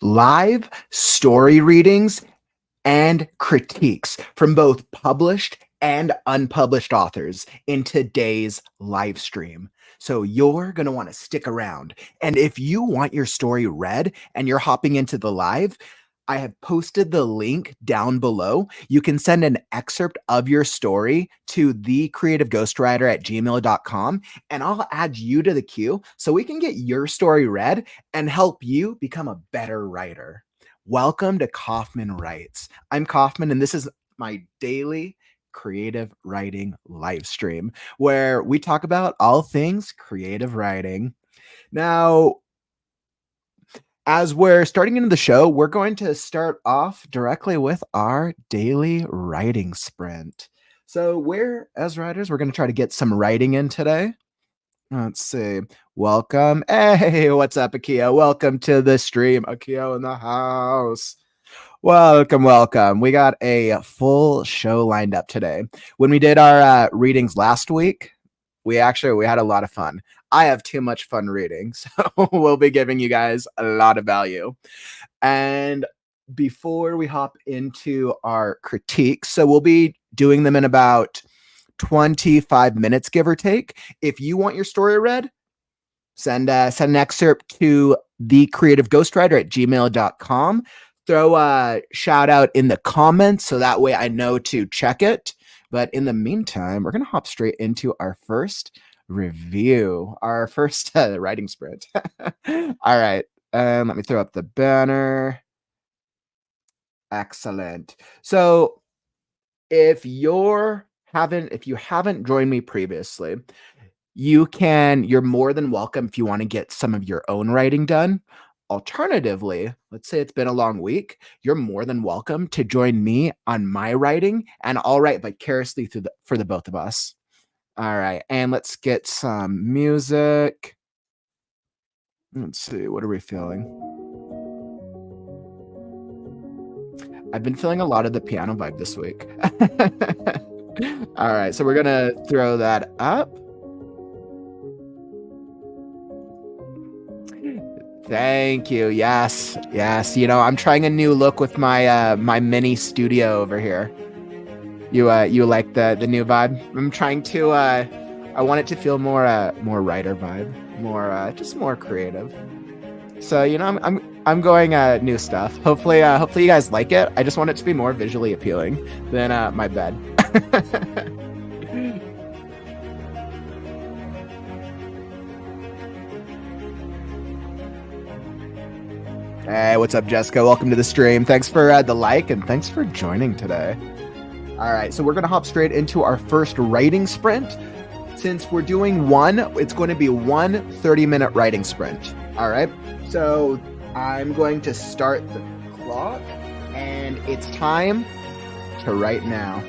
live story readings and critiques from both published and unpublished authors in today's live stream. So you're going to want to stick around. And if you want your story read and you're hopping into the live, I have posted the link down below. You can send an excerpt of your story to thecreativeghostwriter@gmail.com, and I'll add you to the queue so we can get your story read and help you become a better writer. Welcome to Kauffman Writes. I'm Kauffman, and this is my daily creative writing live stream where we talk about all things creative writing. Now, as we're starting into the show, we're going to start off directly with our daily writing sprint. So as writers, we're going to try to get some writing in today. Let's see. Welcome. Hey, what's up, Akio? Welcome to the stream. Akio in the house. Welcome. We got a full show lined up today. When we did our readings last week, we had a lot of fun. I have too much fun reading, so we'll be giving you guys a lot of value. And before we hop into our critiques, so we'll be doing them in about 25 minutes, give or take. If you want your story read, send an excerpt to thecreativeghostwriter@gmail.com. Throw a shout out in the comments so that way I know to check it. But in the meantime, we're going to hop straight into our first review, our first writing sprint. All right. Let me throw up the banner. Excellent. So if you haven't joined me previously, you're more than welcome if you want to get some of your own writing done. Alternatively, let's say it's been a long week, you're more than welcome to join me on my writing, and I'll write vicariously for the both of us. All right, and let's get some music. Let's see, what are we feeling? I've been feeling a lot of the piano vibe this week. All right, so we're gonna throw that up. Thank you. Yes. I'm trying a new look with my my mini studio over here. You like the new vibe? I'm trying to I want it to feel more writer vibe, more creative. So I'm going new stuff. Hopefully you guys like it. I just want it to be more visually appealing than my bed. Hey, what's up, Jessica? Welcome to the stream. Thanks for the like and thanks for joining today. All right, so we're going to hop straight into our first writing sprint. Since we're doing one, it's going to be one 30-minute writing sprint. All right, so I'm going to start the clock, and it's time to write now.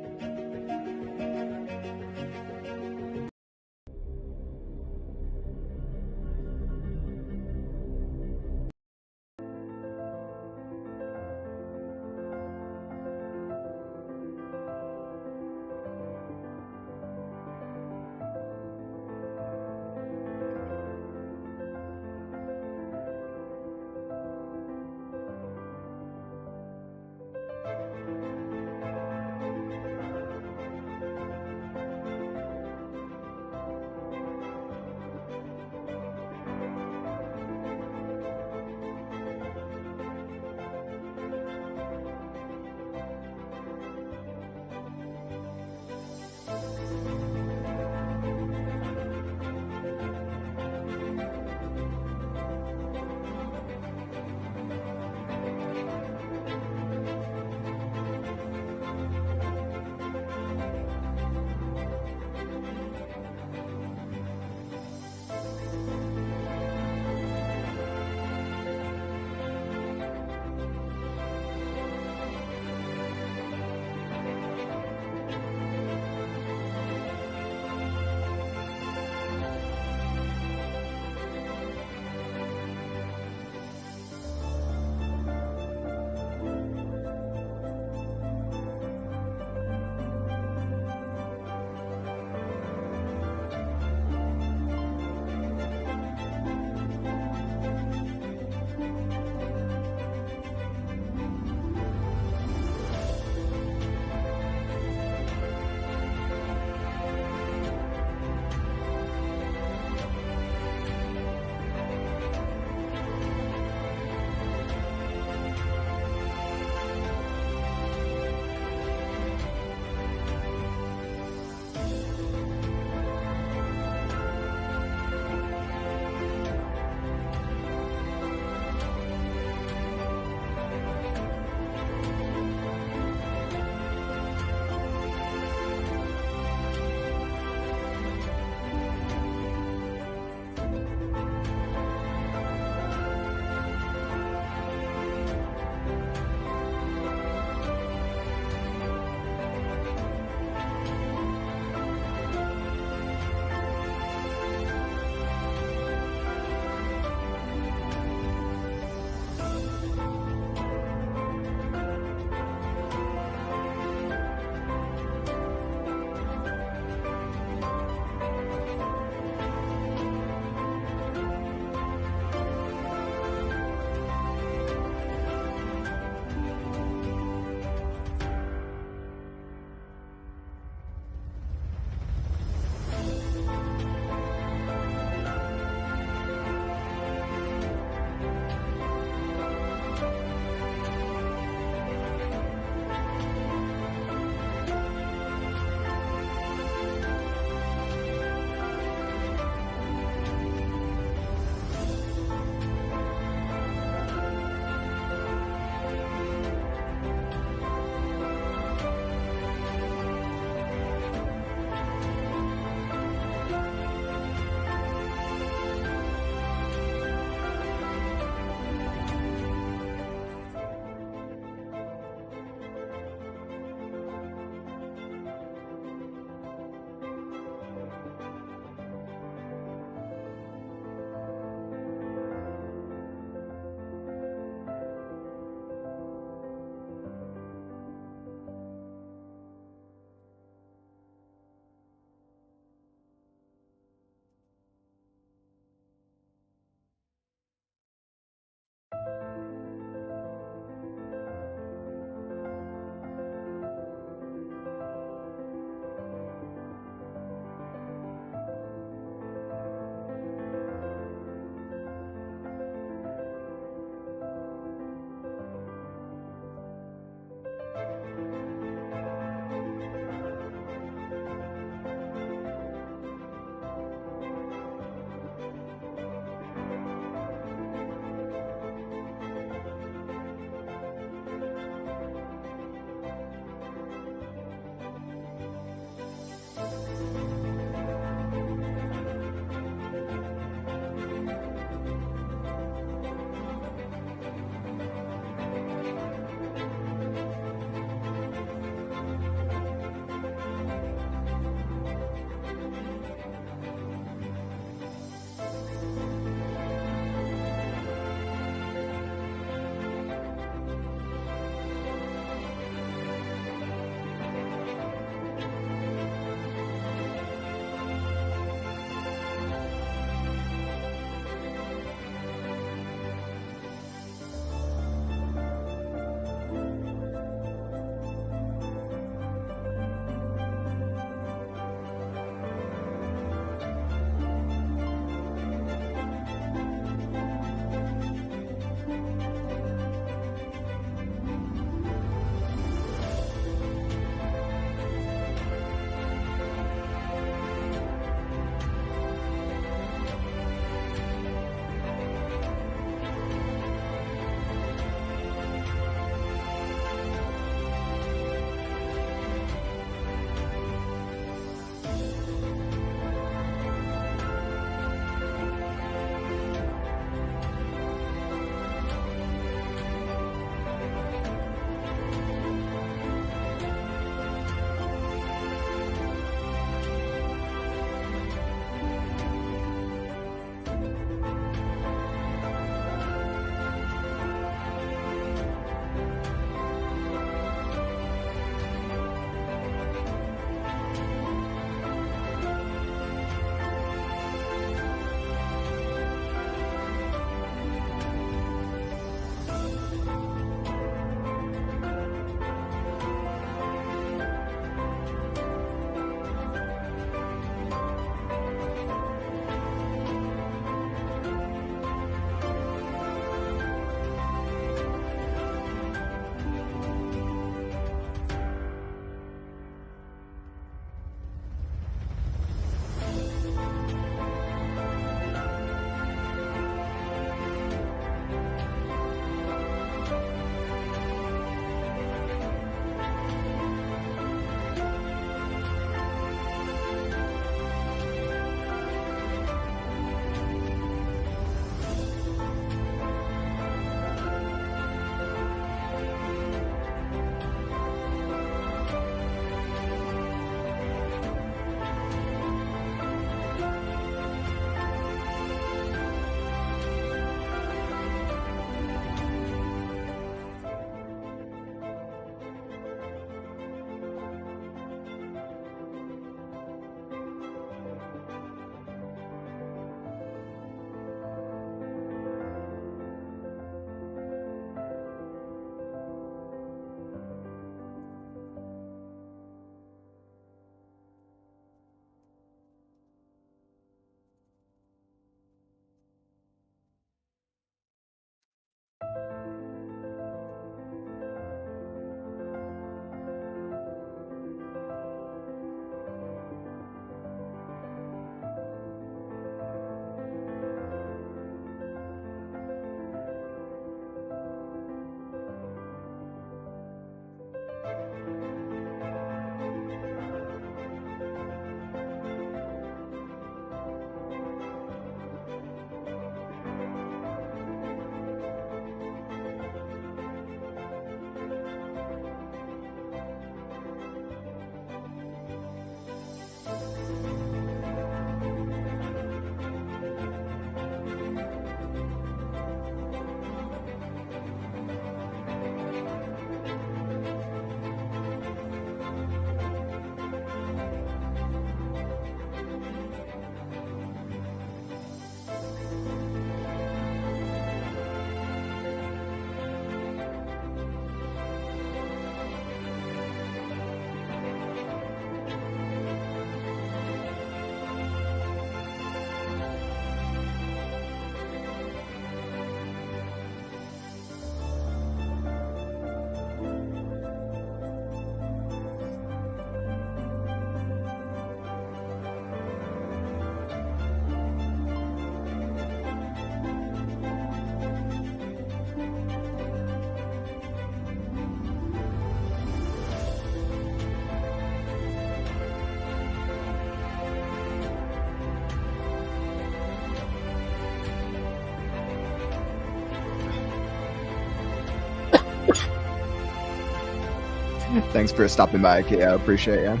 Thanks for stopping by, Kia. Appreciate you.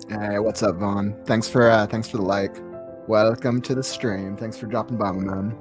Hey, what's up, Vaughn? Thanks for the like. Welcome to the stream. Thanks for dropping by, my man.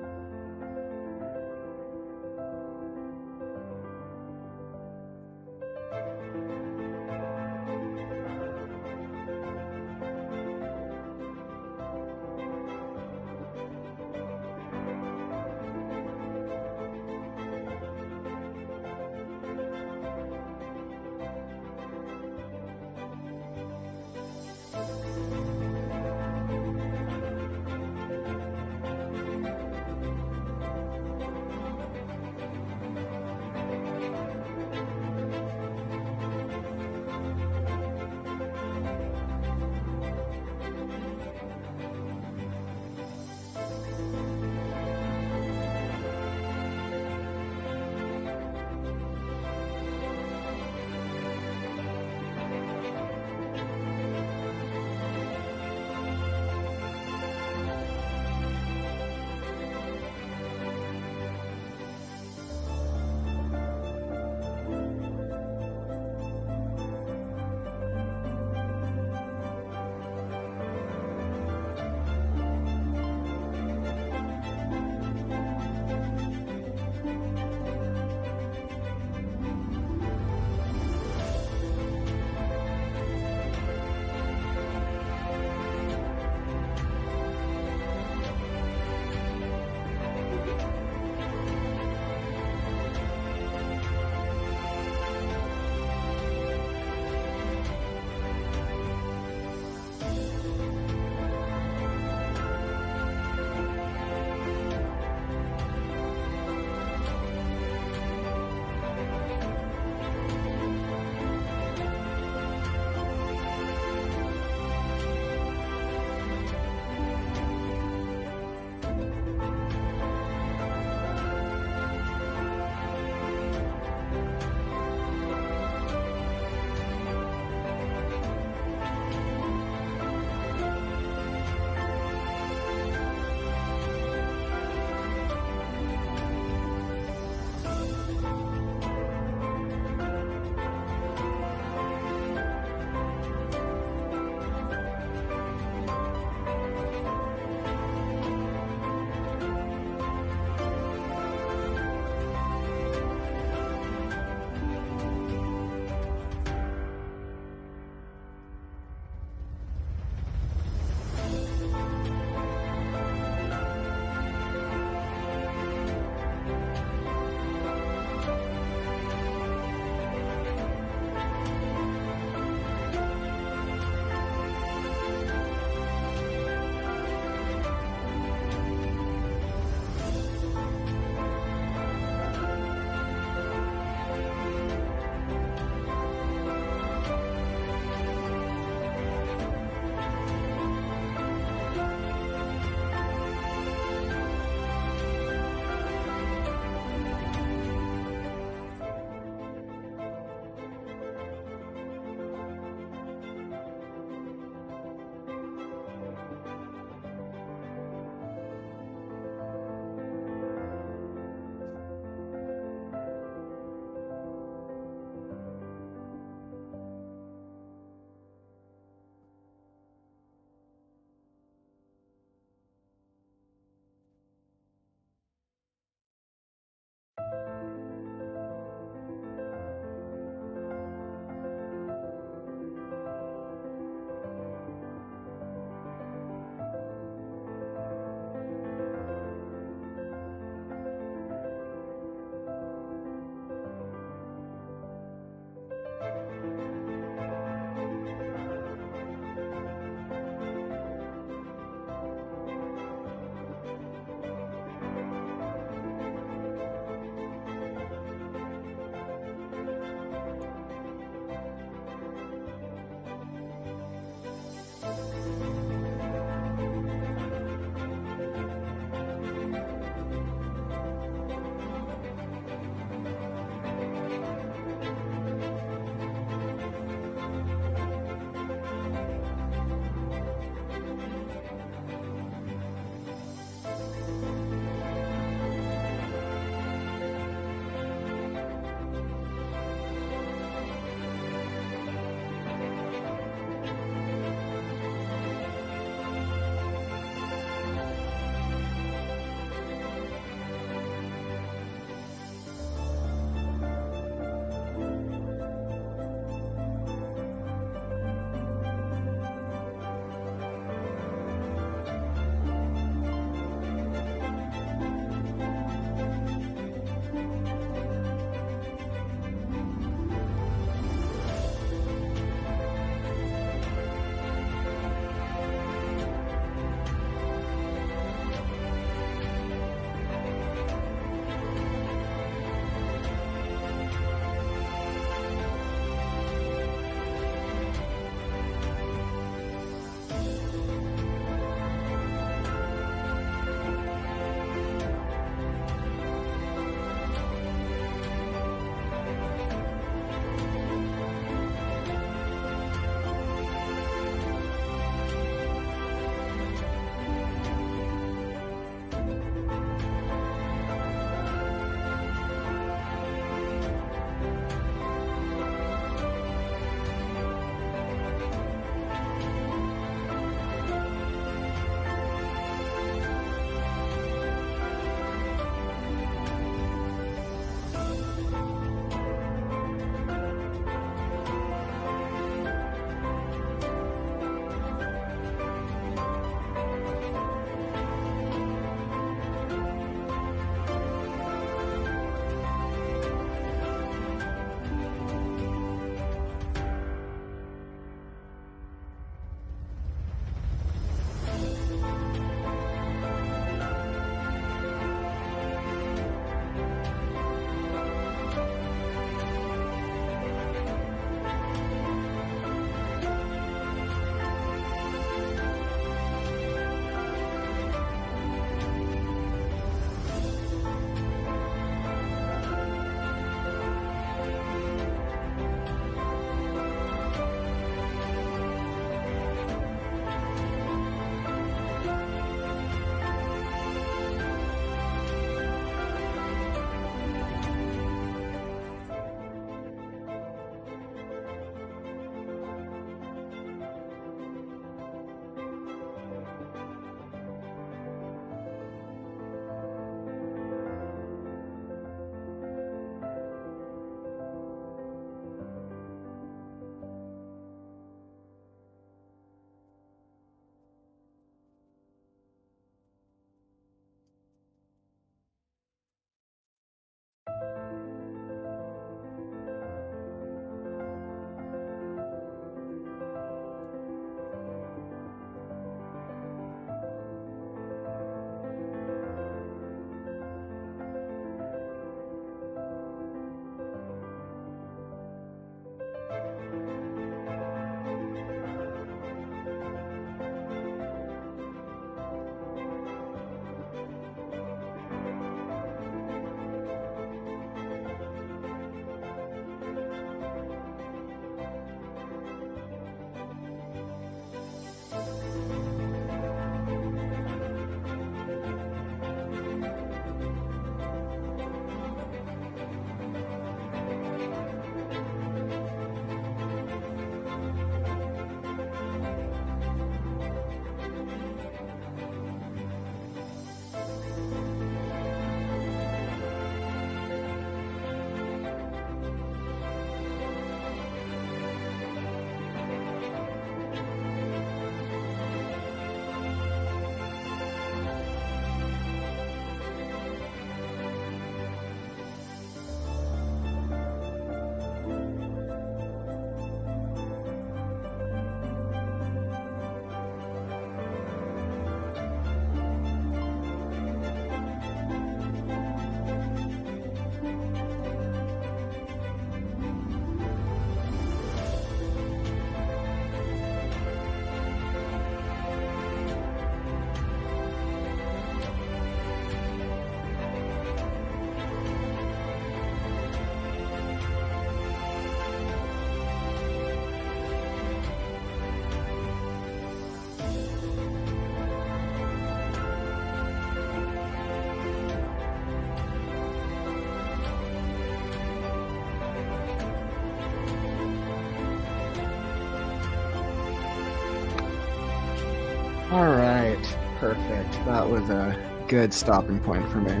Perfect. That was a good stopping point for me.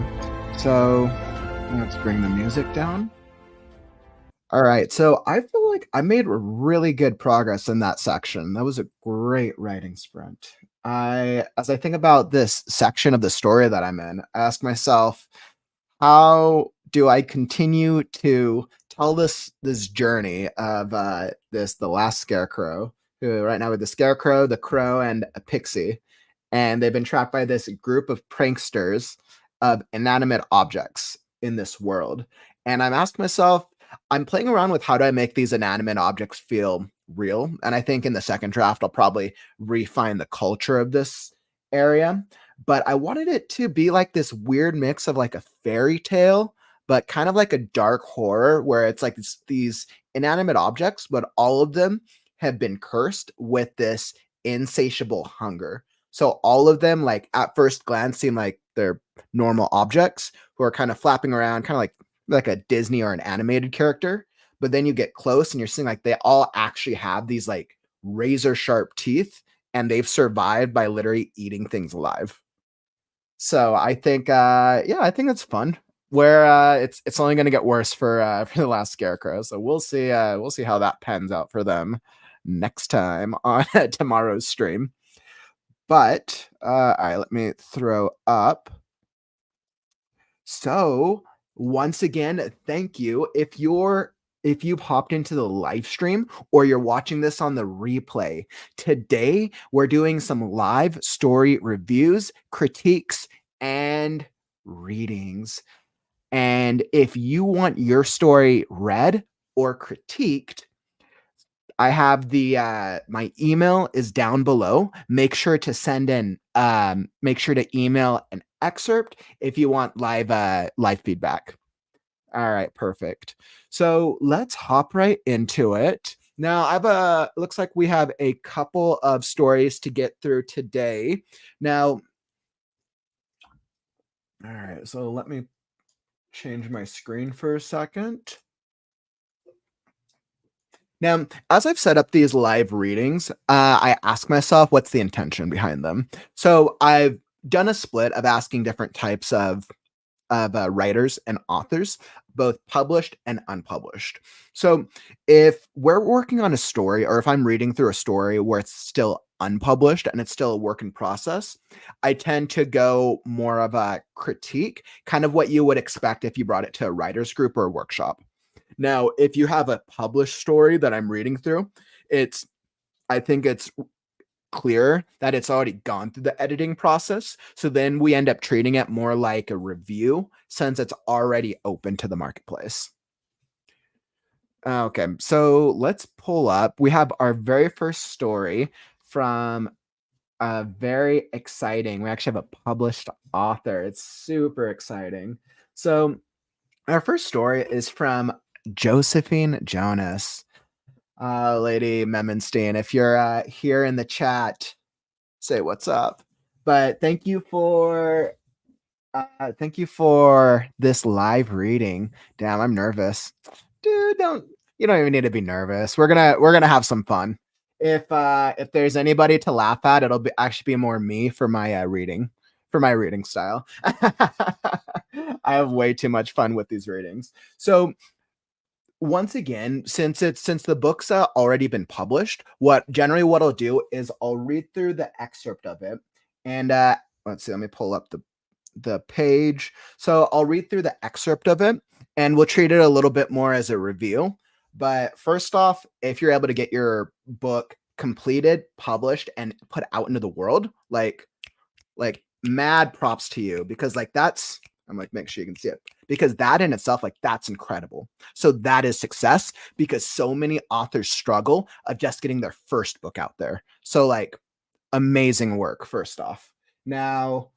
So let's bring the music down. All right. So I feel like I made really good progress in that section. That was a great writing sprint. As I think about this section of the story that I'm in, I ask myself, how do I continue to tell this journey of the last scarecrow, who right now with the scarecrow, the crow, and a pixie, and they've been trapped by this group of pranksters of inanimate objects in this world. And I'm asking myself, I'm playing around with how do I make these inanimate objects feel real? And I think in the second draft, I'll probably refine the culture of this area. But I wanted it to be like this weird mix of like a fairy tale, but kind of like a dark horror where it's like these inanimate objects, but all of them have been cursed with this insatiable hunger. So all of them, like at first glance, seem like they're normal objects who are kind of flapping around, kind of like a Disney or an animated character. But then you get close and you're seeing like they all actually have these like razor sharp teeth, and they've survived by literally eating things alive. So I think, yeah, I think it's fun. Where it's only going to get worse for the last scarecrow. So we'll see how that pans out for them next time on tomorrow's stream. But all right, let me throw up. So once again, thank you. If you popped into the live stream or you're watching this on the replay, today we're doing some live story reviews, critiques, and readings. And if you want your story read or critiqued, I have my email is down below. Make sure to make sure to email an excerpt if you want live feedback. All right, perfect. So let's hop right into it. Now, looks like we have a couple of stories to get through today. Now, all right, so let me change my screen for a second. Now, as I've set up these live readings, I ask myself, what's the intention behind them? So I've done a split of asking different types of writers and authors, both published and unpublished. So if we're working on a story, or if I'm reading through a story where it's still unpublished and it's still a work in process, I tend to go more of a critique, kind of what you would expect if you brought it to a writer's group or a workshop. Now, if you have a published story that I'm reading through, I think it's clear that it's already gone through the editing process. So then we end up treating it more like a review since it's already open to the marketplace. Okay, so let's pull up. We have our very first story from a very exciting. We actually have a published author. It's super exciting. So our first story is from Josephine Jonas. Lady Memenstein, if you're here in the chat, say what's up. But thank you for this live reading. Damn, I'm nervous. Dude, you don't even need to be nervous. We're gonna have some fun. If there's anybody to laugh at, it'll be actually be more me for my reading style. I have way too much fun with these readings. So once again, since the book's already been published, what I'll do is I'll read through the excerpt of it, and let's see, let me pull up the page. So I'll read through the excerpt of it, and we'll treat it a little bit more as a review. But first off, if you're able to get your book completed, published, and put out into the world, like mad props to you, because like that's I'm like, make sure you can see it, because that in itself, like that's incredible. So that is success, because so many authors struggle of just getting their first book out there. So like amazing work first off. Now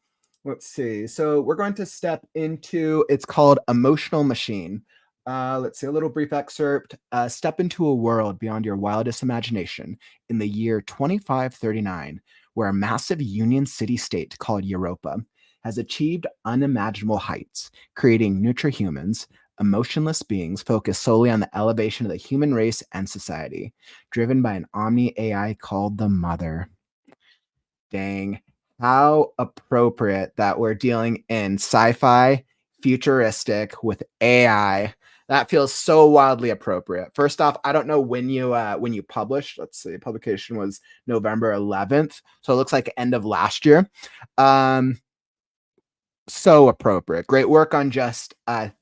let's see, so we're going to step into, it's called Emotional Machine. Let's see, a little brief excerpt. Step into a world beyond your wildest imagination in the year 2539, where a massive union city-state called Europa has achieved unimaginable heights, creating nutrihumans, emotionless beings focused solely on the elevation of the human race and society, driven by an omni AI called the Mother. Dang. How appropriate that we're dealing in sci-fi, futuristic with AI. That feels so wildly appropriate. First off, I don't know when you published. Let's see, publication was November 11th, so it looks like end of last year. Um, so appropriate. Great work on just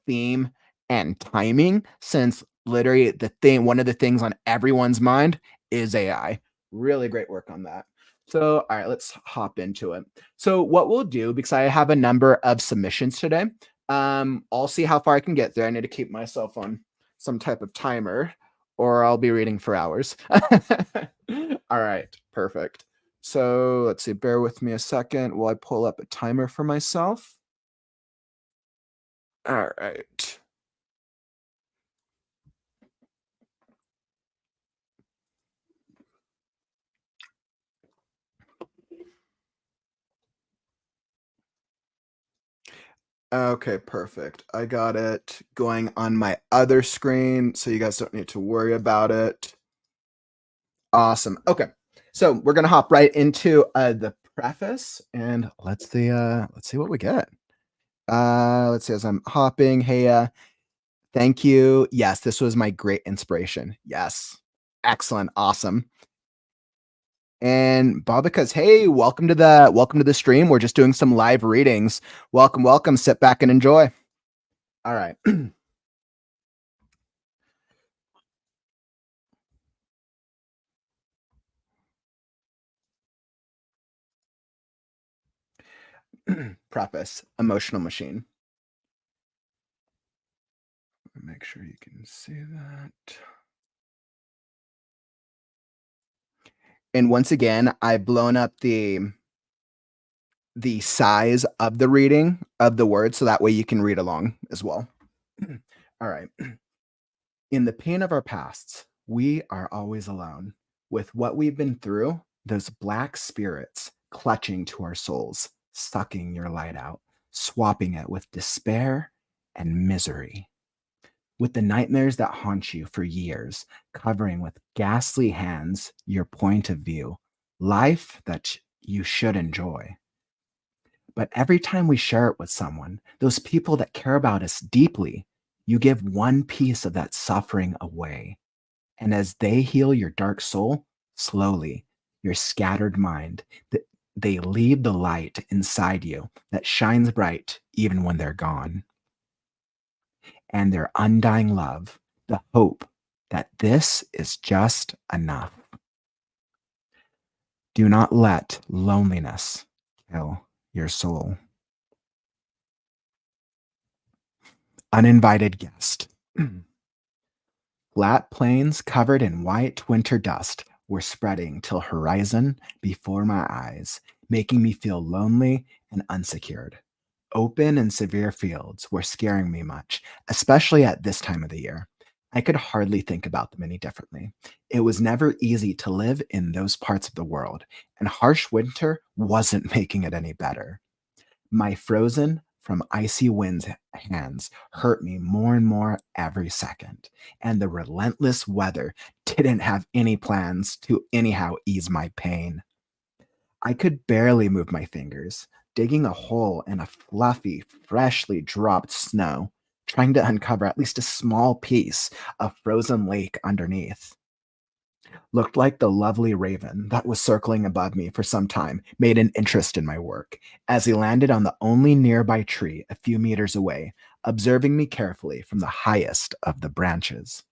theme and timing, since literally one of the things on everyone's mind is AI. Really great work on that. So, all right, let's hop into it. So, what we'll do, because I have a number of submissions today, I'll see how far I can get there. I need to keep myself on some type of timer, or I'll be reading for hours. All right, perfect. So let's see, bear with me a second while I pull up a timer for myself. All right. Okay, perfect. I got it going on my other screen, so you guys don't need to worry about it. Awesome. Okay. So we're gonna hop right into the preface, and let's see what we get. Let's see as I'm hopping. Hey, thank you. Yes, this was my great inspiration. Yes. Excellent. Awesome. And Bobika's, hey, welcome to the stream. We're just doing some live readings. Welcome, welcome. Sit back and enjoy. All right. Preface, emotional machine. Make sure you can see that. And once again, I've blown up the size of the reading of the words so that way you can read along as well. All right. In the pain of our pasts, we are always alone. With what we've been through, those black spirits clutching to our souls, sucking your light out, swapping it with despair and misery. With the nightmares that haunt you for years, covering with ghastly hands your point of view, life that you should enjoy. But every time we share it with someone, those people that care about us deeply, you give one piece of that suffering away. And as they heal your dark soul, slowly, your scattered mind, they leave the light inside you that shines bright even when they're gone. And their undying love, the hope that this is just enough. Do not let loneliness kill your soul. Uninvited guest. Flat plains covered in white winter dust were spreading till horizon before my eyes, making me feel lonely and unsecured. Open and severe fields were scaring me much, especially at this time of the year. I could hardly think about them any differently. It was never easy to live in those parts of the world, and harsh winter wasn't making it any better. My frozen from icy wind's hands hurt me more and more every second, and the relentless weather didn't have any plans to anyhow ease my pain. I could barely move my fingers, digging a hole in a fluffy, freshly dropped snow, trying to uncover at least a small piece of frozen lake underneath. Looked like the lovely raven that was circling above me for some time made an interest in my work, as he landed on the only nearby tree a few meters away, observing me carefully from the highest of the branches.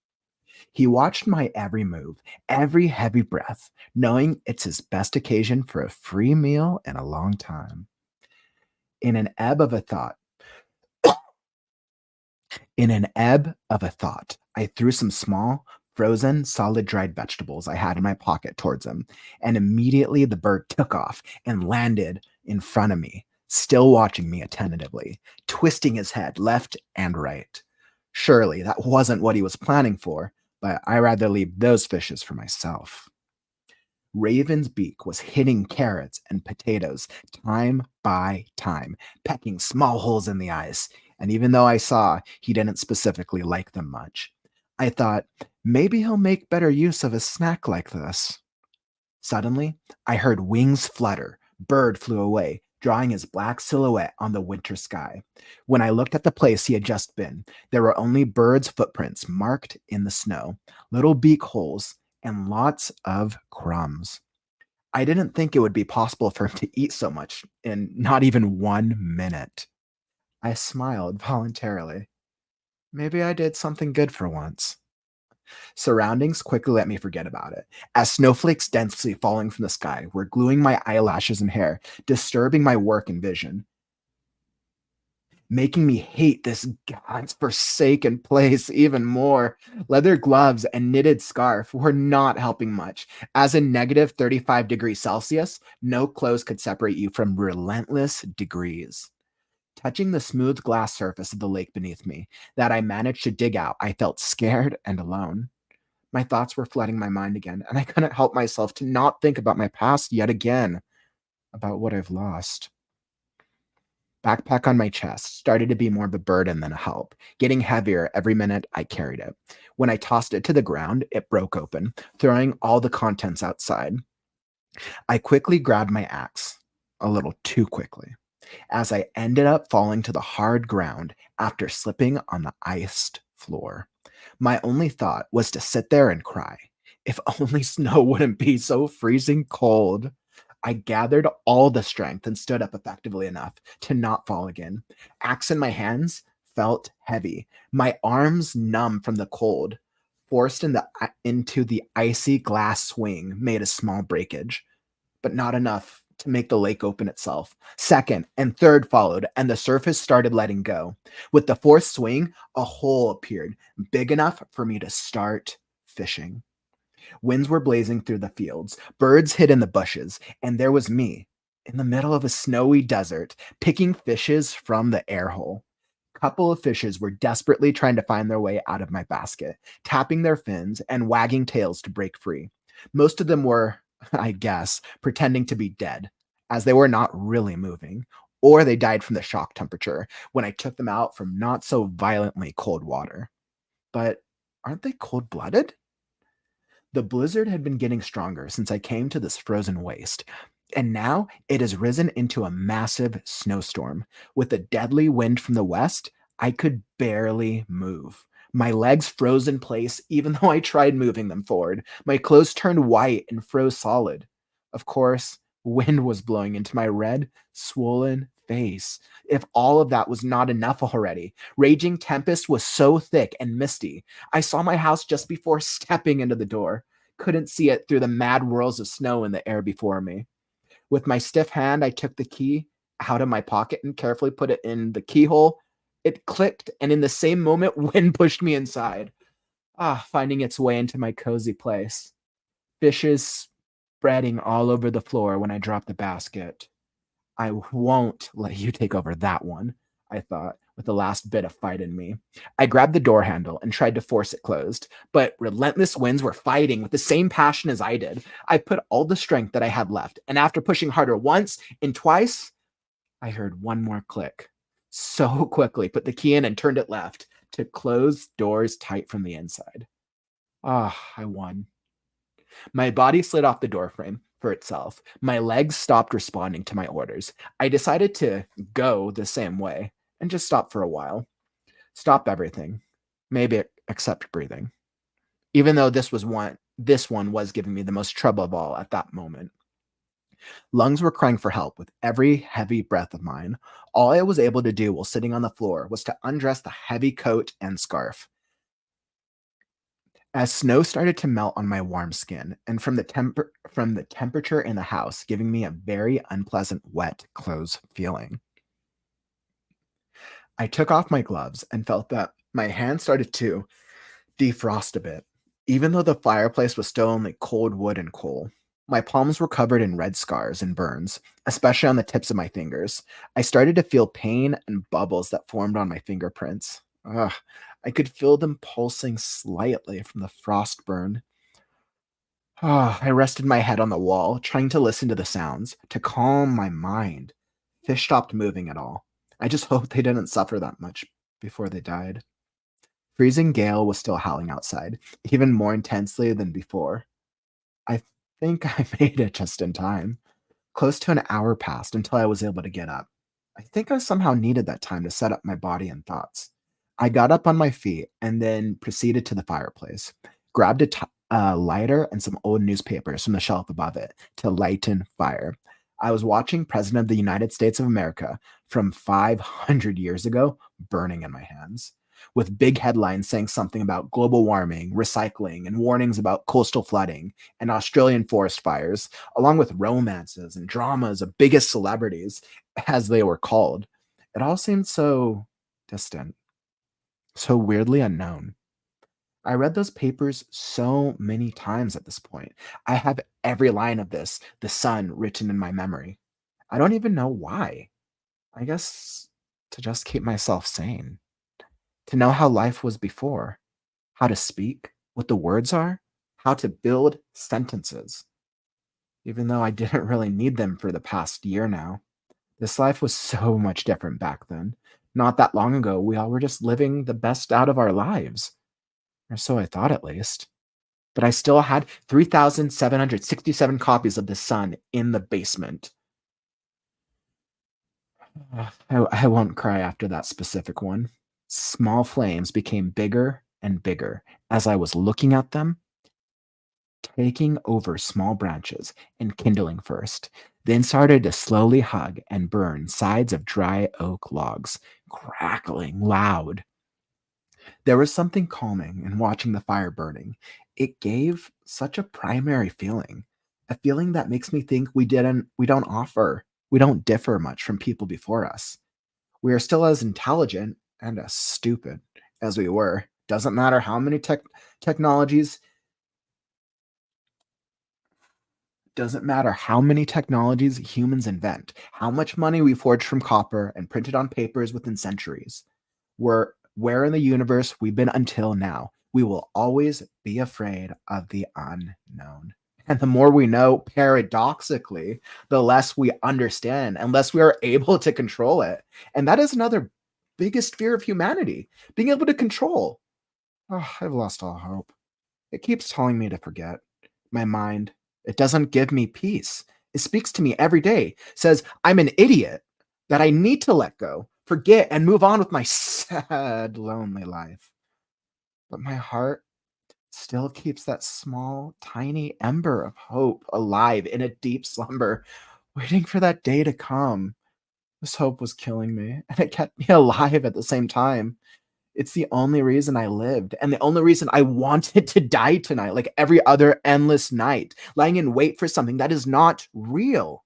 He watched my every move, every heavy breath, knowing it's his best occasion for a free meal in a long time. In an ebb of a thought, In an ebb of a thought, I threw some small, frozen, solid dried vegetables I had in my pocket towards him, and immediately the bird took off and landed in front of me, still watching me attentively, twisting his head left and right. Surely that wasn't what he was planning for, but I rather leave those fishes for myself. Raven's beak was hitting carrots and potatoes time by time, pecking small holes in the ice. And even though I saw he didn't specifically like them much, I thought maybe he'll make better use of a snack like this. Suddenly, I heard wings flutter, Bird flew away, drawing his black silhouette on the winter sky. When I looked at the place he had just been, there were only birds' footprints marked in the snow, little beak holes, and lots of crumbs. I didn't think it would be possible for him to eat so much in not even 1 minute. I smiled voluntarily. Maybe I did something good for once. Surroundings quickly let me forget about it, as snowflakes densely falling from the sky were gluing my eyelashes and hair, disturbing my work and vision, making me hate this God's forsaken place even more. Leather gloves and knitted scarf were not helping much, as in negative 35 degrees Celsius, no clothes could separate you from relentless degrees. Touching the smooth glass surface of the lake beneath me that I managed to dig out, I felt scared and alone. My thoughts were flooding my mind again, and I couldn't help myself to not think about my past yet again, about what I've lost. Backpack on my chest started to be more of a burden than a help, getting heavier every minute I carried it. When I tossed it to the ground, it broke open, throwing all the contents outside. I quickly grabbed my axe, a little too quickly, as I ended up falling to the hard ground after slipping on the iced floor. My only thought was to sit there and cry. If only snow wouldn't be so freezing cold. I gathered all the strength and stood up effectively enough to not fall again. Axe in my hands felt heavy, my arms numb from the cold. Forced into the icy glass swing made a small breakage, but not enough to make the lake open itself. Second and third followed, and the surface started letting go. With the fourth swing, a hole appeared, big enough for me to start fishing. Winds were blazing through the fields, birds hid in the bushes, and there was me, in the middle of a snowy desert, picking fishes from the air hole. Couple of fishes were desperately trying to find their way out of my basket, tapping their fins and wagging tails to break free. Most of them were, I guess, pretending to be dead, as they were not really moving, or they died from the shock temperature when I took them out from not so violently cold water. But aren't they cold blooded? The blizzard had been getting stronger since I came to this frozen waste, and now it has risen into a massive snowstorm. With a deadly wind from the west, I could barely move. My legs froze in place even though I tried moving them forward. My clothes turned white and froze solid. Of course, wind was blowing into my red, swollen face. If all of that was not enough already, raging tempest was so thick and misty. I saw my house just before stepping into the door. Couldn't see it through the mad whirls of snow in the air before me. With my stiff hand, I took the key out of my pocket and carefully put it in the keyhole. It clicked, and in the same moment, wind pushed me inside, finding its way into my cozy place. Fishes spreading all over the floor when I dropped the basket. I won't let you take over that one, I thought, with the last bit of fight in me. I grabbed the door handle and tried to force it closed, but relentless winds were fighting with the same passion as I did. I put all the strength that I had left, and after pushing harder once and twice, I heard one more click. So quickly, put the key in and turned it left to close doors tight from the inside. I won. My body slid off the doorframe for itself. My legs stopped responding to my orders. I decided to go the same way and just stop for a while. Stop everything. Maybe except breathing. Even though this one was giving me the most trouble of all at that moment. Lungs were crying for help with every heavy breath of mine. All I was able to do while sitting on the floor was to undress the heavy coat and scarf. As snow started to melt on my warm skin, and from the temperature in the house, giving me a very unpleasant wet clothes feeling. I took off my gloves and felt that my hands started to defrost a bit, even though the fireplace was still only cold wood and coal. My palms were covered in red scars and burns, especially on the tips of my fingers. I started to feel pain and bubbles that formed on my fingerprints. Ugh, I could feel them pulsing slightly from the frost burn. I rested my head on the wall, trying to listen to the sounds, to calm my mind. Fish stopped moving at all. I just hoped they didn't suffer that much before they died. Freezing gale was still howling outside, even more intensely than before. I think I made it just in time. Close to an hour passed until I was able to get up. I think I somehow needed that time to set up my body and thoughts. I got up on my feet and then proceeded to the fireplace, grabbed a lighter and some old newspapers from the shelf above it to lighten fire. I was watching President of the United States of America from 500 years ago burning in my hands, with big headlines saying something about global warming, recycling, and warnings about coastal flooding and Australian forest fires, along with romances and dramas of biggest celebrities, as they were called. It all seemed so distant, so weirdly unknown. I read those papers so many times at this point. I have every line of the sun, written in my memory. I don't even know why. I guess to just keep myself sane, to know how life was before, how to speak, what the words are, how to build sentences, even though I didn't really need them for the past year now. This life was so much different back then. Not that long ago, we all were just living the best out of our lives, or so I thought at least. But I still had 3,767 copies of The Sun in the basement. I won't cry after that specific one. Small flames became bigger and bigger as I was looking at them, taking over small branches and kindling first, then started to slowly hug and burn sides of dry oak logs, crackling loud. There was something calming in watching the fire burning. It gave such a primary feeling, a feeling that makes me think we don't differ much from people before us. We are still as intelligent and as stupid as we were. Doesn't matter how many technologies doesn't matter how many technologies humans invent, how much money we forged from copper and printed on papers within centuries. Where in the universe we've been until now, we will always be afraid of the unknown. And the more we know, paradoxically, the less we understand, unless we are able to control it. And that is another biggest fear of humanity, being able to control. Oh, I've lost all hope. It keeps telling me to forget. My mind, it doesn't give me peace. It speaks to me every day, says I'm an idiot, that I need to let go, forget, and move on with my sad, lonely life. But my heart still keeps that small, tiny ember of hope alive in a deep slumber, waiting for that day to come. This hope was killing me, and it kept me alive at the same time. It's the only reason I lived, and the only reason I wanted to die tonight, like every other endless night, lying in wait for something that is not real.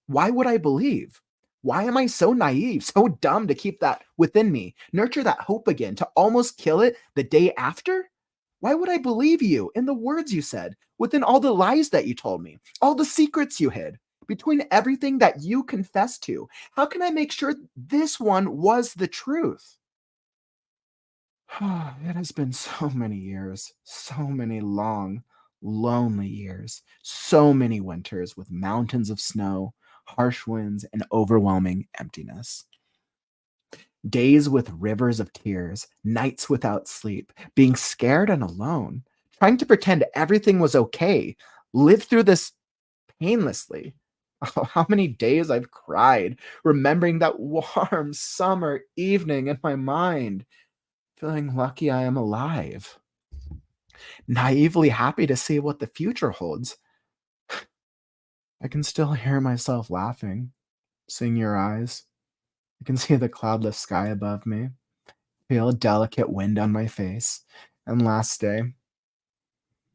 Why would I believe? Why am I so naive, so dumb to keep that within me, nurture that hope again, to almost kill it the day after? Why would I believe you in the words you said, within all the lies that you told me, all the secrets you hid, between everything that you confessed to? How can I make sure this one was the truth? It has been so many years, so many long, lonely years, so many winters with mountains of snow, harsh winds, and overwhelming emptiness. Days with rivers of tears, nights without sleep, being scared and alone, trying to pretend everything was okay, live through this painlessly. Oh, how many days I've cried, remembering that warm summer evening in my mind, feeling lucky I am alive, naively happy to see what the future holds. I can still hear myself laughing, seeing your eyes. I can see the cloudless sky above me, feel a delicate wind on my face, and last day,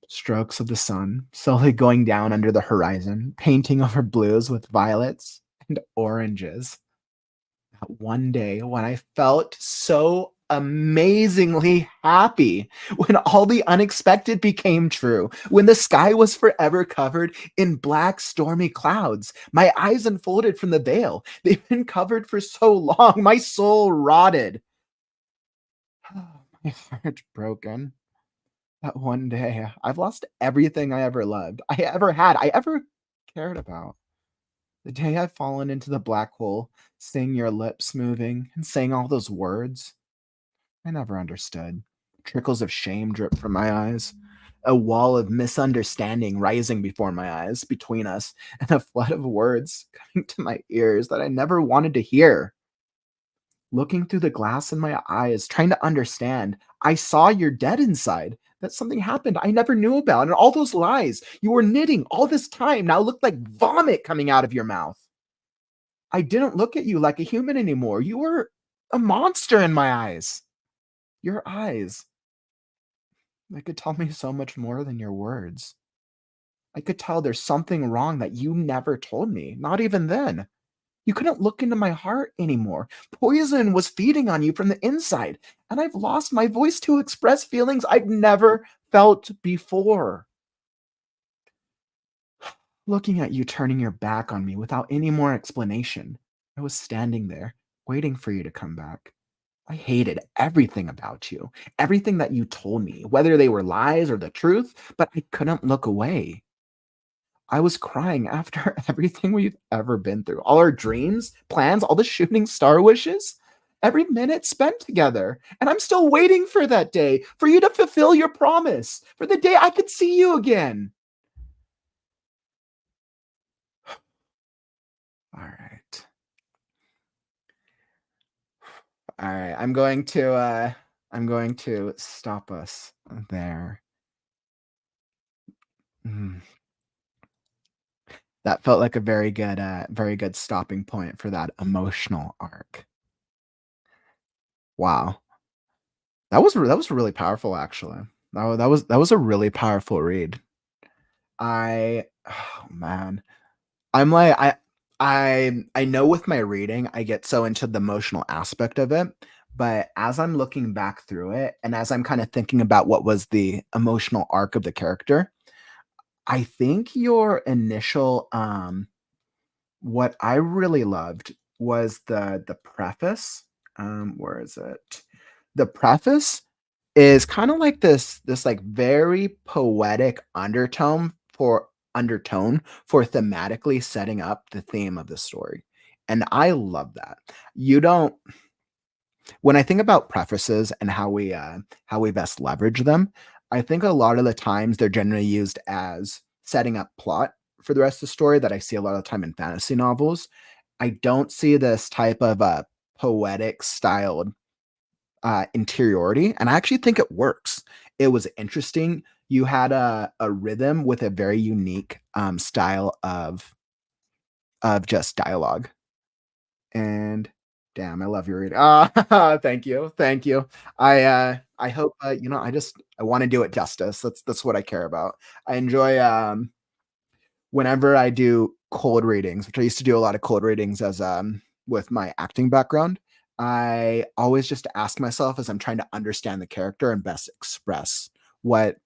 strokes of the sun slowly going down under the horizon, painting over blues with violets and oranges. That one day when I felt so amazingly happy, when all the unexpected became true, when the sky was forever covered in black, stormy clouds. My eyes unfolded from the veil. They've been covered for so long, my soul rotted. My heart broken. That one day, I've lost everything I ever loved, I ever had, I ever cared about. The day I've fallen into the black hole, seeing your lips moving and saying all those words, I never understood. Trickles of shame drip from my eyes. a wall of misunderstanding rising before my eyes, between us, and a flood of words coming to my ears that I never wanted to hear. Looking through the glass in my eyes, trying to understand, I saw you're dead inside. That something happened I never knew about. And all those lies you were knitting all this time now looked like vomit coming out of your mouth. I didn't look at you like a human anymore. You were a monster in my eyes. Your eyes, they could tell me so much more than your words. I could tell there's something wrong that you never told me, not even then. You couldn't look into my heart anymore. Poison was feeding on you from the inside, and I've lost my voice to express feelings I've never felt before. Looking at you turning your back on me without any more explanation, I was standing there, waiting for you to come back. I hated everything about you, everything that you told me, whether they were lies or the truth, but I couldn't look away. I was crying after everything we've ever been through, all our dreams, plans, all the shooting star wishes, every minute spent together. And I'm still waiting for that day, for you to fulfill your promise, for the day I could see you again. All right. All right. I'm going to stop us there. Mm. That felt like a very good stopping point for that emotional arc. Wow. That was really powerful, actually. That was a really powerful read. Oh, man. I'm like I know with my reading, I get so into the emotional aspect of it, but as I'm looking back through it, and as I'm kinda thinking about what was the emotional arc of the character, I think your initial, what I really loved was the preface. Where is it? The preface is kinda like this, like, very poetic undertone for thematically setting up the theme of the story, and I love that. You don't When I think about prefaces and how we best leverage them, I think a lot of the times they're generally used as setting up plot for the rest of the story that I see a lot of the time in fantasy novels. I don't see this type of, poetic styled interiority, and I actually think it works. It was interesting. You had a rhythm with a very unique, style of just dialogue, and damn, I love your reading. Ah, thank you, thank you. I hope, I wanna do it justice. That's what I care about. I enjoy, whenever I do cold readings, which I used to do a lot of cold readings as with my acting background, I always just ask myself as I'm trying to understand the character and best express what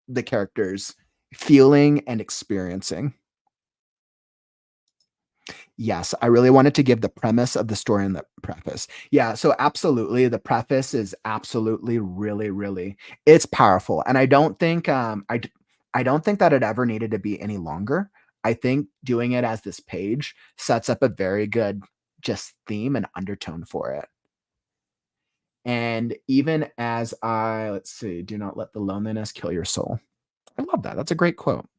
the character's feeling and experiencing. Yes, I really wanted to give the premise of the story in the preface. Yeah, so absolutely, the preface is absolutely really it's powerful, and I don't think that it ever needed to be any longer. I think doing it as this page sets up a very good just theme and undertone for it. And even as I let's see, "Do not let the loneliness kill your soul." I love that, that's a great quote.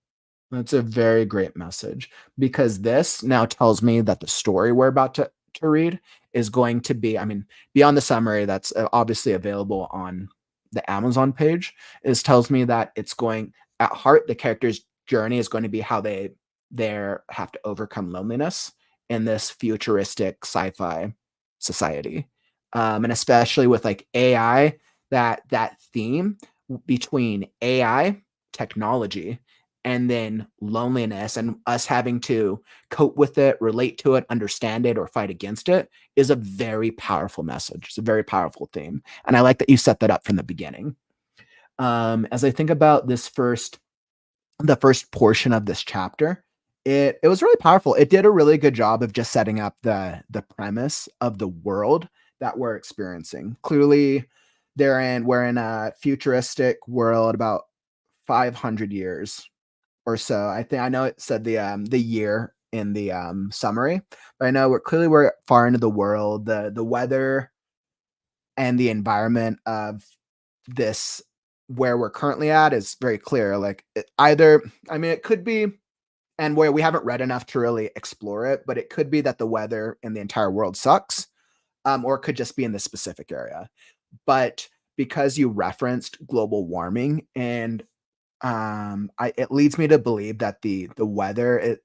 That's a very great message because this now tells me that the story we're about to read is going to be, I mean, beyond the summary that's obviously available on the Amazon page, is tells me that it's going at heart the character's journey is going to be how they have to overcome loneliness in this futuristic sci-fi society. And especially with like AI, that theme between AI technology and then loneliness and us having to cope with it, relate to it, understand it, or fight against it is a very powerful message. It's a very powerful theme. And I like that you set that up from the beginning. As I think about the first portion of this chapter, it was really powerful. It did a really good job of just setting up the premise of the world that we're experiencing. Clearly, we're in a futuristic world about 500 years or so. I know it said the year in the summary, but I know we're far into the world. The weather and the environment of this where we're currently at is very clear. Like either, I mean, it could be, and where we haven't read enough to really explore it, but it could be that the weather in the entire world sucks, or it could just be in this specific area. But because you referenced global warming, and it leads me to believe that the weather,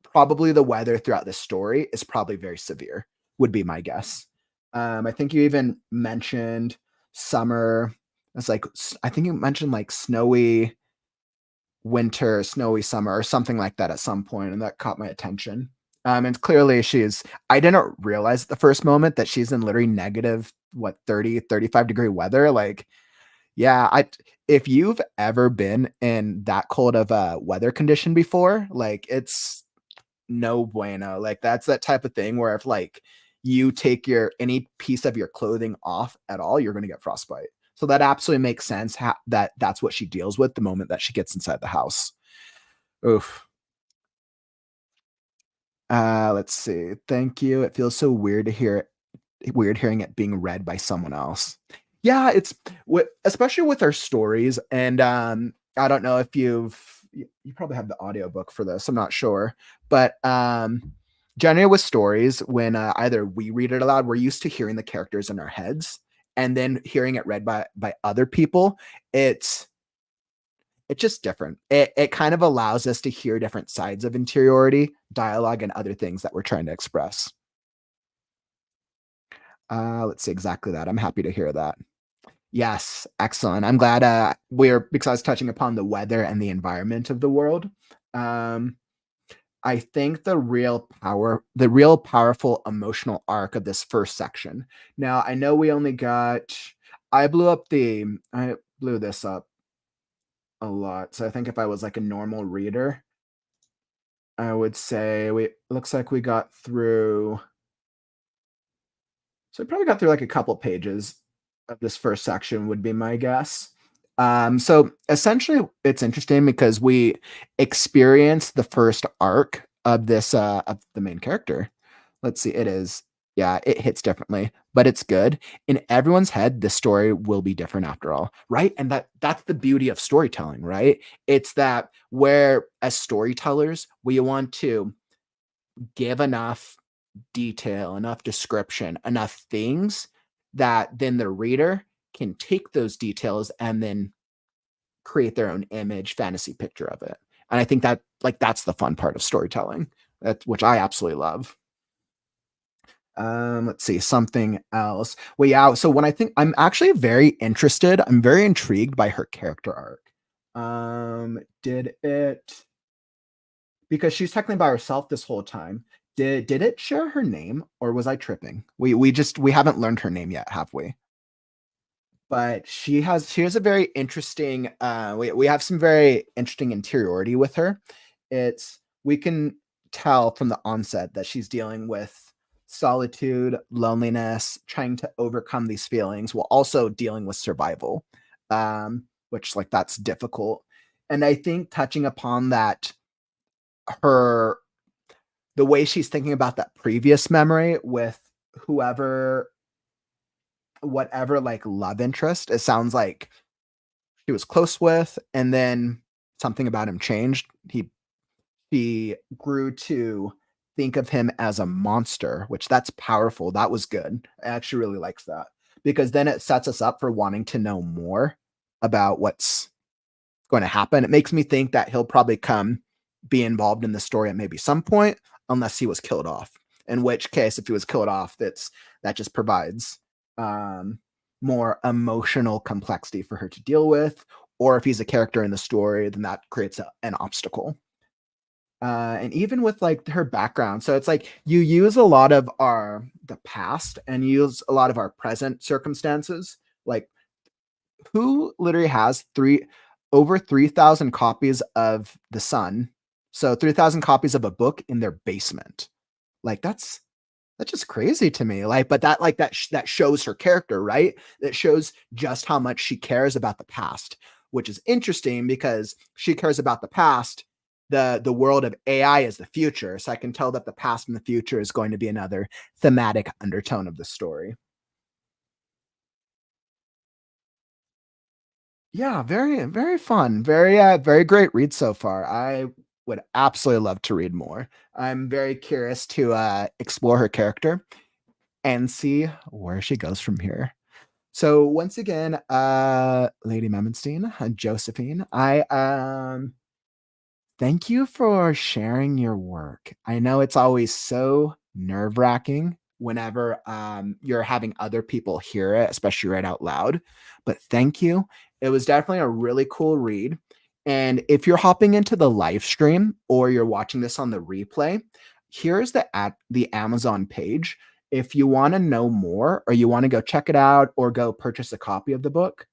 probably the weather throughout this story is probably very severe. Would be my guess. I think you even mentioned summer. It's like I think you mentioned like snowy winter, snowy summer, or something like that at some point, and that caught my attention. And clearly I didn't realize at the first moment that she's in literally negative, what, 30, 35-degree weather. Like, yeah, if you've ever been in that cold of a weather condition before, like it's no bueno. Like that's that type of thing where if like you take any piece of your clothing off at all, you're going to get frostbite. So that absolutely makes sense that that's what she deals with the moment that she gets inside the house. Oof. Let's see. Thank you. It feels so weird hearing it being read by someone else. Yeah, it's especially with our stories, and I don't know if you probably have the audiobook for this. I'm not sure, but generally with stories, when either we read it aloud, we're used to hearing the characters in our heads, and then hearing it read by other people. It's just different. It kind of allows us to hear different sides of interiority, dialogue, and other things that we're trying to express. Let's see exactly that. I'm happy to hear that. Yes, excellent. I'm glad because I was touching upon the weather and the environment of the world. Um, I think the real powerful emotional arc of this first section. Now, I know we only got I blew this up a lot. So I think if I was like a normal reader, I would say looks like we got through So I probably got through like a couple pages of this first section would be my guess. So essentially it's interesting because we experience the first arc of this of the main character. Let's see, yeah, it hits differently, but it's good. In everyone's head, the story will be different after all, right? And that's the beauty of storytelling, right? It's that where as storytellers, we want to give enough detail, enough description, enough things that then the reader can take those details and then create their own image, fantasy picture of it. And I think that's the fun part of storytelling, which I absolutely love. Let's see, something else. Well, yeah. So when I think I'm very intrigued by her character arc. Did it because she's technically by herself this whole time. Did it share her name or was I tripping? We haven't learned her name yet, have we? But she has a very interesting we have some very interesting interiority with her. We can tell from the onset that she's dealing with solitude, loneliness, trying to overcome these feelings while also dealing with survival. Which like that's difficult. And I think touching upon that her the way she's thinking about that previous memory with whoever whatever like love interest it sounds like she was close with, and then something about him changed. He grew to think of him as a monster, which that's powerful. That was good. I actually really likes that because then it sets us up for wanting to know more about what's going to happen. It makes me think that he'll probably be involved in the story at maybe some point, unless he was killed off. In which case, if he was killed off, that just provides um, more emotional complexity for her to deal with. Or if he's a character in the story, then that creates an obstacle. And even with like her background, so it's like you use a lot of the past and use a lot of our present circumstances. Like who literally has over 3,000 copies of The Sun. So 3,000 copies of a book in their basement. Like that's just crazy to me. Like, but that shows her character, right? That shows just how much she cares about the past, which is interesting because she cares about the past. The world of AI is the future. So I can tell that the past and the future is going to be another thematic undertone of the story. Yeah, very, very fun. Very great read so far. I would absolutely love to read more. I'm very curious to explore her character and see where she goes from here. So once again, Lady Memenstein, Josephine, I thank you for sharing your work. I know it's always so nerve-wracking whenever, you're having other people hear it, especially right out loud, but thank you. It was definitely a really cool read, and if you're hopping into the live stream or you're watching this on the replay, here's the Amazon page. If you wanna know more or you wanna go check it out or go purchase a copy of the book,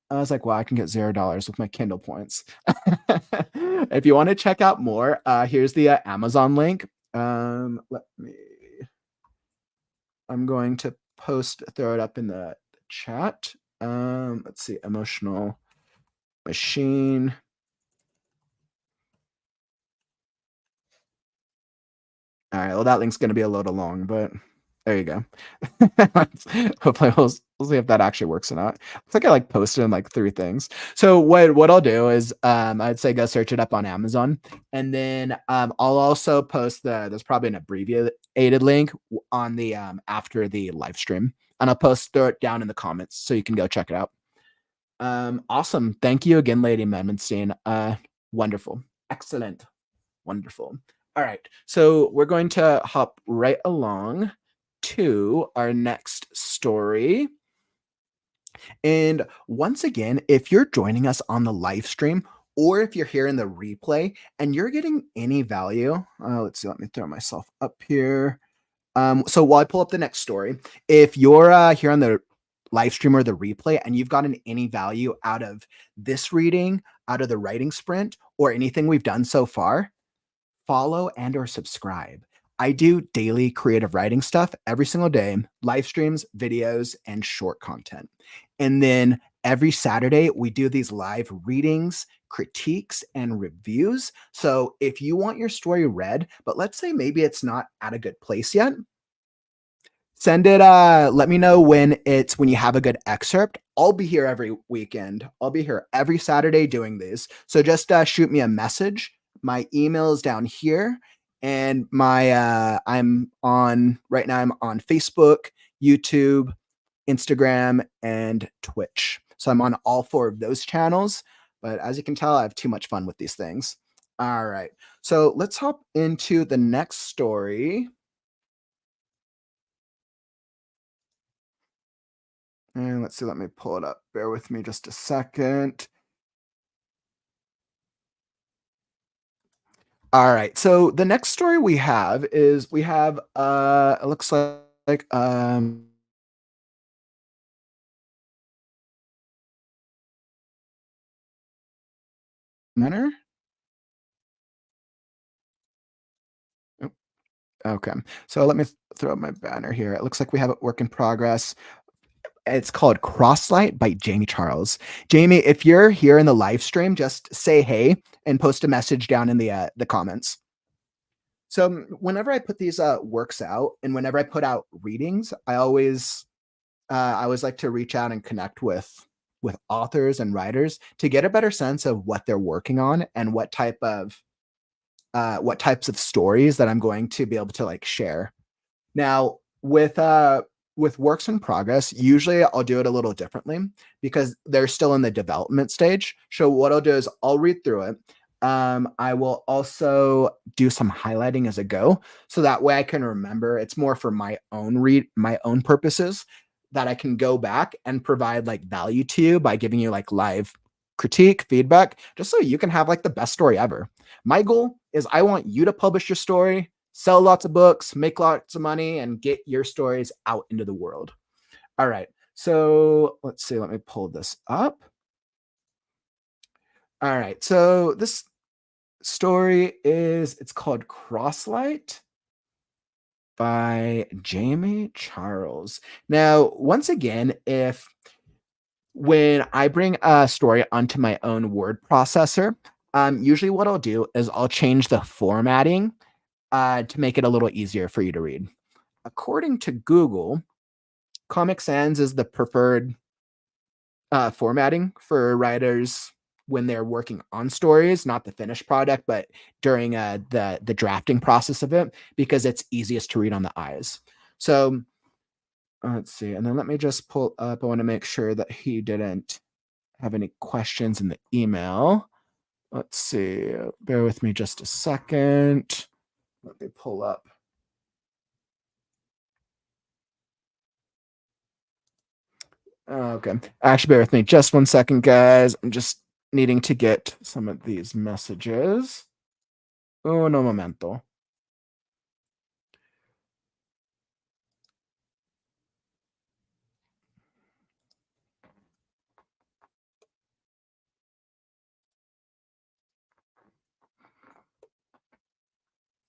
I was like, "Wow, I can get $0 with my Kindle points." If you wanna check out more, here's the, Amazon link. Let me I'm going to throw it up in the chat. Let's see, Emotional Machine. Alright, well, that link's gonna be a little long, but there you go. Hopefully, we'll see if that actually works or not. It's like I, like, posted in, like, 3 things. So what I'll do is, I'd say go search it up on Amazon, and then, I'll also post there's probably an abbreviated link on the, after the live stream, and I'll throw it down in the comments so you can go check it out. Awesome. Thank you again, Lady Medmenstein. Wonderful. Excellent. Wonderful. All right. So we're going to hop right along to our next story. And once again, if you're joining us on the live stream or if you're here in the replay and you're getting any value, let's see, let me throw myself up here. So while I pull up the next story, if you're here on the live stream or the replay and you've gotten any value out of this reading, out of the writing sprint, or anything we've done so far, follow and or subscribe. I do daily creative writing stuff every single day, live streams, videos, and short content. And then every Saturday, we do these live readings, critiques, and reviews. So if you want your story read, but let's say maybe it's not at a good place yet, send it, let me know when you have a good excerpt. I'll be here every weekend. I'll be here every Saturday doing these. So just shoot me a message. My email is down here, and I'm on right now. I'm on Facebook, YouTube, Instagram, and Twitch. So I'm on all 4 of those channels. But as you can tell, I have too much fun with these things. All right. So let's hop into the next story. And let's see, let me pull it up. Bear with me just a second. All right. So the next story we have it looks like Manor. Oh, okay. So let me throw up my banner here. It looks like we have a work in progress. It's called Crosslight by Jamie Charles. Jamie, if you're here in the live stream, just say hey and post a message down in the comments. So whenever I put these works out and whenever I put out readings, I always like to reach out and connect with authors and writers to get a better sense of what they're working on and what types of stories that I'm going to be able to like share. Now, with works in progress, usually I'll do it a little differently because they're still in the development stage. So what I'll do is I'll read through it. I will also do some highlighting as I go, so that way I can remember. It's more for my own purposes that I can go back and provide like value to you by giving you like live critique, feedback, just so you can have like the best story ever. My goal is I want you to publish your story, sell lots of books, make lots of money, and get your stories out into the world. All right. So let's see. Let me pull this up. All right. So this story it's called Crosslight by Jamie Charles. Now, once again, if when I bring a story onto my own word processor, usually what I'll do is I'll change the formatting to make it a little easier for you to read. According to Google, Comic Sans is the preferred formatting for writers when they're working on stories, not the finished product, but during the drafting process of it, because it's easiest to read on the eyes. So let's see, and then let me just pull up. I want to make sure that he didn't have any questions in the email. Let's see. Bear with me just a second. Let me pull up. Okay. Actually, bear with me just one second, guys. I'm just needing to get some of these messages. Uno momento.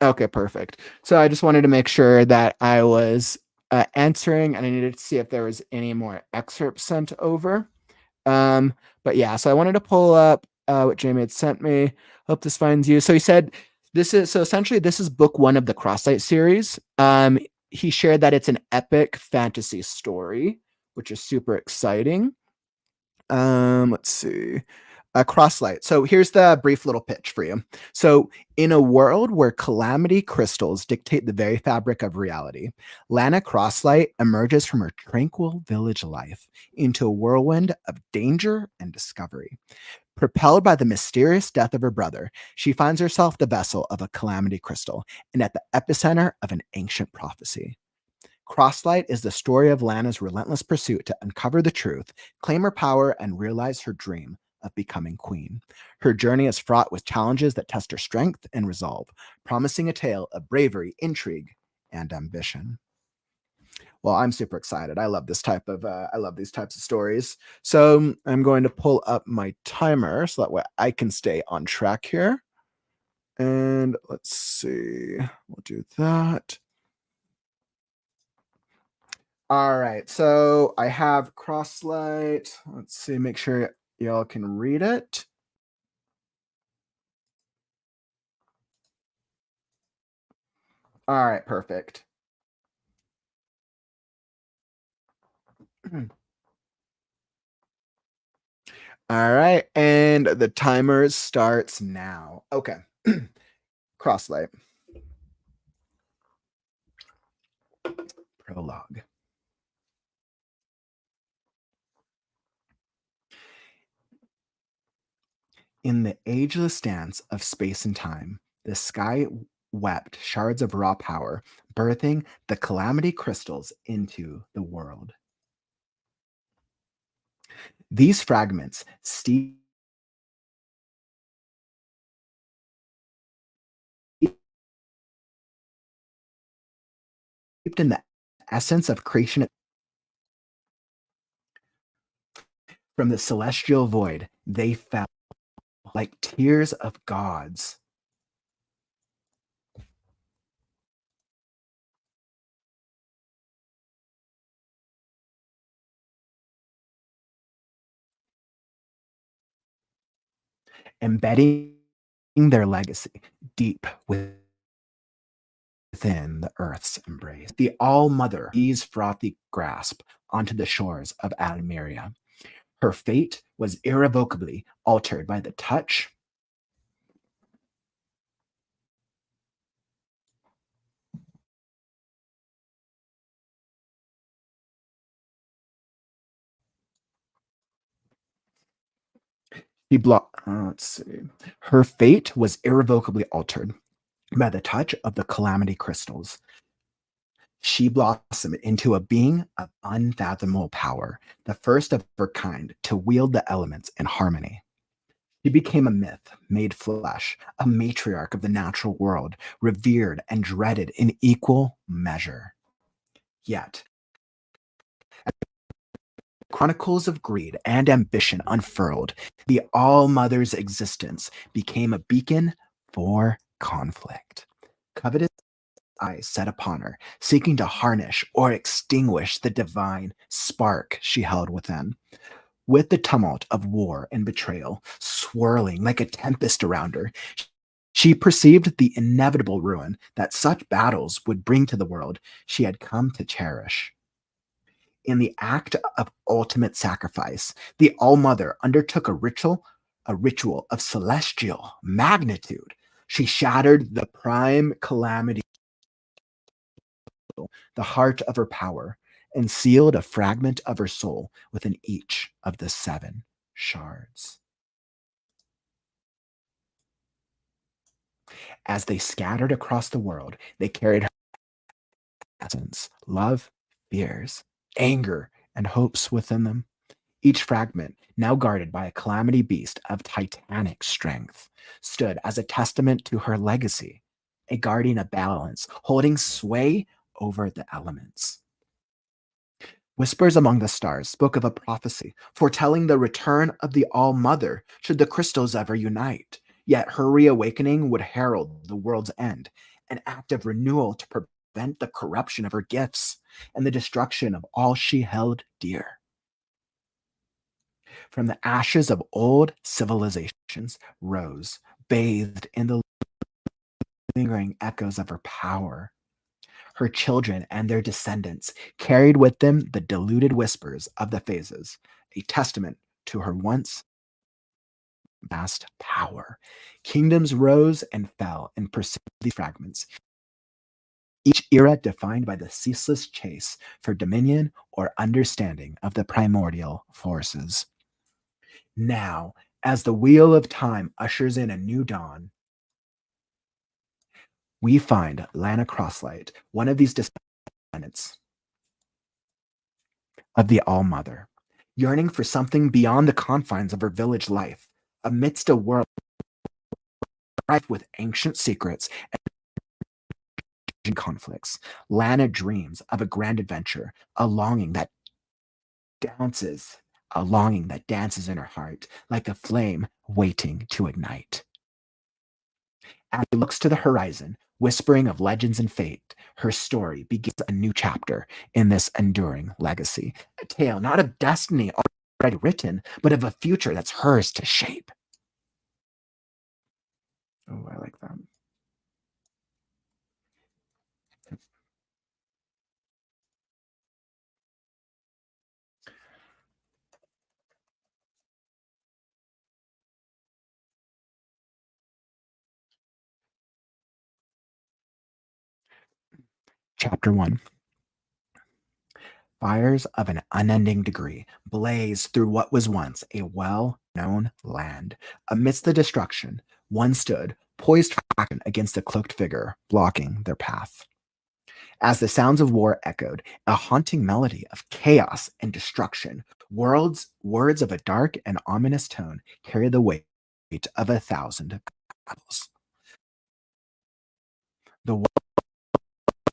Okay, perfect. So I just wanted to make sure that I was answering, and I needed to see if there was any more excerpts sent over. Um, but yeah, so I wanted to pull up what Jamie had sent me. Hope this finds you. So he said essentially this is book one of the Crosslight series. He shared that it's an epic fantasy story, which is super exciting. Let's see. Crosslight. So here's the brief little pitch for you. So, in a world where calamity crystals dictate the very fabric of reality, Lana Crosslight emerges from her tranquil village life into a whirlwind of danger and discovery. Propelled by the mysterious death of her brother, she finds herself the vessel of a calamity crystal and at the epicenter of an ancient prophecy. Crosslight is the story of Lana's relentless pursuit to uncover the truth, claim her power, and realize her dream of becoming queen. Her journey is fraught with challenges that test her strength and resolve, promising a tale of bravery, intrigue, and ambition. Well, I'm super excited. I love these types of stories. So I'm going to pull up my timer so that way I can stay on track here. And let's see, we'll do that. All right, so I have Crosslight. Let's see, make sure y'all can read it. All right, perfect. All right, and the timer starts now. Okay. Crosslight. Prologue. In the ageless dance of space and time, the sky wept shards of raw power, birthing the calamity crystals into the world. These fragments, steeped in the essence of creation from the celestial void, they fell like tears of gods. Embedding their legacy deep within the earth's embrace. The All Mother eased frothy grasp onto the shores of Almeria. Her fate was irrevocably altered by the touch. Let's see. Her fate was irrevocably altered by the touch of the calamity crystals. She blossomed into a being of unfathomable power, the first of her kind to wield the elements in harmony. She became a myth made flesh, a matriarch of the natural world, revered and dreaded in equal measure. Yet, chronicles of greed and ambition unfurled, the All Mother's existence became a beacon for conflict. Covetous eyes set upon her, seeking to harness or extinguish the divine spark she held within. With the tumult of war and betrayal swirling like a tempest around her, she perceived the inevitable ruin that such battles would bring to the world she had come to cherish. In the act of ultimate sacrifice, the All-Mother undertook a ritual of celestial magnitude. She shattered the prime calamity, the heart of her power, and sealed a fragment of her soul within each of the 7 shards. As they scattered across the world, they carried her essence, love, fears, anger, and hopes within them. Each fragment, now guarded by a calamity beast of titanic strength, stood as a testament to her legacy, a guardian of balance, holding sway over the elements. Whispers among the stars spoke of a prophecy, foretelling the return of the All-Mother should the crystals ever unite. Yet her reawakening would herald the world's end, an act of renewal to prevent the corruption of her gifts and the destruction of all she held dear. From the ashes of old civilizations rose, bathed in the lingering echoes of her power. Her children and their descendants carried with them the diluted whispers of the phases, a testament to her once vast power. Kingdoms rose and fell in pursuit of these fragments, each era defined by the ceaseless chase for dominion or understanding of the primordial forces. Now, as the wheel of time ushers in a new dawn, we find Lana Crosslight, one of these descendants of the All-Mother, yearning for something beyond the confines of her village life, amidst a world rife with ancient secrets and conflicts. Lana dreams of a grand adventure, a longing that dances in her heart like a flame waiting to ignite. As she looks to the horizon, whispering of legends and fate, her story begins a new chapter in this enduring legacy. A tale not of destiny already written, but of a future that's hers to shape. Oh, I like that. Chapter 1. Fires of an unending degree blaze through what was once a well-known land. Amidst the destruction, one stood, poised for action against a cloaked figure, blocking their path. As the sounds of war echoed, a haunting melody of chaos and destruction, words of a dark and ominous tone carry the weight of 1,000 battles. The world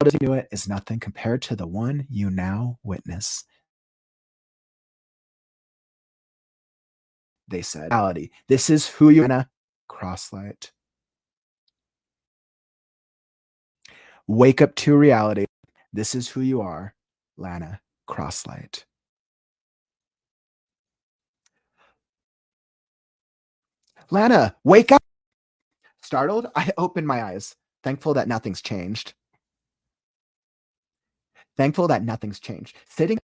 as you knew it is nothing compared to the one you now witness. They said, this is who you are, Crosslight. Wake up to reality. This is who you are, Lana Crosslight. Lana, wake up! Startled, I opened my eyes, thankful that nothing's changed. Sitting in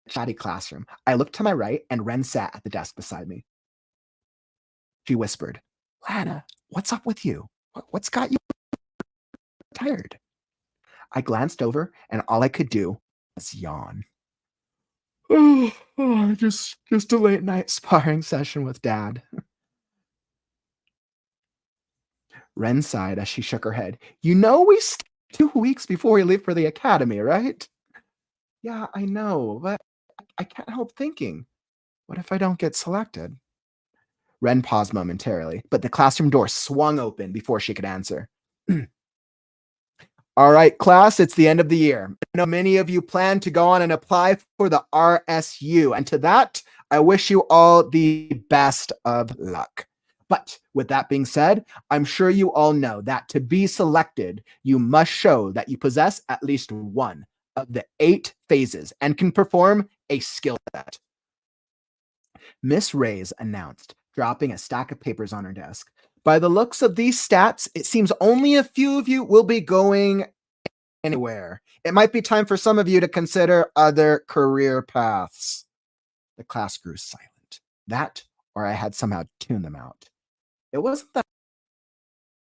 a chatty classroom, I looked to my right and Ren sat at the desk beside me. She whispered, Lana, what's up with you? What's got you tired? I glanced over and all I could do was yawn. Just a late night sparring session with Dad. Ren sighed as she shook her head. You know we 2 weeks before we leave for the academy, right? Yeah, I know, but I can't help thinking, what if I don't get selected? Ren paused momentarily, but the classroom door swung open before she could answer. All right, class, it's the end of the year. I know many of you plan to go on and apply for the RSU, and to that, I wish you all the best of luck. But with that being said, I'm sure you all know that to be selected, you must show that you possess at least one of the 8 phases and can perform a skill set. Miss Reyes announced, dropping a stack of papers on her desk. By the looks of these stats, it seems only a few of you will be going anywhere. It might be time for some of you to consider other career paths. The class grew silent. That, or I had somehow tuned them out. It wasn't that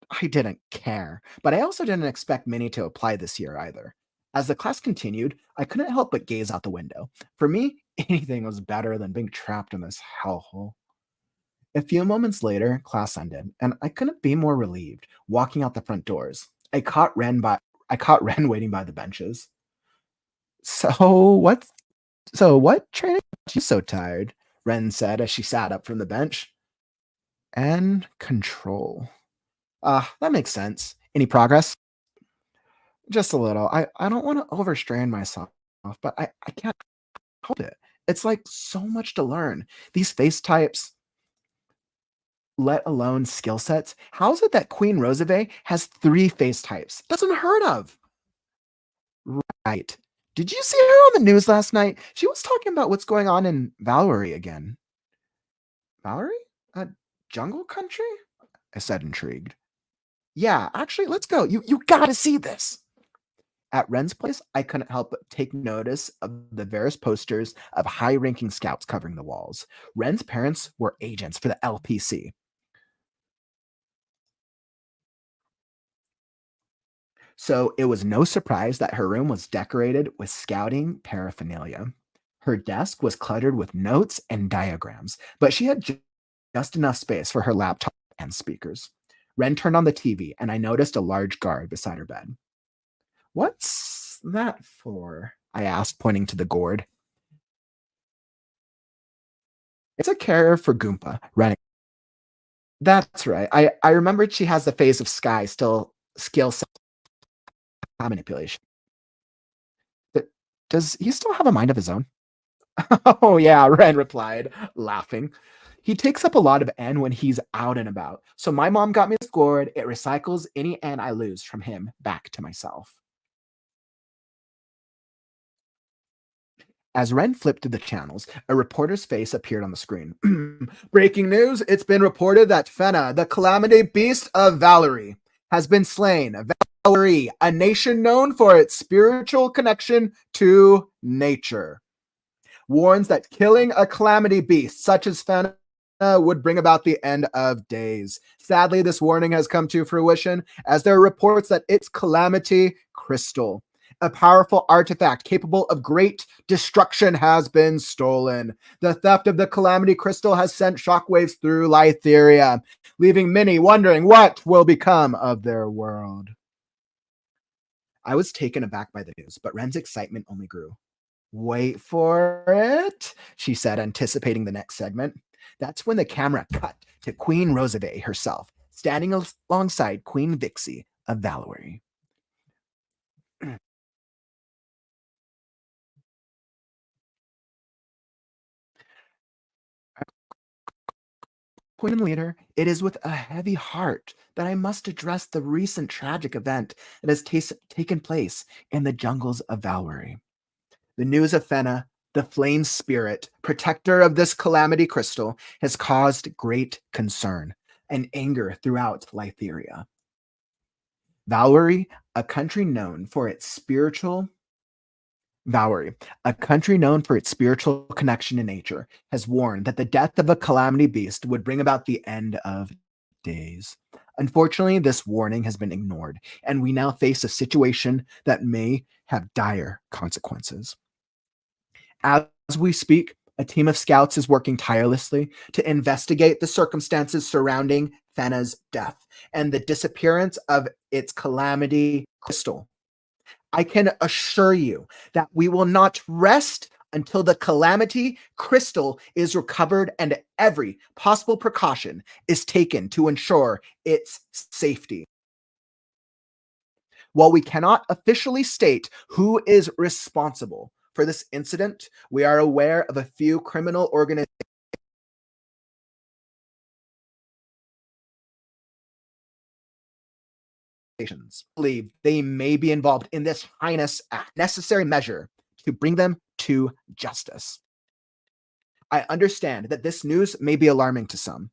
I didn't care, but I also didn't expect many to apply this year either. As the class continued, I couldn't help but gaze out the window. For me, anything was better than being trapped in this hellhole. A few moments later, class ended, and I couldn't be more relieved. Walking out the front doors, I caught Ren waiting by the benches. So what? So what training got you so tired? Ren said as she sat up from the bench. And control. That makes sense. Any progress? Just a little. I don't want to overstrain myself, but I can't help it. It's like so much to learn. These face types, let alone skill sets. How is it that Queen Rosave has 3 face types? That's unheard of. Right. Did you see her on the news last night? She was talking about what's going on in Valerie again. Valerie? Jungle Country? I said, intrigued. Yeah, actually, let's go. You gotta see this. At Ren's place, I couldn't help but take notice of the various posters of high-ranking scouts covering the walls. Ren's parents were agents for the LPC. So it was no surprise that her room was decorated with scouting paraphernalia. Her desk was cluttered with notes and diagrams, but she had just enough space for her laptop and speakers. Ren turned on the TV, and I noticed a large guard beside her bed. What's that for? I asked, pointing to the gourd. It's a carrier for Goomba, Ren. That's right. I remembered she has the face of Sky still skill set manipulation. But does he still have a mind of his own? Oh, yeah, Ren replied, laughing. He takes up a lot of N when he's out and about. So my mom got me this gourd. It recycles any N I lose from him back to myself. As Ren flipped through the channels, a reporter's face appeared on the screen. Breaking news, it's been reported that Fena, the calamity beast of Valerie, has been slain. Valerie, a nation known for its spiritual connection to nature, warns that killing a calamity beast such as Fena would bring about the end of days. Sadly, this warning has come to fruition as there are reports that its calamity crystal, a powerful artifact capable of great destruction, has been stolen. The theft of the calamity crystal has sent shockwaves through Lytheria, leaving many wondering what will become of their world. I was taken aback by the news, but Ren's excitement only grew. Wait for it, she said, anticipating the next segment. That's when the camera cut to Queen Rosave herself, standing alongside Queen Vixie of Valerie. Queen and leader, it is with a heavy heart that I must address the recent tragic event that has taken place in the jungles of Valerie. The news of Fena, the flame spirit, protector of this calamity crystal, has caused great concern and anger throughout Lytheria. Valerie, a country known for its spiritual Valerie, a country known for its spiritual connection to nature, has warned that the death of a calamity beast would bring about the end of days. Unfortunately, this warning has been ignored, and we now face a situation that may have dire consequences. As we speak, a team of scouts is working tirelessly to investigate the circumstances surrounding Fena's death and the disappearance of its calamity crystal. I can assure you that we will not rest until the calamity crystal is recovered and every possible precaution is taken to ensure its safety. While we cannot officially state who is responsible for this incident, we are aware of a few criminal organizations believe they may be involved in this heinous act. Necessary measure to bring them to justice. I understand that this news may be alarming to some,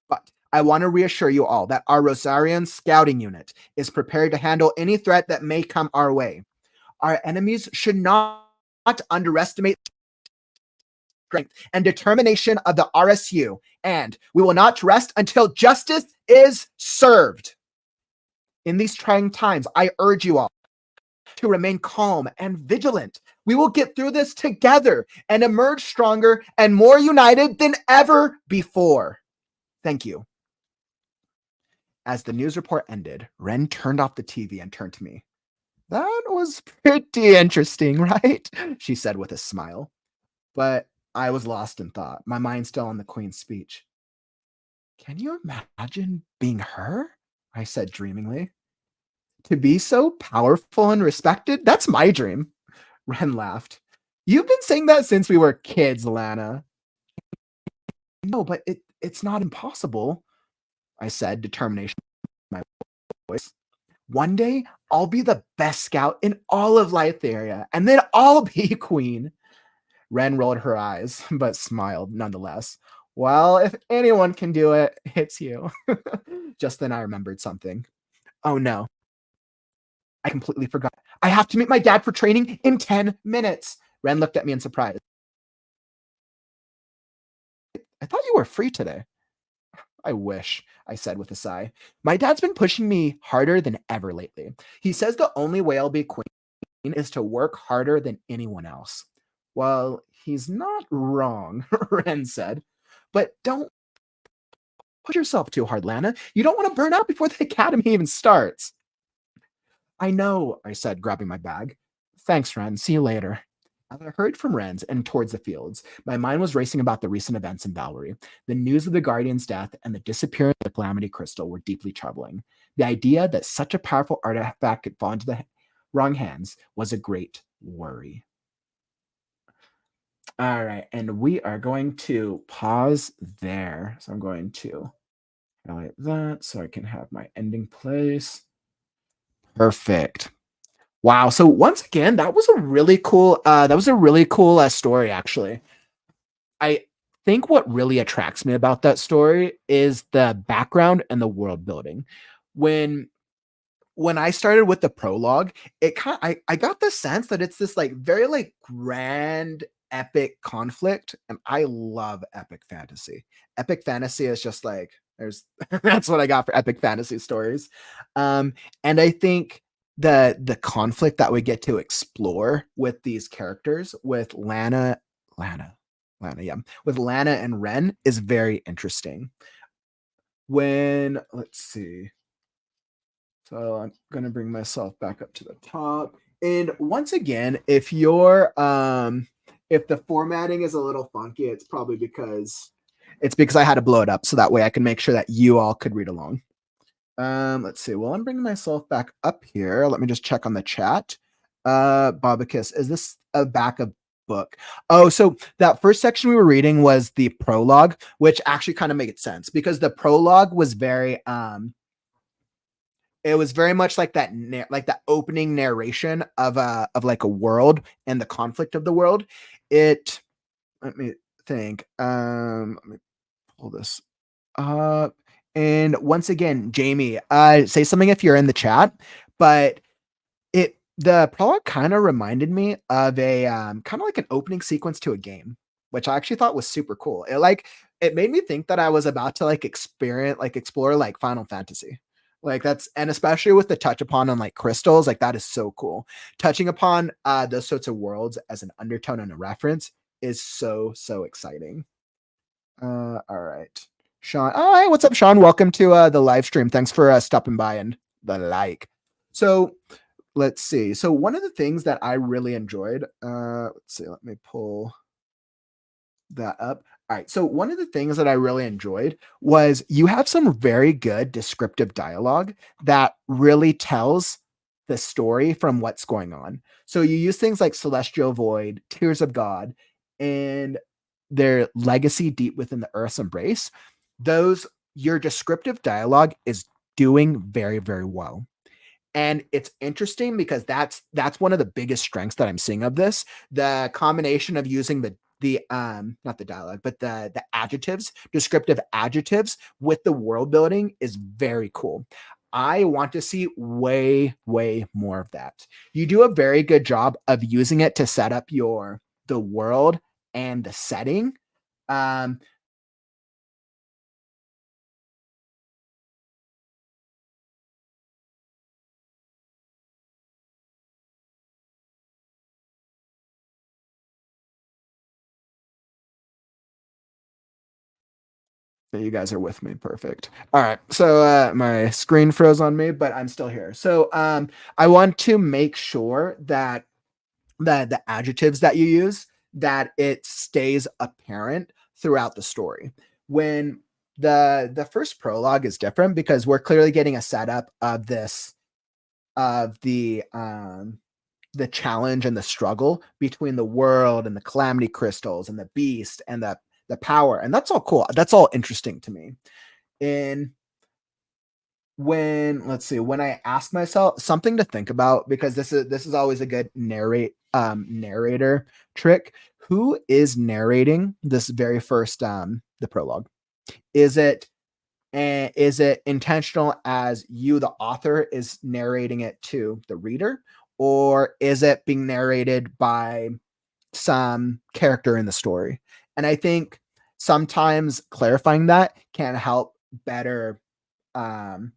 but I want to reassure you all that our Rosarian scouting unit is prepared to handle any threat that may come our way. Our enemies should not underestimate the strength and determination of the RSU, and we will not rest until justice is served. In these trying times, I urge you all to remain calm and vigilant. We will get through this together and emerge stronger and more united than ever before. Thank you. As the news report ended, Ren turned off the TV and turned to me. That was pretty interesting, right? She said with a smile. But I was lost in thought, my mind still on the Queen's speech. Can you imagine being her? I said dreamingly. To be so powerful and respected? That's my dream. Ren laughed. You've been saying that since we were kids, Lana. No, but it's not impossible, I said, determination in my voice. One day, I'll be the best scout in all of Lytheria, and then I'll be queen. Ren rolled her eyes, but smiled nonetheless. Well, if anyone can do it, it's you. Just then I remembered something. Oh no. I completely forgot. I have to meet my dad for training in 10 minutes. Ren looked at me in surprise. I thought you were free today. I wish, I said with a sigh. My dad's been pushing me harder than ever lately. He says the only way I'll be queen is to work harder than anyone else. Well, he's not wrong, Ren said. But don't push yourself too hard, Lana. You don't want to burn out before the academy even starts. I know, I said, grabbing my bag. Thanks, Ren. See you later. As I hurried from Ren's and towards the fields, my mind was racing about the recent events in Valerie. The news of the Guardian's death and the disappearance of the Calamity Crystal were deeply troubling. The idea that such a powerful artifact could fall into the wrong hands was a great worry. All right, and we are going to pause there. So I'm going to highlight that so I can have my ending place. Perfect. Wow. So once again, that was a really cool story, actually. I think what really attracts me about that story is the background and the world building. When I started with the prologue, I got the sense that it's this like very like grand epic conflict, and I love epic fantasy. Epic fantasy is just like there's that's what I got for epic fantasy stories. And I think the conflict that we get to explore with these characters with Lana, yeah, with Lana and Ren is very interesting. Let's see. So I'm going to bring myself back up to the top. And once again, if the formatting is a little funky, it's probably because I had to blow it up so that way I can make sure that you all could read along. Let's see. Well, I'm bringing myself back up here. Let me just check on the chat. Bobicus, is this a backup book? Oh, so that first section we were reading was the prologue, which actually kind of made sense because the prologue was very it was very much like that opening narration of like a world and the conflict of the world. Let me think. Let me pull this up. And once again, Jamie, say something if you're in the chat, but the prologue kind of reminded me of a kind of like an opening sequence to a game, which I actually thought was super cool. It made me think that I was about to explore like Final Fantasy. Like and especially with the touch upon on like crystals, like that is so cool. Touching upon those sorts of worlds as an undertone and a reference is so exciting. All right. Sean. Oh, hey, what's up, Sean? Welcome to the live stream. Thanks for stopping by and the like. So let's see. So one of the things that I really enjoyed, let's see, let me pull that up. All right. So one of the things that I really enjoyed was you have some very good descriptive dialogue that really tells the story from what's going on. So you use things like Celestial Void, Tears of God, and their legacy deep within the Earth's embrace. Your descriptive dialogue is doing very, very well. And it's interesting because that's one of the biggest strengths that I'm seeing of this. The combination of using not the dialogue, but the adjectives, descriptive adjectives with the world building is very cool. I want to see way, way more of that. You do a very good job of using it to set up the world and the setting. Um, you guys are with me. Perfect. All right. So my screen froze on me, but I'm still here. So I want to make sure that the adjectives that you use, that it stays apparent throughout the story. When the first prologue is different because we're clearly getting a setup of this of the challenge and the struggle between the world and the calamity crystals and the beast and the power, and that's all cool. That's all interesting to me. In when let's see, when I ask myself something to think about, because this is always a good narrator trick. Who is narrating this very first the prologue? Is it is it intentional as you, the author, is narrating it to the reader, or is it being narrated by some character in the story? And I think sometimes clarifying that can help better um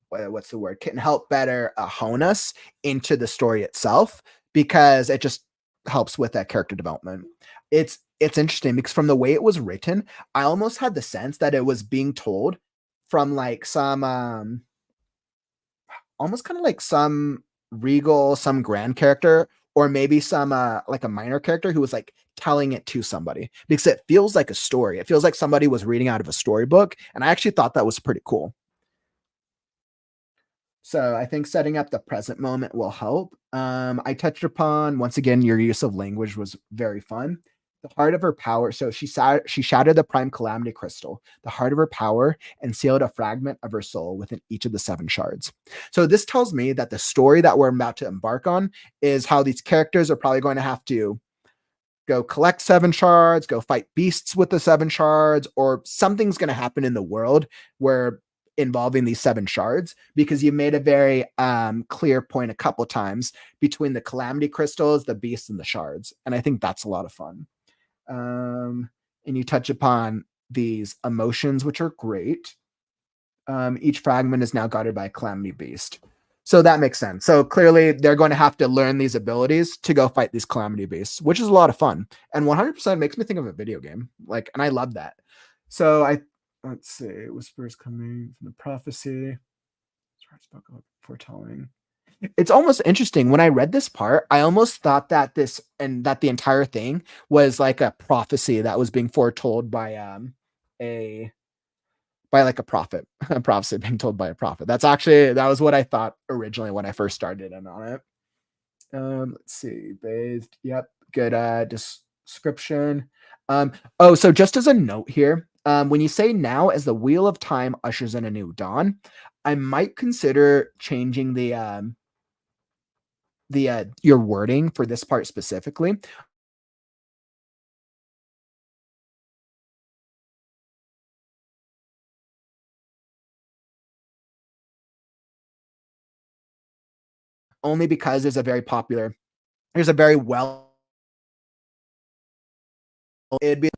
what's the word, can help better hone us into the story itself, because it just helps with that character development. It's interesting because from the way it was written, I almost had the sense that it was being told from like some almost kind of like some regal, some grand character, or maybe some like a minor character who was like telling it to somebody, because it feels like a story. It feels like somebody was reading out of a storybook, and I actually thought that was pretty cool. So I think setting up the present moment will help. I touched upon, once again, your use of language was very fun. The heart of her power. So she shattered the prime calamity crystal, the heart of her power, and sealed a fragment of her soul within each of the seven shards. So this tells me that the story that we're about to embark on is how these characters are probably going to have to go collect seven shards, go fight beasts with the seven shards, or something's going to happen in the world where involving these seven shards, because you made a very clear point a couple times between the calamity crystals, the beasts, and the shards. And I think that's a lot of fun. And you touch upon these emotions, which are great. Each fragment is now guarded by a calamity beast. So that makes sense. So clearly they're going to have to learn these abilities to go fight these calamity beasts, which is a lot of fun. And 100% makes me think of a video game. Like, and I love that. So let's see, whispers coming from the prophecy. Spoke about foretelling. It's almost interesting. When I read this part, I almost thought that that the entire thing was like a prophecy that was being foretold by a like a prophet, a prophecy being told by a prophet. That was what I thought originally when I first started in on it. Let's see, bathed. Yep, good description. Oh, so just as a note here, when you say now as the wheel of time ushers in a new dawn, I might consider changing the your wording for this part specifically, only because there's a very well, it'd be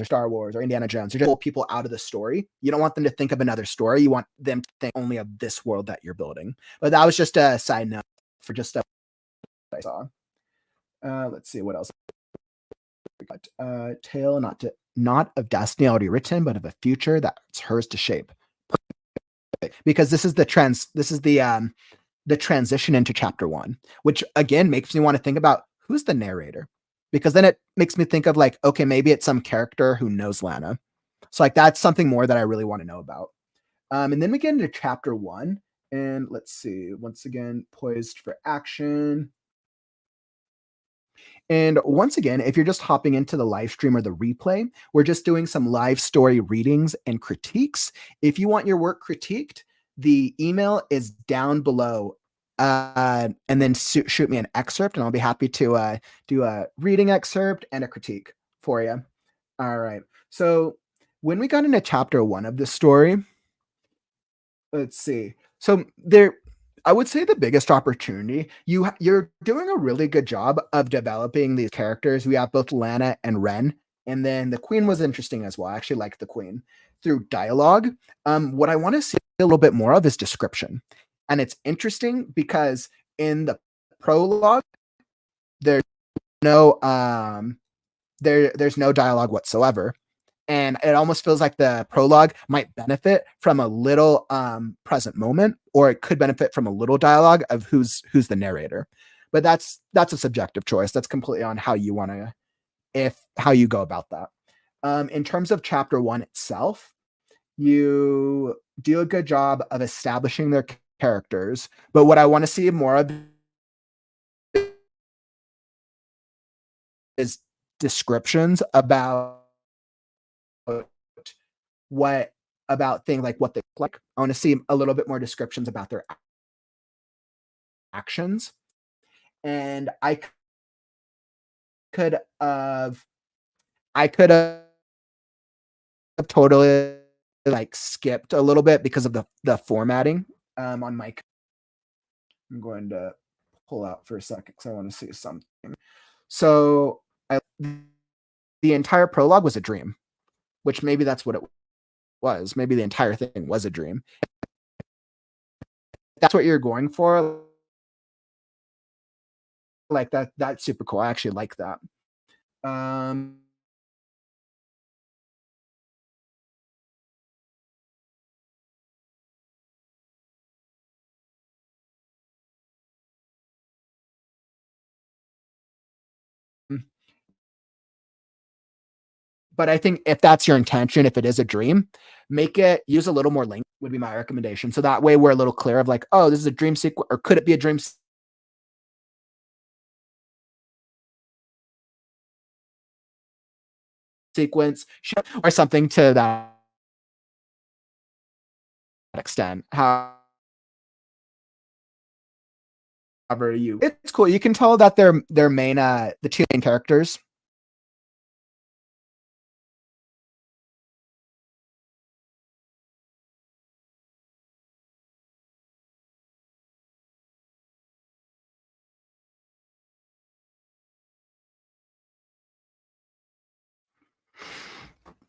Star Wars or Indiana Jones. You just pull people out of the story. You don't want them to think of another story. You want them to think only of this world that you're building. But that was just a side note for just a I saw. Let's see what else. Tale not of destiny already written, but of a future that's hers to shape. Because this is the transition into chapter one, which again makes me want to think about who's the narrator, because then it makes me think of like, okay, maybe it's some character who knows Lana. So like that's something more that I really want to know about. And then we get into chapter one, and let's see, once again, poised for action. And once again, if you're just hopping into the live stream or the replay, we're just doing some live story readings and critiques. If you want your work critiqued, the email is down below and then shoot me an excerpt, and I'll be happy to do a reading excerpt and a critique for you. All right. So when we got into chapter 1 of the story, let's see. So there, I would say the biggest opportunity, you're doing a really good job of developing these characters. We have both Lana and Ren, and then the Queen was interesting as well. I actually liked the Queen through dialogue. What I want to see a little bit more of is description, and it's interesting because in the prologue, there's no there's no dialogue whatsoever. And it almost feels like the prologue might benefit from a little present moment, or it could benefit from a little dialogue of who's the narrator. But that's a subjective choice. That's completely on how you want to, how you go about that. In terms of chapter 1 itself, you do a good job of establishing their characters. But what I want to see more of is descriptions about what about things like what they look like. I want to see a little bit more descriptions about their actions. And could have I could have totally like skipped a little bit because of the formatting on my. I'm going to pull out for a second because I want to see something. So the entire prologue was a dream, which maybe that's what it was. Maybe the entire thing was a dream. That's what you're going for. Like that's super cool. I actually like that. Um, but I think if that's your intention, if it is a dream, use a little more length would be my recommendation. So that way we're a little clear of like, oh, this is a dream sequence, or could it be a dream sequence, or something to that extent. However, it's cool. You can tell that their main the two main characters.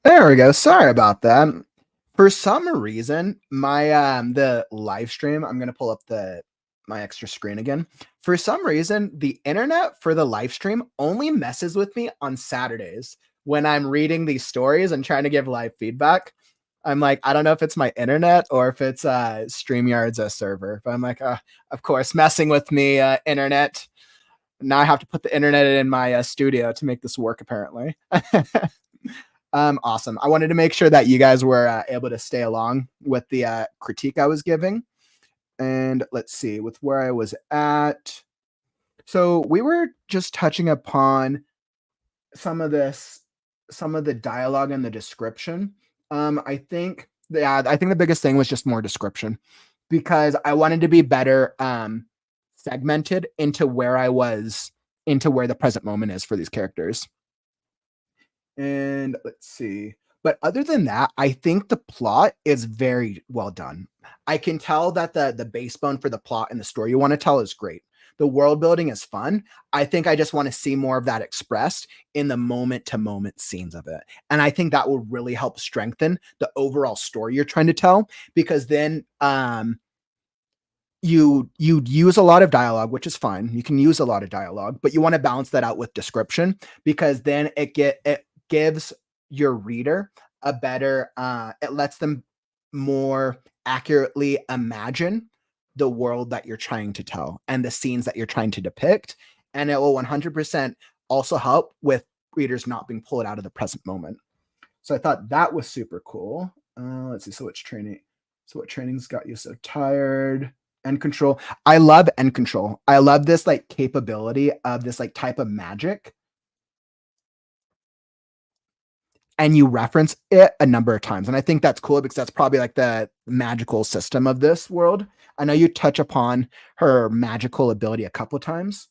There we go. Sorry about that. For some reason, my the live stream, I'm gonna pull up my extra screen again. For some reason, the internet for the live stream only messes with me on Saturdays when I'm reading these stories and trying to give live feedback. I'm like, I don't know if it's my internet or if it's StreamYard's a server, but I'm like, of course, messing with me, internet. Now I have to put the internet in my studio to make this work, apparently. Awesome. I wanted to make sure that you guys were able to stay along with the critique I was giving. And let's see, with where I was at. So we were just touching upon some of the dialogue and the description. I think the biggest thing was just more description, because I wanted to be better segmented into where the present moment is for these characters. And let's see. But other than that, I think the plot is very well done. I can tell that the base bone for the plot and the story you want to tell is great. The world building is fun. I think I just want to see more of that expressed in the moment to moment scenes of it. And I think that will really help strengthen the overall story you're trying to tell, because then you use a lot of dialogue, which is fine. You can use a lot of dialogue, but you want to balance that out with description, because then it gives your reader a better it lets them more accurately imagine the world that you're trying to tell and the scenes that you're trying to depict, and it will 100% also help with readers not being pulled out of the present moment. So I thought that was super cool. Let's see. So what training's got you so tired? End control. I love end control. I love this like capability of this like type of magic. and you reference it a number of times. And I think that's cool because that's probably like the magical system of this world. I know you touch upon her magical ability a couple of times.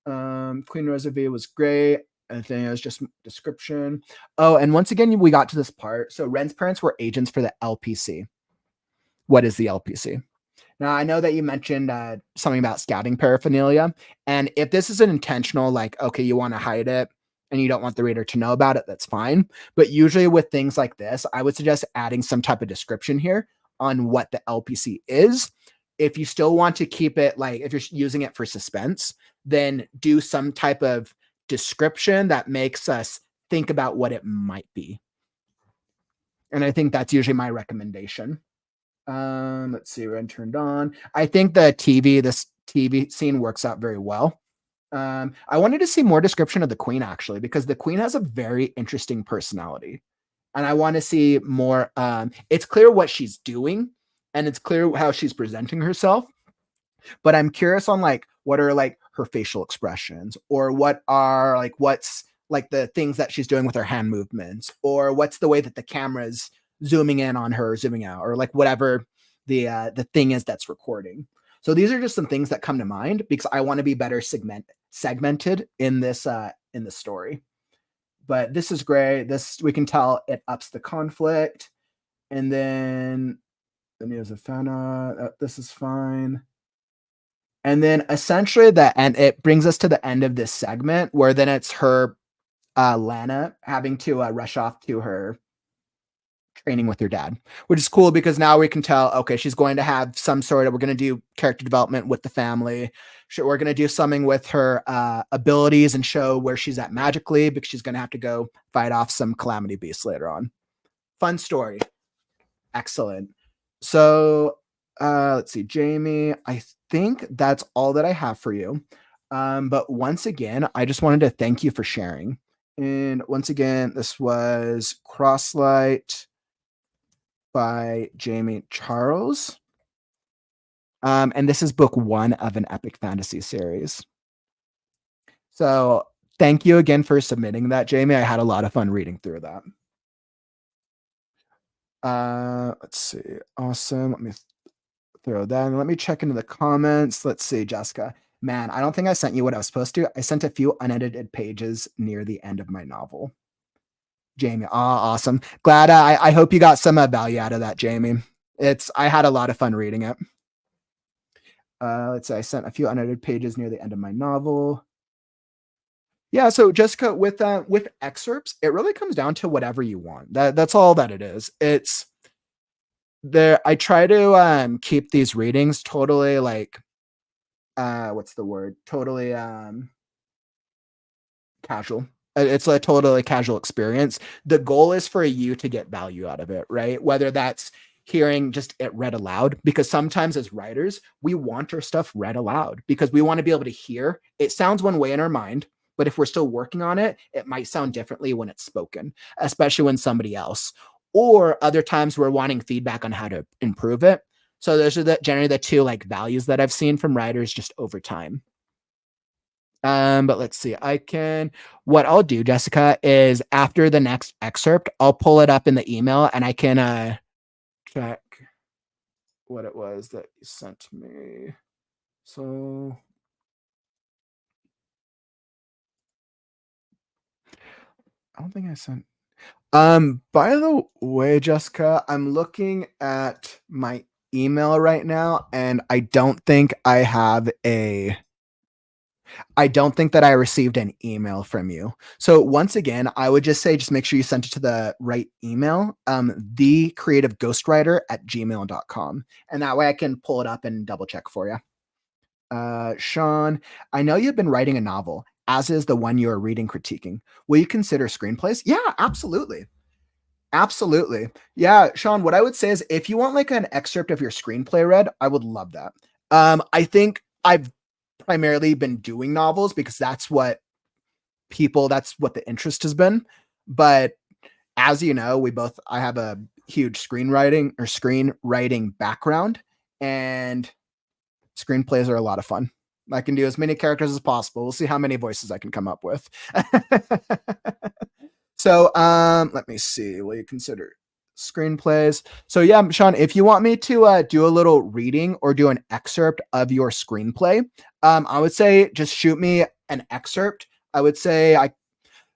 Queen Reserve was great. I think it was just description. Oh, and once again, we got to this part. So Ren's parents were agents for the LPC. What is the LPC? Now, I know that you mentioned something about scouting paraphernalia. And if this is an intentional, like, okay, you want to hide it and you don't want the reader to know about it, that's fine. But usually with things like this, I would suggest adding some type of description here on what the LPC is. If you still want to keep it, like if you're using it for suspense, then do some type of description that makes us think about what it might be. And I think that's usually my recommendation. Let's see, Ren turned on. I think this TV scene works out very well. I wanted to see more description of the queen, actually, because the queen has a very interesting personality. And I want to see more. It's clear what she's doing, and it's clear how she's presenting herself. But I'm curious on like what are like her facial expressions, or what's like the things that she's doing with her hand movements, or what's the way that the camera's zooming in on her, zooming out, or like whatever the thing is that's recording. So these are just some things that come to mind because I want to be better segmented in this story. But this is great. This, we can tell it ups the conflict. And then the Josephine, this is fine. And then essentially it brings us to the end of this segment where then it's her, Lana, having to rush off to her training with her dad, which is cool because now we can tell, okay, she's going to have some sort of, we're going to do character development with the family. We're going to do something with her abilities and show where she's at magically because she's going to have to go fight off some calamity beasts later on. Fun story. Excellent. So let's see, Jamie, I think that's all that I have for you. But once again, I just wanted to thank you for sharing. And once again, this was Crosslight by Jamie Charles. And this is book 1 of an epic fantasy series. So thank you again for submitting that, Jamie. I had a lot of fun reading through that. Let's see. Awesome. Let me throw that in. Let me check into the comments. Let's see, Jessica. Man, I don't think I sent you what I was supposed to. I sent a few unedited pages near the end of my novel. Jamie, awesome. Glad. I hope you got some value out of that, Jamie. I had a lot of fun reading it. Let's say I sent a few unedited pages near the end of my novel. Yeah, so Jessica, with excerpts, it really comes down to whatever you want. That's all that it is. It's there. I try to keep these readings totally like what's the word? Totally casual. It's a totally casual experience. The goal is for you to get value out of it, right? Whether that's hearing just it read aloud, because sometimes as writers, we want our stuff read aloud because we want to be able to hear. It sounds one way in our mind, but if we're still working on it, it might sound differently when it's spoken, especially when somebody else. Or other times we're wanting feedback on how to improve it. So those are generally the two like values that I've seen from writers just over time. But let's see. What I'll do, Jessica, is after the next excerpt, I'll pull it up in the email and I can check what it was that you sent me. So I don't think I sent. By the way, Jessica, I'm looking at my email right now and I don't think that I received an email from you. So once again, I would just say, just make sure you send it to the right email, thecreativeghostwriter@gmail.com. And that way I can pull it up and double check for you. Sean, I know you've been writing a novel, as is the one you are reading critiquing. Will you consider screenplays? Yeah, absolutely. Absolutely. Yeah, Sean, what I would say is if you want like an excerpt of your screenplay read, I would love that. I think I've primarily been doing novels because that's what the interest has been. But as you know, I have a huge screenwriting background, and screenplays are a lot of fun. I can do as many characters as possible. We'll see how many voices I can come up with. So let me see. Will you consider screenplays? So yeah, Sean, if you want me to do a little reading or do an excerpt of your screenplay, I would say just shoot me an excerpt. I would say I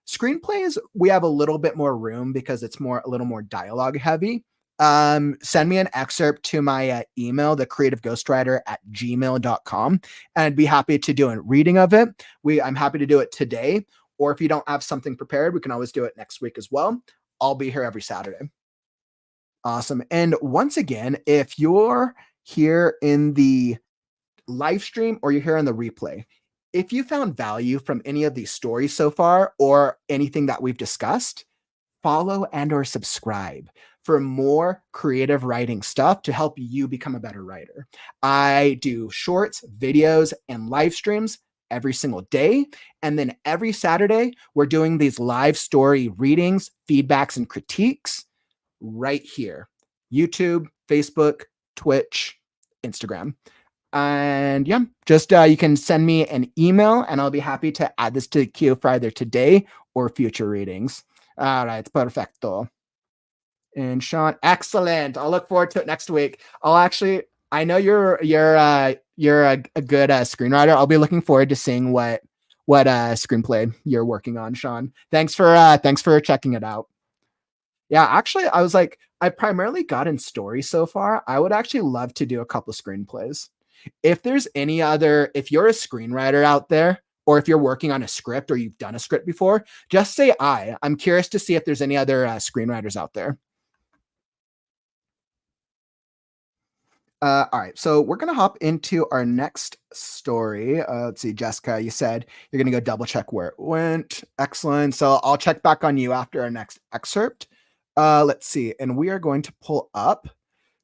screenplays, we have a little bit more room because it's a little more dialogue heavy. Send me an excerpt to my email, the creative ghostwriter at gmail.com, and I'd be happy to do a reading of it. I'm happy to do it today, or if you don't have something prepared, we can always do it next week as well. I'll be here every Saturday. Awesome. And once again, if you're here in the live stream or you're here on the replay, if you found value from any of these stories so far or anything that we've discussed, follow and or subscribe for more creative writing stuff to help you become a better writer. I do shorts, videos, and live streams every single day. And then every Saturday, we're doing these live story readings, feedbacks, and critiques right here. YouTube, Facebook, Twitch, Instagram. And yeah, just you can send me an email and I'll be happy to add this to the queue for either today or future readings. All right, perfecto. And Sean, excellent. I'll look forward to it next week. I know you're a good screenwriter. I'll be looking forward to seeing what screenplay you're working on, Sean. Thanks for checking it out. Yeah, actually, I was like, I primarily got in stories so far. I would actually love to do a couple screenplays. If you're a screenwriter out there, or if you're working on a script or you've done a script before, just say I. I'm curious to see if there's any other screenwriters out there. All right, so we're gonna hop into our next story. Let's see, Jessica, you said you're gonna go double check where it went. Excellent. So I'll check back on you after our next excerpt. Let's see, and we are going to pull up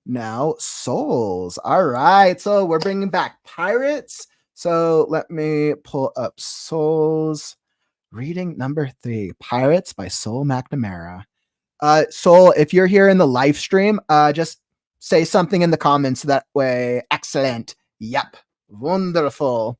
now Souls. All right, so we're bringing back Pyrates. So let me pull up Souls. Reading number 3, Pyrates by Sol MacNamara. Sol, if you're here in the live stream, just say something in the comments that way. Excellent. Yep. Wonderful.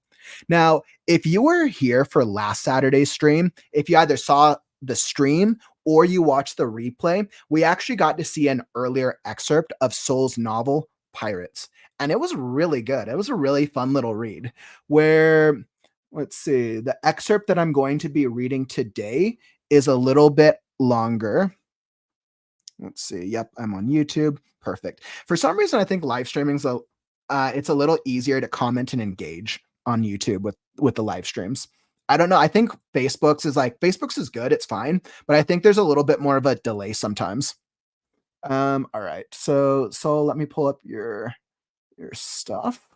Now, if you were here for last Saturday's stream, if you either saw the stream or you watched the replay, we actually got to see an earlier excerpt of Sol's novel, Pyrates. And it was really good. It was a really fun little read where, let's see, the excerpt that I'm going to be reading today is a little bit longer. Let's see. Yep, I'm on YouTube. Perfect. For some reason, I think live streaming's it's a little easier to comment and engage on YouTube with the live streams. I don't know. I think Facebook's is good. It's fine, but I think there's a little bit more of a delay sometimes. All right. So let me pull up your stuff.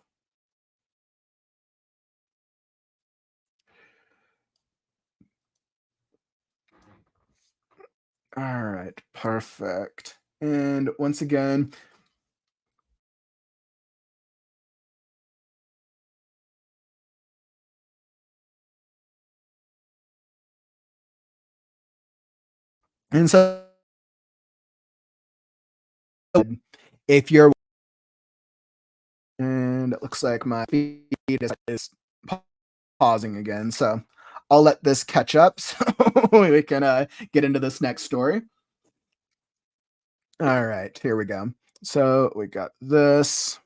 All right. Perfect. And once again, and so if you're and it looks like my feed is pausing again, so I'll let this catch up so we can get into this next story. All right, here we go. So we got this.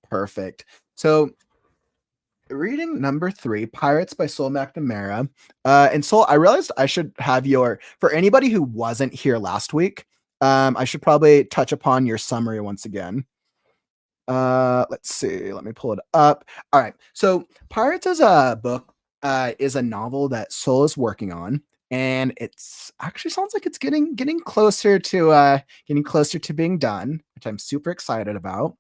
Perfect. So reading number 3, Pyrates by Sol MacNamara. And Sol, I realized I should have for anybody who wasn't here last week, I should probably touch upon your summary once again. Let's see. Let me pull it up. All right. So Pirates is a book, is a novel that Sol is working on, and it's actually sounds like it's getting closer to being done, which I'm super excited about.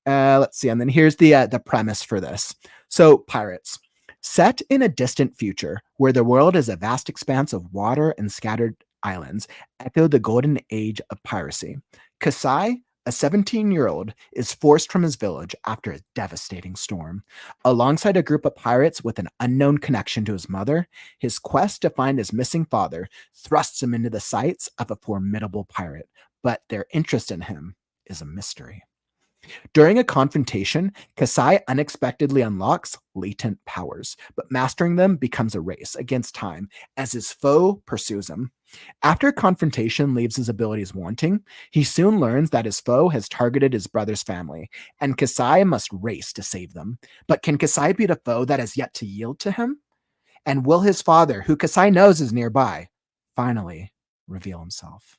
Let's see. And then here's the premise for this. So Pirates. Set in a distant future where the world is a vast expanse of water and scattered islands, echo the golden age of piracy. Kasai, a 17-year-old, is forced from his village after a devastating storm. Alongside a group of pirates with an unknown connection to his mother, his quest to find his missing father thrusts him into the sights of a formidable pirate, but their interest in him is a mystery. During a confrontation, Kasai unexpectedly unlocks latent powers, but mastering them becomes a race against time as his foe pursues him. After confrontation leaves his abilities wanting, he soon learns that his foe has targeted his brother's family, and Kasai must race to save them. But can Kasai beat a foe that has yet to yield to him? And will his father, who Kasai knows is nearby, finally reveal himself?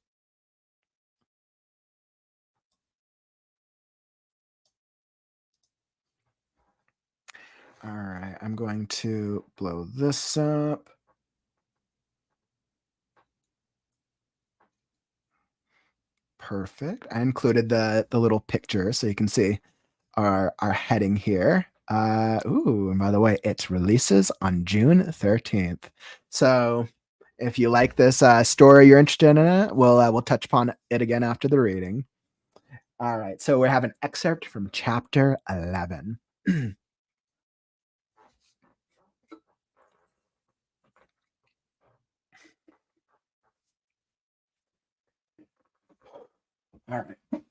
All right, I'm going to blow this up. Perfect. I included the little picture so you can see our heading here. Ooh, and by the way, it releases on June 13th. So if you like this story, you're interested in it, we'll touch upon it again after the reading. All right, so we have an excerpt from chapter 11. All right.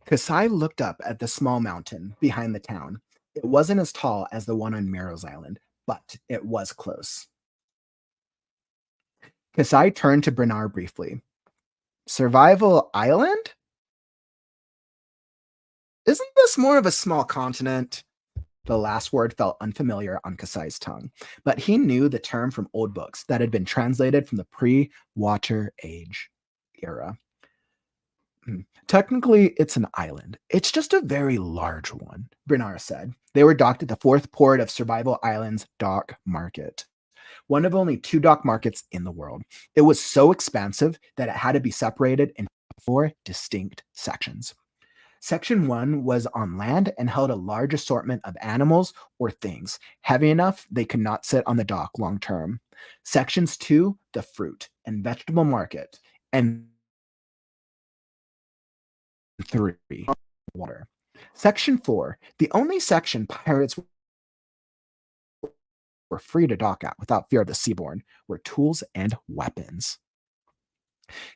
Kasai looked up at the small mountain behind the town. It wasn't as tall as the one on Merrow's Island, but it was close. Kasai turned to Bernard briefly. Survival Island? Isn't this more of a small continent? The last word felt unfamiliar on Kasai's tongue, but he knew the term from old books that had been translated from the pre-water age era. Technically, it's an island. It's just a very large one, Bernard said. They were docked at the fourth port of Survival Island's dock market, one of only two dock markets in the world. It was so expansive that it had to be separated into four distinct sections. Section 1 was on land and held a large assortment of animals or things, heavy enough they could not sit on the dock long term. Sections 2, the fruit and vegetable market, and 3, water. Section 4, the only section pirates were free to dock at without fear of the seaborne, were tools and weapons.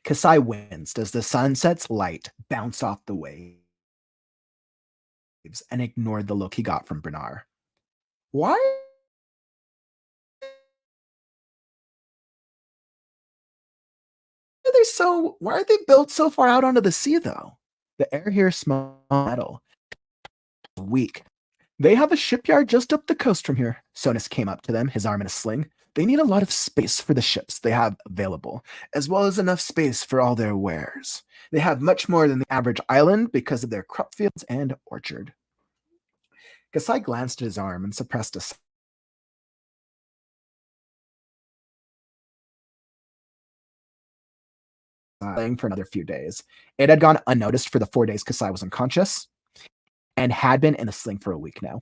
Kasai winced as the sunset's light bounced off the waves and ignored the look he got from Bernard. Why why are they built so far out onto the sea though? The air here smells metal. Weak. They have a shipyard just up the coast from here. Jonas came up to them, his arm in a sling. They need a lot of space for the ships they have available, as well as enough space for all their wares. They have much more than the average island because of their crop fields and orchard. Kasai glanced at his arm and suppressed a sigh for another few days. It had gone unnoticed for the 4 days Kasai was unconscious and had been in a sling for a week now.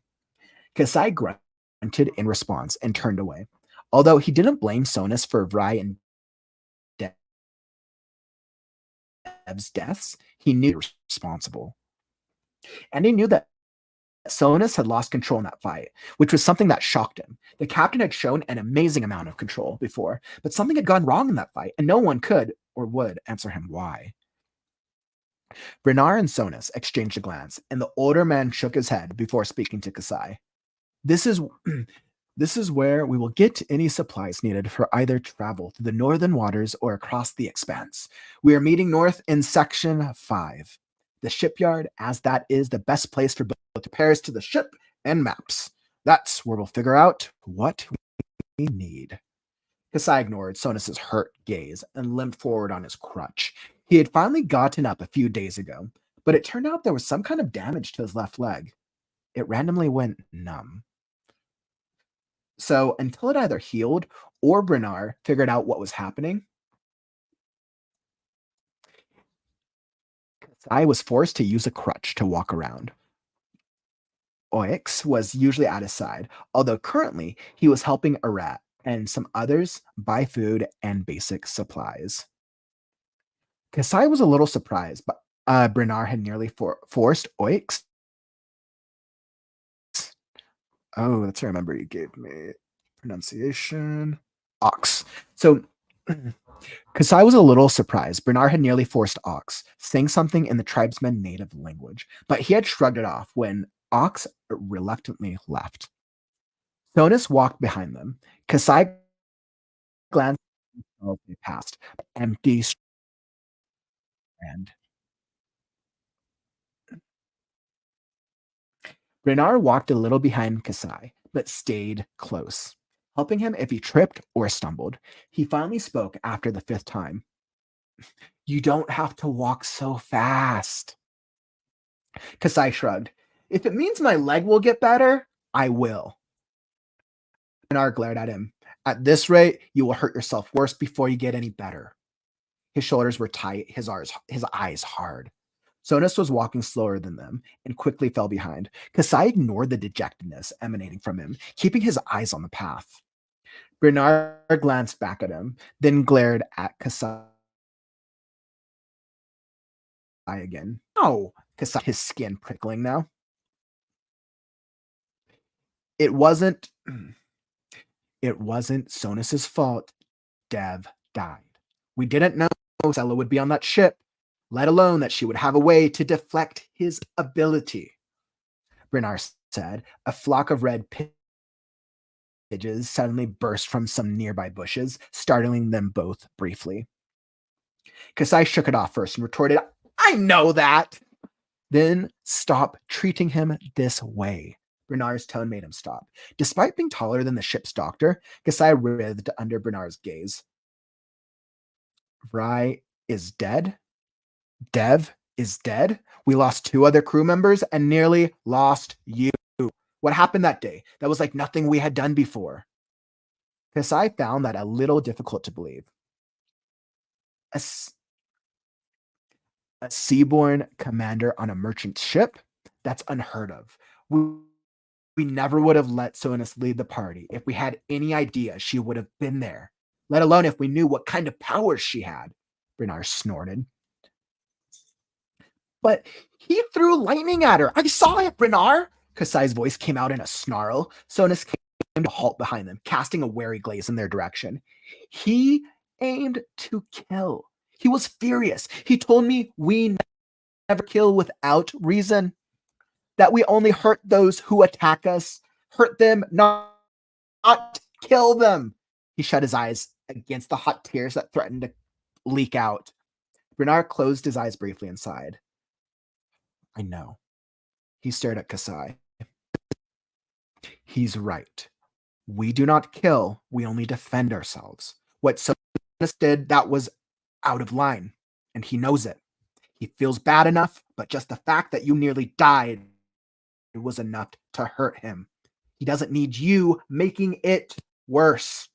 Kasai grunted in response and turned away. Although he didn't blame Jonas for Vry and Deb's deaths, he knew he was responsible. And he knew that Jonas had lost control in that fight, which was something that shocked him. The captain had shown an amazing amount of control before, but something had gone wrong in that fight, and no one could or would answer him why. Bernard and Jonas exchanged a glance, and the older man shook his head before speaking to Kasai. This is this is where we will get any supplies needed for either travel through the northern waters or across the expanse. We are meeting north in section 5. The shipyard, as that is the best place for both repairs to the ship and maps. That's where we'll figure out what we need. Kasai ignored Sonus's hurt gaze and limped forward on his crutch. He had finally gotten up a few days ago, but it turned out there was some kind of damage to his left leg. It randomly went numb. So until it either healed or Bernard figured out what was happening, I was forced to use a crutch to walk around. Oix was usually at his side, although currently he was helping Arat and some others buy food and basic supplies. Kasai was a little surprised, but Bernard had nearly forced Oix. Oh, that's I remember you gave me pronunciation. Ox. So Kasai was a little surprised. Bernard had nearly forced Ox, saying something in the tribesman's native language, but he had shrugged it off when Ox reluctantly left. Jonas walked behind them. Kasai glanced as they passed, empty strand. Bernard walked a little behind Kasai, but stayed close, helping him if he tripped or stumbled. He finally spoke after the fifth time. You don't have to walk so fast. Kasai shrugged. If it means my leg will get better, I will. Bernard glared at him. At this rate, you will hurt yourself worse before you get any better. His shoulders were tight, his eyes hard. Jonas was walking slower than them and quickly fell behind. Kasai ignored the dejectedness emanating from him, keeping his eyes on the path. Bernard glanced back at him, then glared at Kasai again. Oh, Kasai, his skin prickling now. It wasn't Jonas's fault. Dev died. We didn't know Stella would be on that ship, let alone that she would have a way to deflect his ability. Bernard said. A flock of red pigeons suddenly burst from some nearby bushes, startling them both briefly. Kasai shook it off first and retorted, I know that! Then stop treating him this way. Bernard's tone made him stop. Despite being taller than the ship's doctor, Kasai writhed under Bernard's gaze. Rai is dead? Dev is dead? We lost 2 other crew members and nearly lost you. What happened that day? That was like nothing we had done before. Kasai found that a little difficult to believe. A seaborne commander on a merchant ship? That's unheard of. We never would have let Jonas lead the party. If we had any idea she would have been there, let alone if we knew what kind of powers she had. Bernard snorted. But he threw lightning at her. I saw it, Bernard. Kasai's voice came out in a snarl. Jonas came to halt behind them, casting a wary gaze in their direction. He aimed to kill. He was furious. He told me we never kill without reason, that we only hurt those who attack us, hurt them, not kill them. He shut his eyes against the hot tears that threatened to leak out. Bernard closed his eyes briefly and sighed. I know. He stared at Kasai. He's right. We do not kill, we only defend ourselves. What Jonas did, that was out of line, and he knows it. He feels bad enough, but just the fact that you nearly died was enough to hurt him. He doesn't need you making it worse,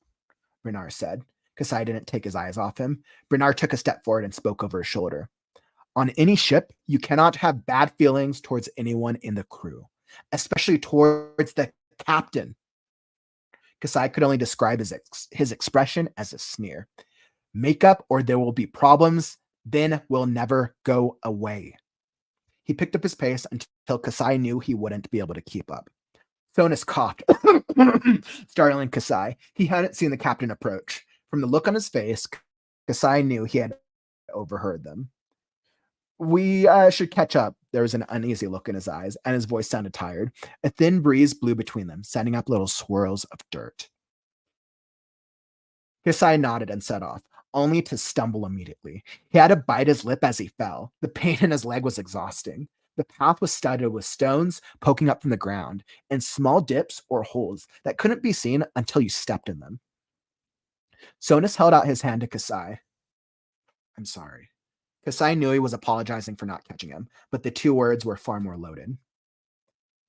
Bernard said. Kasai didn't take his eyes off him. Bernard took a step forward and spoke over his shoulder. On any ship, you cannot have bad feelings towards anyone in the crew, especially towards the captain. Kasai could only describe his expression as a sneer. Make up or there will be problems, then we'll never go away. He picked up his pace until Kasai knew he wouldn't be able to keep up. Jonas coughed, startling Kasai. He hadn't seen the captain approach. From the look on his face, Kasai knew he had overheard them. We should catch up. There was an uneasy look in his eyes, and his voice sounded tired. A thin breeze blew between them, sending up little swirls of dirt. Kasai nodded and set off, only to stumble immediately. He had to bite his lip as he fell. The pain in his leg was exhausting. The path was studded with stones poking up from the ground, and small dips or holes that couldn't be seen until you stepped in them. Jonas held out his hand to Kasai. I'm sorry. Kasai knew he was apologizing for not catching him, but the 2 words were far more loaded.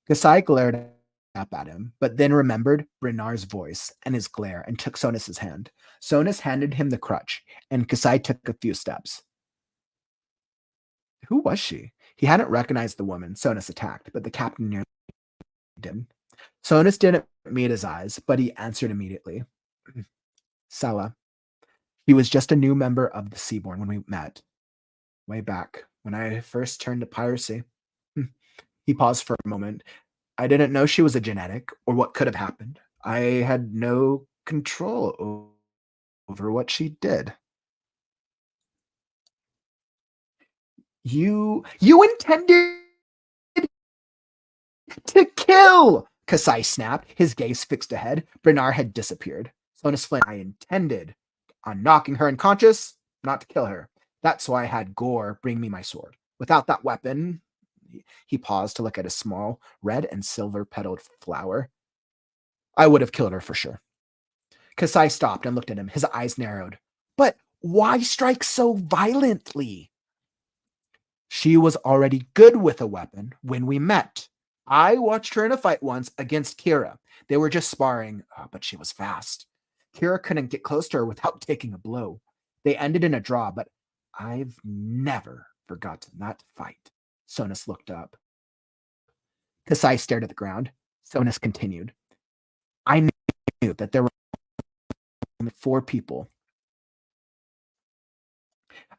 Kasai glared up at him, but then remembered Bernard's voice and his glare and took Jonas's hand. Jonas handed him the crutch, and Kasai took a few steps. Who was she? He hadn't recognized the woman Jonas attacked, but the captain nearly did. Jonas didn't meet his eyes, but he answered immediately. Sella. He was just a new member of the Seaborn when we met. Way back, when I first turned to piracy. He paused for a moment. I didn't know she was a genetic, or what could have happened. I had no control over what she did. You intended to kill! Kasai snapped, his gaze fixed ahead. Bernard had disappeared. Jonas Flynn, I intended on knocking her unconscious, not to kill her. That's why I had Gore bring me my sword. Without that weapon, he paused to look at a small red and silver petaled flower. I would have killed her for sure. Kasai stopped and looked at him, his eyes narrowed. But why strike so violently? She was already good with a weapon when we met. I watched her in a fight once against Kira. They were just sparring, but she was fast. Kira couldn't get close to her without taking a blow. They ended in a draw, but I've never forgotten that fight. Jonas looked up. Kasai stared at the ground. Jonas continued. I knew that there were only four people.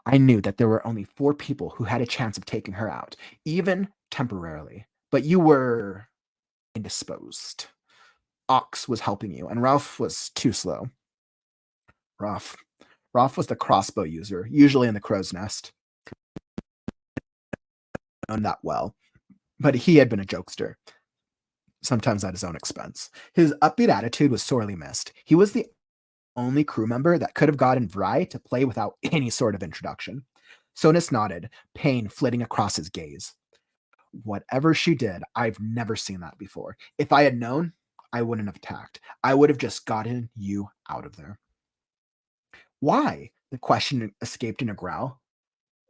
I knew that there were only four people who had a chance of taking her out, even temporarily. But you were indisposed. Ox was helping you, and Ralph was too slow. Ralph was the crossbow user, usually in the crow's nest. Known that well. But he had been a jokester, sometimes at his own expense. His upbeat attitude was sorely missed. He was the only crew member that could have gotten Vry to play without any sort of introduction. Jonas nodded, pain flitting across his gaze. Whatever she did, I've never seen that before. If I had known, I wouldn't have attacked. I would have just gotten you out of there. Why? The question escaped in a growl.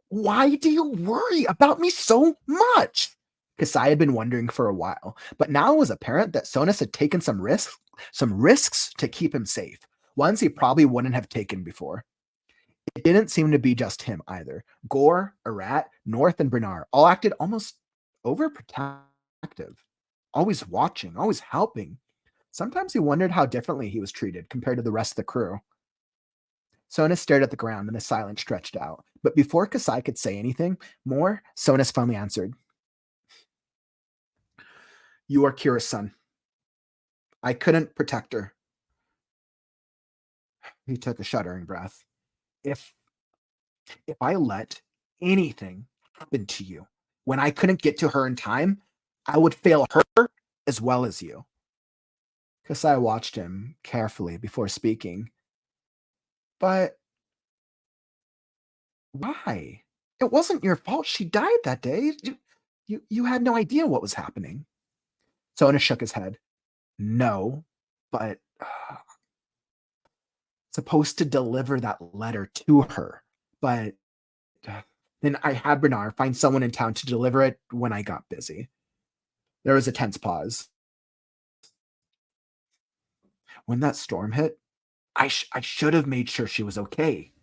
Why do you worry about me so much? Kasai had been wondering for a while, but now it was apparent that Jonas had taken some risks to keep him safe, ones he probably wouldn't have taken before. It didn't seem to be just him either. Gore, Arat, North, and Bernard all acted almost overprotective, always watching, always helping. Sometimes he wondered how differently he was treated compared to the rest of the crew. Jonas stared at the ground and the silence stretched out. But before Kasai could say anything more, Jonas finally answered. You are Kira's son. I couldn't protect her. He took a shuddering breath. If I let anything happen to you, when I couldn't get to her in time, I would fail her as well as you. Kasai watched him carefully before speaking. But why? It wasn't your fault she died that day. You had no idea what was happening. Jonas shook his head. No, but supposed to deliver that letter to her. But then I had Bernard find someone in town to deliver it when I got busy. There was a tense pause. When that storm hit, I should have made sure she was okay.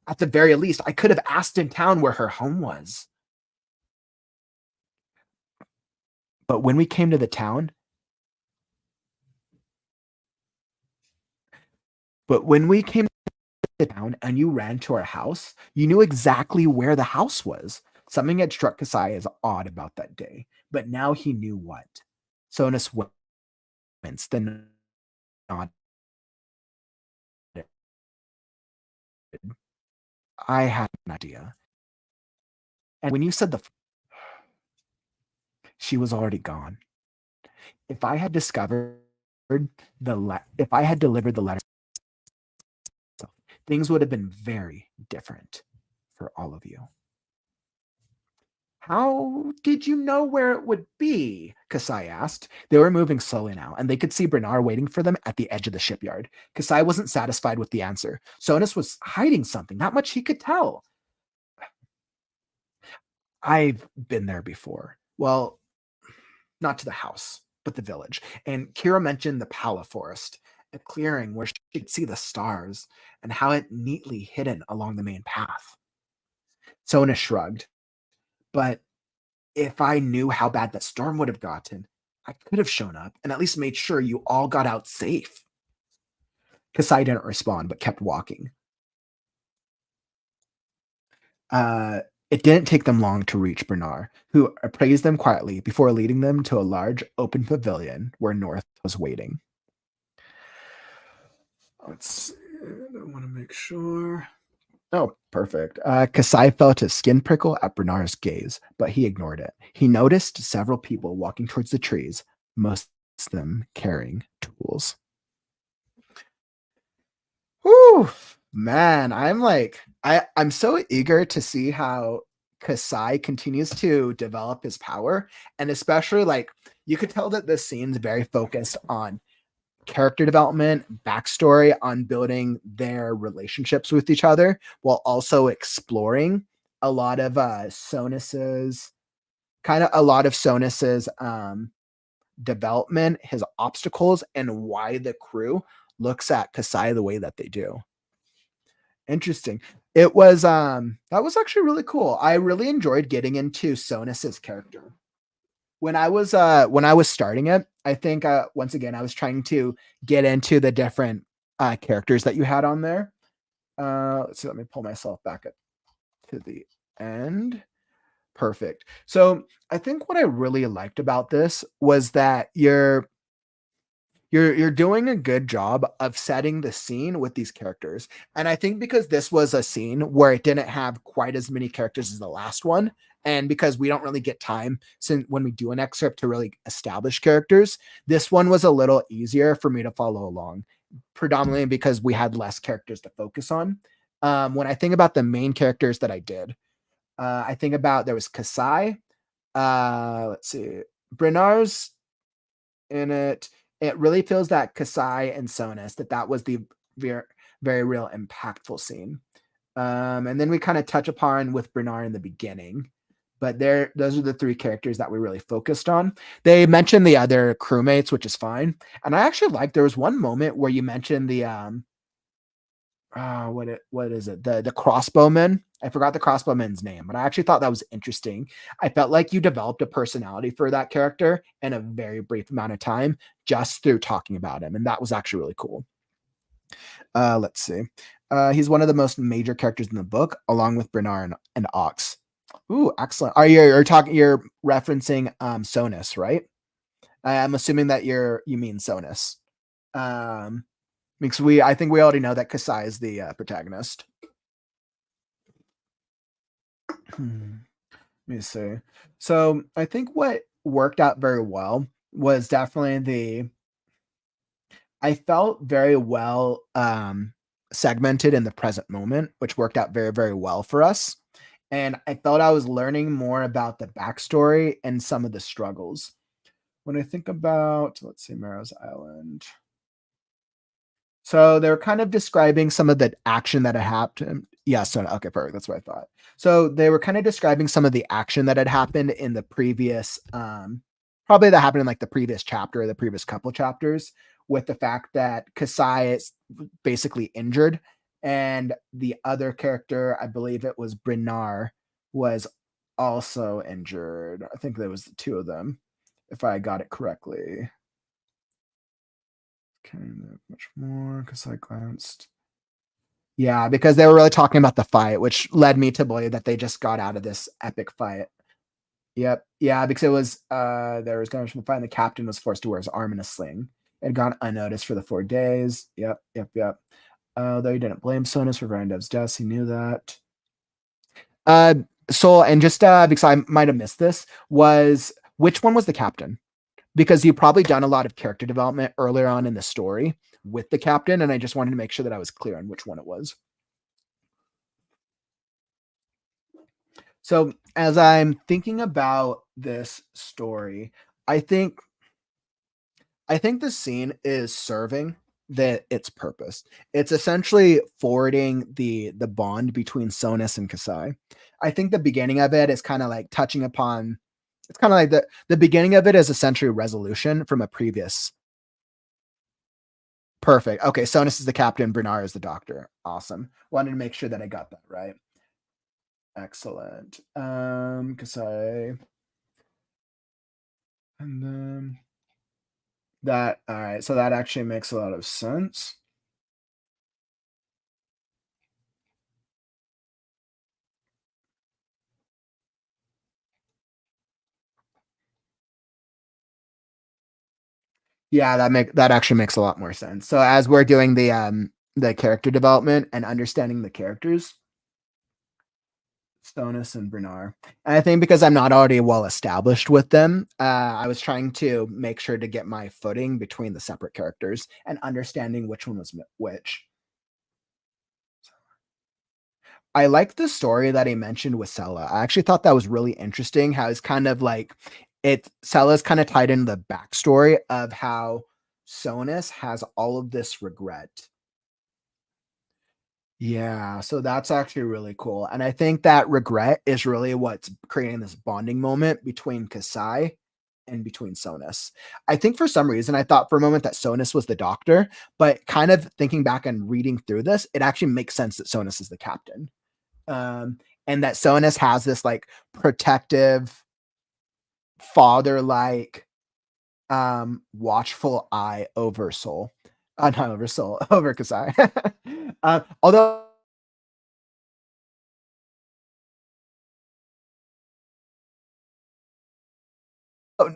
At the very least, I could have asked in town where her home was. But when we came to the town, and you ran to our house, you knew exactly where the house was. Something had struck Kasai as odd about that day, but now he knew what. Jonas winced, then nodded. I had an idea. And when you said she was already gone. If I had discovered if I had delivered the letter, things would have been very different for all of you. How did you know where it would be? Kasai asked. They were moving slowly now, and they could see Bernard waiting for them at the edge of the shipyard. Kasai wasn't satisfied with the answer. Jonas was hiding something, not much he could tell. I've been there before. Well, not to the house, but the village. And Kira mentioned the Pala forest, a clearing where she could see the stars and how it neatly hidden along the main path. Jonas shrugged. But if I knew how bad that storm would have gotten, I could have shown up and at least made sure you all got out safe. Kasai didn't respond, but kept walking. It didn't take them long to reach Bernard, who appraised them quietly before leading them to a large open pavilion where North was waiting. Let's see. I want to make sure. Oh, perfect. Kasai felt his skin prickle at Bernard's gaze, but he ignored it. He noticed several people walking towards the trees, most of them carrying tools. Whew, man, I'm so eager to see how Kasai continues to develop his power, and especially like you could tell that this scene's very focused on character development, backstory, on building their relationships with each other, while also exploring a lot of Sonus's development, his obstacles, and why the crew looks at Kasai the way that they do. Interesting. It was that was actually really cool. I really enjoyed getting into Sonus's character. When I was starting it, I think once again I was trying to get into the different characters that you had on there. Let's see, let me pull myself back up to the end. Perfect. So I think what I really liked about this was that you're doing a good job of setting the scene with these characters. And I think because this was a scene where it didn't have quite as many characters as the last one, and because we don't really get time since when we do an excerpt to really establish characters, this one was a little easier for me to follow along, predominantly because we had less characters to focus on. When I think about the main characters that I did, I think about there was Kasai. Let's see, Brenar's in it. It really feels that Kasai and Sonus that was the very, very real impactful scene. And then we kind of touch upon with Bernard in the beginning, but those are the three characters that we really focused on. They mentioned the other crewmates, which is fine. And I actually like there was one moment where you mentioned the what is it? The crossbowman. I forgot the crossbowman's name, but I actually thought that was interesting. I felt like you developed a personality for that character in a very brief amount of time just through talking about him, and that was actually really cool. Let's see. He's one of the most major characters in the book, along with Bernard and Ox. Ooh, excellent. You're referencing Sonus, right? I'm assuming that you mean Sonus. Um, because I think we already know that Kasai is the protagonist. Hmm. Let me see. So I think what worked out very well was definitely I felt very well segmented in the present moment, which worked out very, very well for us. And I felt I was learning more about the backstory and some of the struggles. When I think about, let's see, Marrow's Island. So they're kind of describing some of the action that had happened. Yeah, so okay, perfect. That's what I thought. So they were kind of describing some of the action that had happened in the previous, probably that happened in like the previous chapter or the previous couple chapters, with the fact that Kasai is basically injured, and the other character, I believe it was Brinar, was also injured. I think there was the two of them, if I got it correctly. Okay, much more because I glanced. Yeah, because they were really talking about the fight, which led me to believe that they just got out of this epic fight. Yep. Yeah, because it was there was damage from the fight, and the captain was forced to wear his arm in a sling. It had gone unnoticed for the 4 days. Yep, yep, yep. Though he didn't blame Sonus for Varandev's death, he knew that. Uh so and just because I might have missed this, was which one was the captain? Because you've probably done a lot of character development earlier on in the story with the captain, and I just wanted to make sure that I was clear on which one it was. So, as I'm thinking about this story, I think I think the scene is serving its purpose. It's essentially forwarding the bond between Sonus and Kasai. I think the beginning of it is kind of like touching upon. It's kind of like the beginning of it is essentially resolution from a previous. Perfect. Okay, Sonus is the captain, Bernard is the doctor. Awesome. Wanted to make sure that I got that right. Excellent. Kasai, and then that. All right. So that actually makes a lot of sense. Yeah, that actually makes a lot more sense. So as we're doing the character development and understanding the characters, Jonas and Bernard. And I think because I'm not already well established with them, I was trying to make sure to get my footing between the separate characters and understanding which one was which. I like the story that he mentioned with Sella. I actually thought that was really interesting. How it's kind of like Sella's kind of tied into the backstory of how Sonus has all of this regret. Yeah, so that's actually really cool. And I think that regret is really what's creating this bonding moment between Kasai and between Sonus. I think for some reason I thought for a moment that Sonus was the doctor, but kind of thinking back and reading through this, it actually makes sense that Sonus is the captain. Um, and that Sonus has this like protective, father-like, watchful eye over Soul. Not over Soul, over Kasai. Although oh,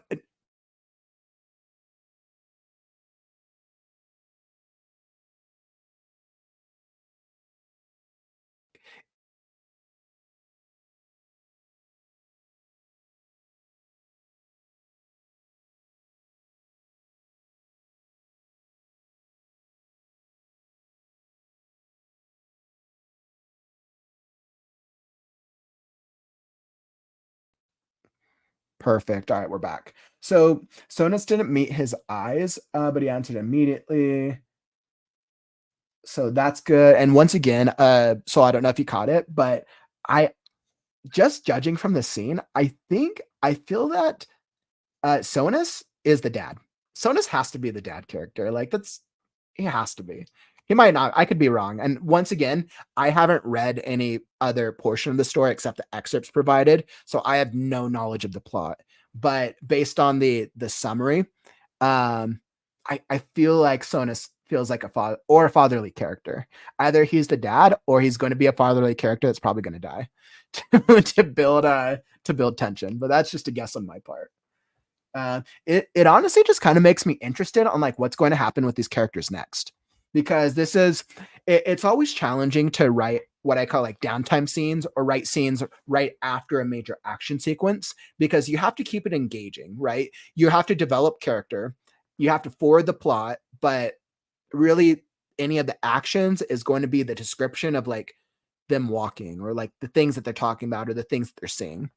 perfect. All right, we're back. So Sonus didn't meet his eyes, but he answered immediately. So that's good. And once again, so I don't know if you caught it, but I just judging from the scene, I feel that Sonus is the dad. Sonus has to be the dad character. Like that's he has to be. He might not. I could be wrong. And once again, I haven't read any other portion of the story except the excerpts provided, so I have no knowledge of the plot. But based on the summary, um, I feel like Sonus feels like a father or a fatherly character. Either he's the dad or he's going to be a fatherly character that's probably going to die to build tension. But that's just a guess on my part. It honestly just kind of makes me interested on like what's going to happen with these characters next, because it's always challenging to write what I call like downtime scenes or write scenes right after a major action sequence, because you have to keep it engaging, right? You have to develop character, you have to forward the plot, but really any of the actions is going to be the description of like them walking or like the things that they're talking about or the things that they're seeing.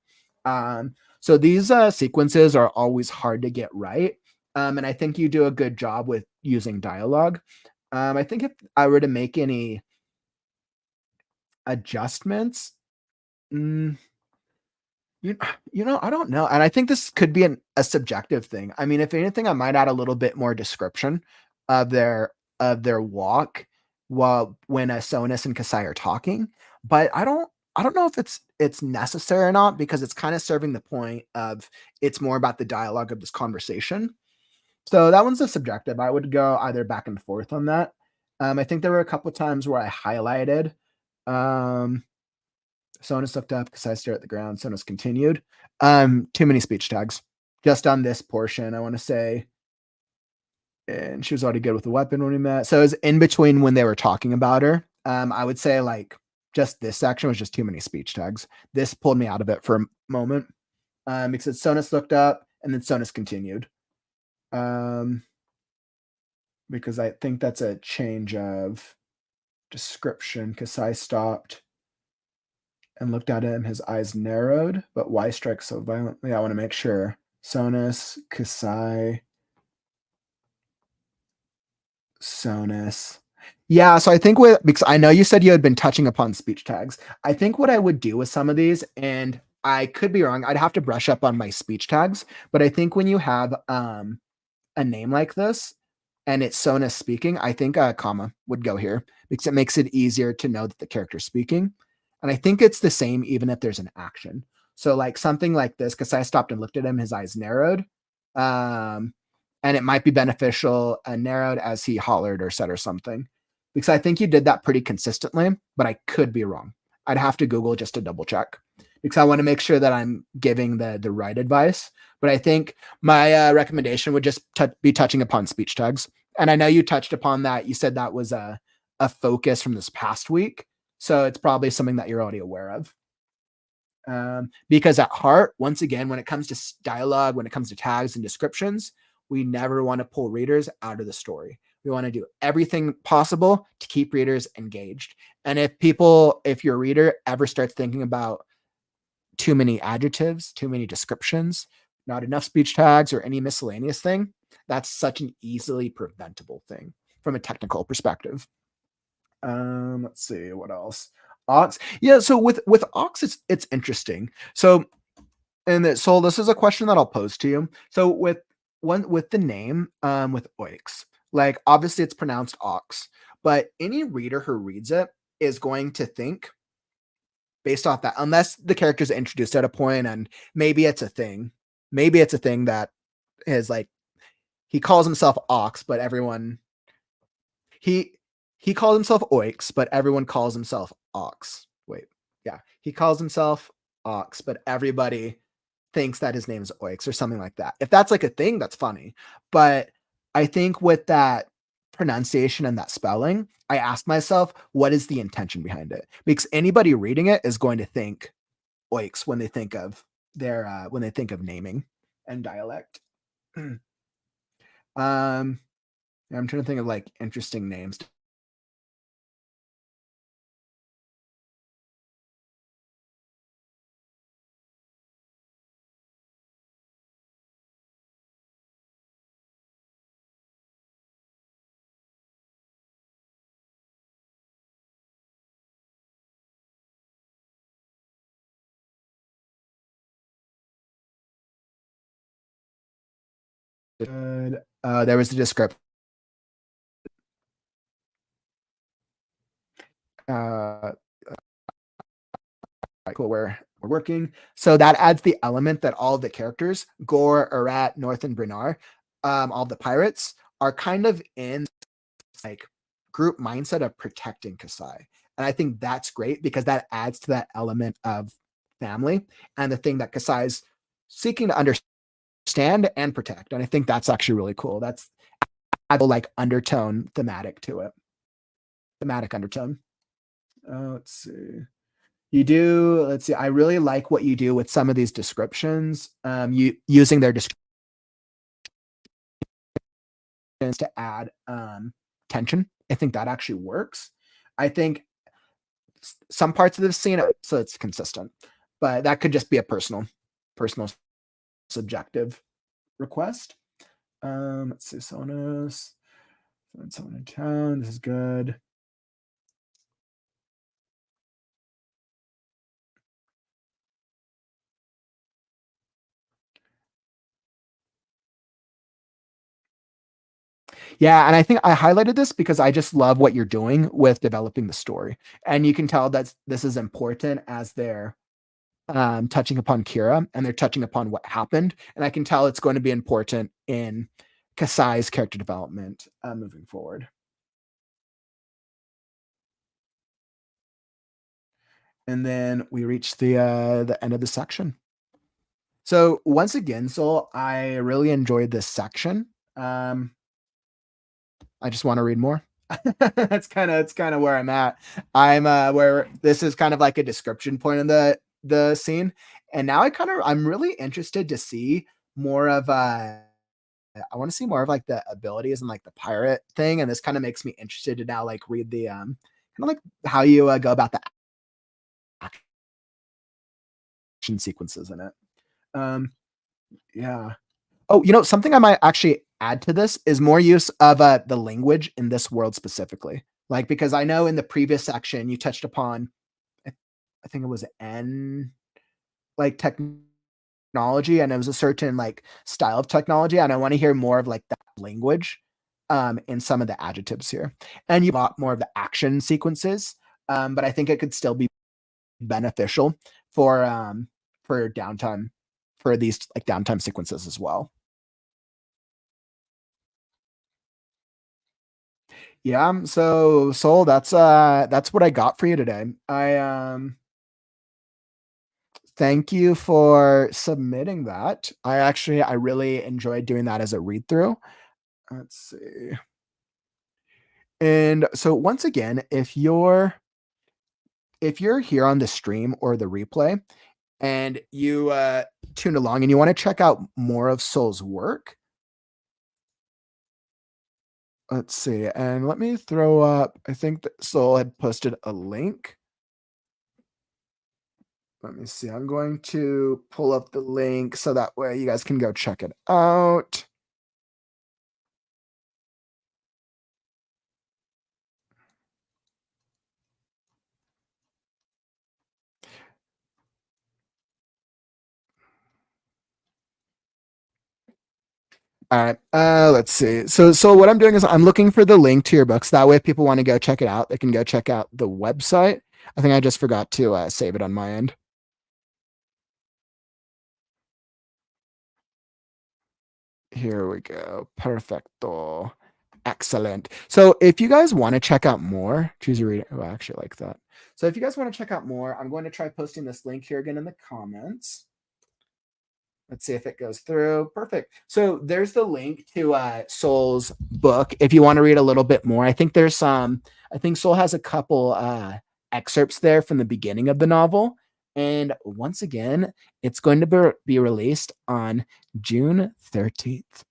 So these sequences are always hard to get right. And I think you do a good job with using dialogue. I think if I were to make any adjustments, mm, you, I don't know. And I think this could be a subjective thing. I mean, if anything, I might add a little bit more description of their walk while when Sonus and Kasai are talking. But I don't know if it's necessary or not, because it's kind of serving the point of it's more about the dialogue of this conversation. So that one's a subjective. I would go either back and forth on that. I think there were a couple times where I highlighted um Sonus looked up because I stared at the ground. Sonus continued. Too many speech tags. Just on this portion, I want to say, and she was already good with the weapon when we met. So it was in between when they were talking about her. I would say like just this section was just too many speech tags. This pulled me out of it for a moment. Because Sonus looked up and then Sonus continued. Because I think that's a change of description. Kasai stopped and looked at him. His eyes narrowed, but why strike so violently? I want to make sure. Sonus, Kasai, Sonus. Yeah, so I think because I know you said you had been touching upon speech tags. I think what I would do with some of these, and I could be wrong, I'd have to brush up on my speech tags, but I think when you have a name like this and it's Sonus speaking, I think a comma would go here because it makes it easier to know that the character's speaking. And I think it's the same even if there's an action. So like something like this, because I stopped and looked at him, his eyes narrowed. Um, and it might be beneficial narrowed as he hollered or said or something. Because I think you did that pretty consistently, but I could be wrong. I'd have to Google just to double check because I want to make sure that I'm giving the right advice. But I think my recommendation would just be touching upon speech tags. And I know you touched upon that. You said that was a focus from this past week. So it's probably something that you're already aware of. Because at heart, once again, when it comes to dialogue, when it comes to tags and descriptions, we never want to pull readers out of the story. We want to do everything possible to keep readers engaged. And if your reader ever starts thinking about too many adjectives, too many descriptions, not enough speech tags, or any miscellaneous thing, that's such an easily preventable thing from a technical perspective. Let's see what else. Ox. Yeah, so with ox, it's interesting. So this is a question that I'll pose to you. So with the name, with oix, like obviously it's pronounced ox, but any reader who reads it is going to think based off that, unless the character's introduced at a point and maybe it's a thing. Maybe it's a thing that is like he calls himself ox, but everyone he he calls himself oix, but everyone calls himself ox. Wait, yeah, he calls himself ox, but everybody thinks that his name is oix or something like that. If that's like a thing, that's funny. But I think with that pronunciation and that spelling, I ask myself, what is the intention behind it? Because anybody reading it is going to think oix when they think of naming and dialect. I'm trying to think of like interesting names. Good. There was a description. Uh, cool. We're working. So that adds the element that all of the characters, Gore, Arat, North, and Bernard, all the pirates, are kind of in like group mindset of protecting Kasai. And I think that's great because that adds to that element of family and the thing that Kasai is seeking to understand and protect. And I think that's actually really cool. That's like undertone thematic to it. Thematic undertone. Let's see. Let's see. I really like what you do with some of these descriptions. You using their descriptions to add tension. I think that actually works. I think some parts of the scene, so it's consistent, but that could just be a personal subjective request. Let's see. Someone in town. This is good. Yeah, and I think I highlighted this because I just love what you're doing with developing the story. And you can tell that this is important as they're touching upon Kira and they're touching upon what happened. And I can tell it's going to be important in Kasai's character development moving forward. And then we reach the end of the section. So once again, Sol, I really enjoyed this section. I just want to read more. That's kind of where I'm at. I'm where this is kind of like a description point in the scene. And now I'm really interested to see more of I want to see more of like the abilities and like the pirate thing. And this kind of makes me interested to now like read the kind of like how you go about the action sequences in it. Yeah. Oh, something I might actually add to this is more use of the language in this world specifically. Like, because I know in the previous section you touched upon, I, I think it was N, like technology, and it was a certain like style of technology, and I want to hear more of like that language in some of the adjectives here. And you got more of the action sequences, but I think it could still be beneficial for downtime for these like downtime sequences as well. Yeah, so Soul, that's what I got for you today. I thank you for submitting that. I really enjoyed doing that as a read through. Let's see. And so once again, if you're here on the stream or the replay, and you tuned along and you want to check out more of Soul's work, let's see. And let me throw up, I think that Soul had posted a link. Let me see. I'm going to pull up the link so that way you guys can go check it out. All right. Let's see. So what I'm doing is I'm looking for the link to your books. That way, if people want to go check it out, they can go check out the website. I think I just forgot to save it on my end. Here we go. Perfecto. Excellent. So if you guys want to check out more, choose your reader. Oh, I actually like that. So if you guys want to check out more, I'm going to try posting this link here again in the comments. Let's see if it goes through. Perfect. So there's the link to Soul's book. If you want to read a little bit more, I think there's some, I think Soul has a couple excerpts there from the beginning of the novel. And once again, it's going to be released on June 13th.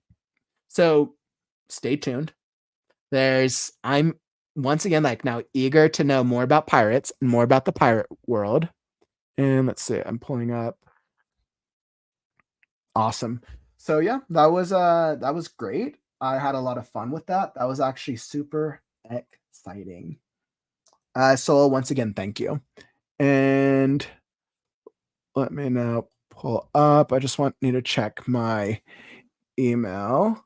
So stay tuned. I'm once again like now eager to know more about pirates and more about the pirate world. And let's see, I'm pulling up. Awesome. So yeah, that was great. I had a lot of fun with that. That was actually super exciting. So once again, thank you. And let me now pull up. I just need to check my email.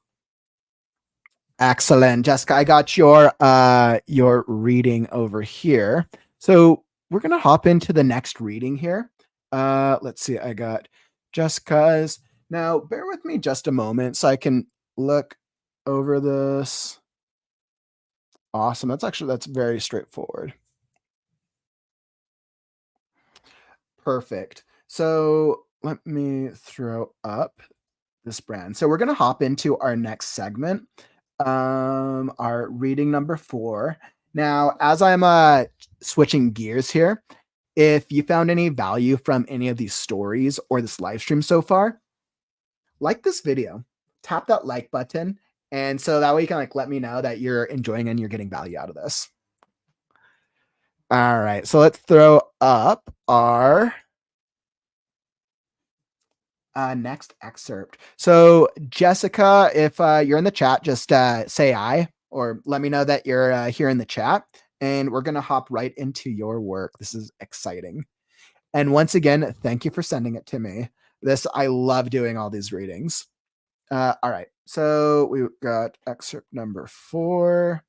Excellent. Jessica, I got your reading over here. So we're gonna hop into the next reading here. Let's see, I got Jessica's. Now bear with me just a moment so I can look over this. Awesome. That's very straightforward. Perfect. So let me throw up this brand. So we're gonna hop into our next segment. Our reading number 4. Now, as I'm switching gears here, if you found any value from any of these stories or this live stream so far, like this video, tap that like button, and so that way you can like let me know that you're enjoying and you're getting value out of this. All right, so let's throw up our next excerpt. So Jessica, if you're in the chat, just say aye or let me know that you're here in the chat, and we're gonna hop right into your work. This is exciting. And once again, thank you for sending it to me. I love doing all these readings. All right, so we got excerpt number 4.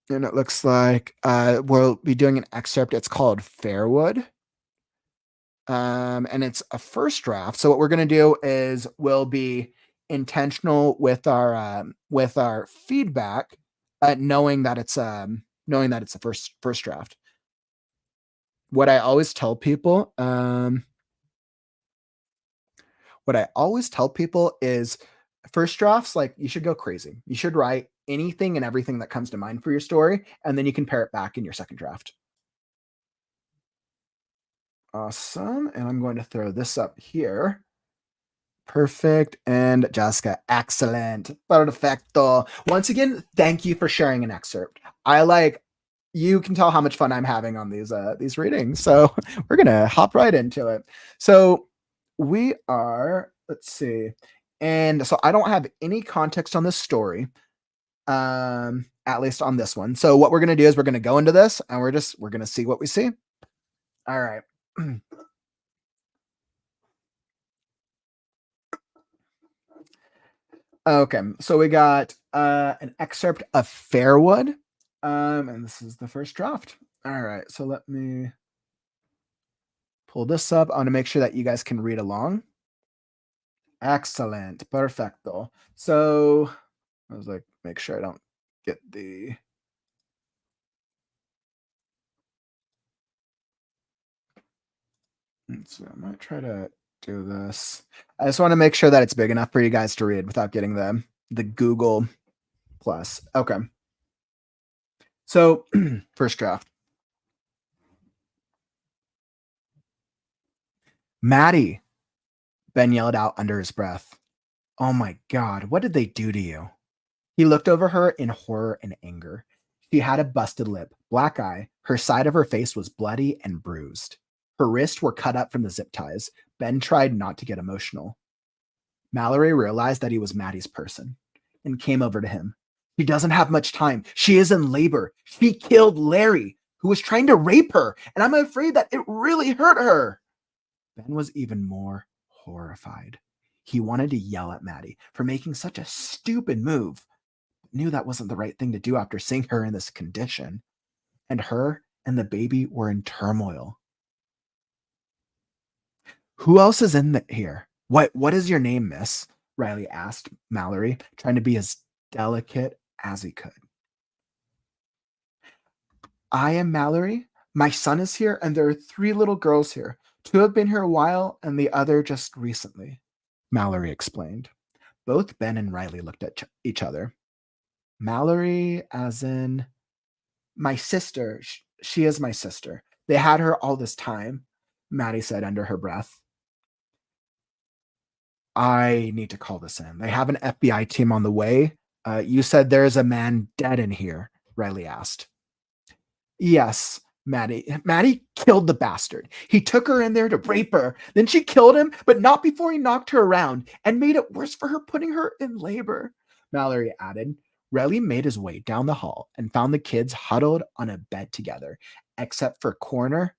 And it looks like we'll be doing an excerpt. It's called Fairwood. And it's a first draft. So what we're going to do is we'll be intentional with our feedback, knowing that it's a first draft. What I always tell people, is first drafts, like you should go crazy. You should write anything and everything that comes to mind for your story, and then you can pair it back in your second draft. Awesome. And I'm going to throw this up here. Perfect. And Jessica, excellent. Perfecto. Once again, thank you for sharing an excerpt. You can tell how much fun I'm having on these readings. So we're gonna hop right into it. So let's see. And so I don't have any context on this story. At least on this one. So what we're gonna do is we're gonna go into this and we're gonna see what we see. All right. Okay, so we got an excerpt of Fairwood, and this is the first draft. All right, so let me pull this up. I want to make sure that you guys can read along. Excellent, perfecto. So I was like, make sure I don't get the. So I might try to do this. I just want to make sure that it's big enough for you guys to read without getting the Google Plus. Okay. So, first draft. Maddie, Ben yelled out under his breath. Oh my God, what did they do to you? He looked over her in horror and anger. She had a busted lip, black eye. Her side of her face was bloody and bruised. Her wrists were cut up from the zip ties. Ben tried not to get emotional. Mallory realized that he was Maddie's person and came over to him. She doesn't have much time. She is in labor. She killed Larry, who was trying to rape her, and I'm afraid that it really hurt her. Ben was even more horrified. He wanted to yell at Maddie for making such a stupid move, but knew that wasn't the right thing to do after seeing her in this condition. And her and the baby were in turmoil. Who else is in here? What is your name, miss? Riley asked Mallory, trying to be as delicate as he could. I am Mallory. My son is here, and there are 3 little girls here. 2 have been here a while, and the other just recently, Mallory explained. Both Ben and Riley looked at each other. Mallory, as in my sister. She is my sister. They had her all this time, Maddie said under her breath. I need to call this in. They have an FBI team on the way. You said there's a man dead in here, Riley asked. Yes, Maddie. Maddie killed the bastard. He took her in there to rape her. Then she killed him, but not before he knocked her around and made it worse for her, putting her in labor, Mallory added. Riley made his way down the hall and found the kids huddled on a bed together, except for Connor,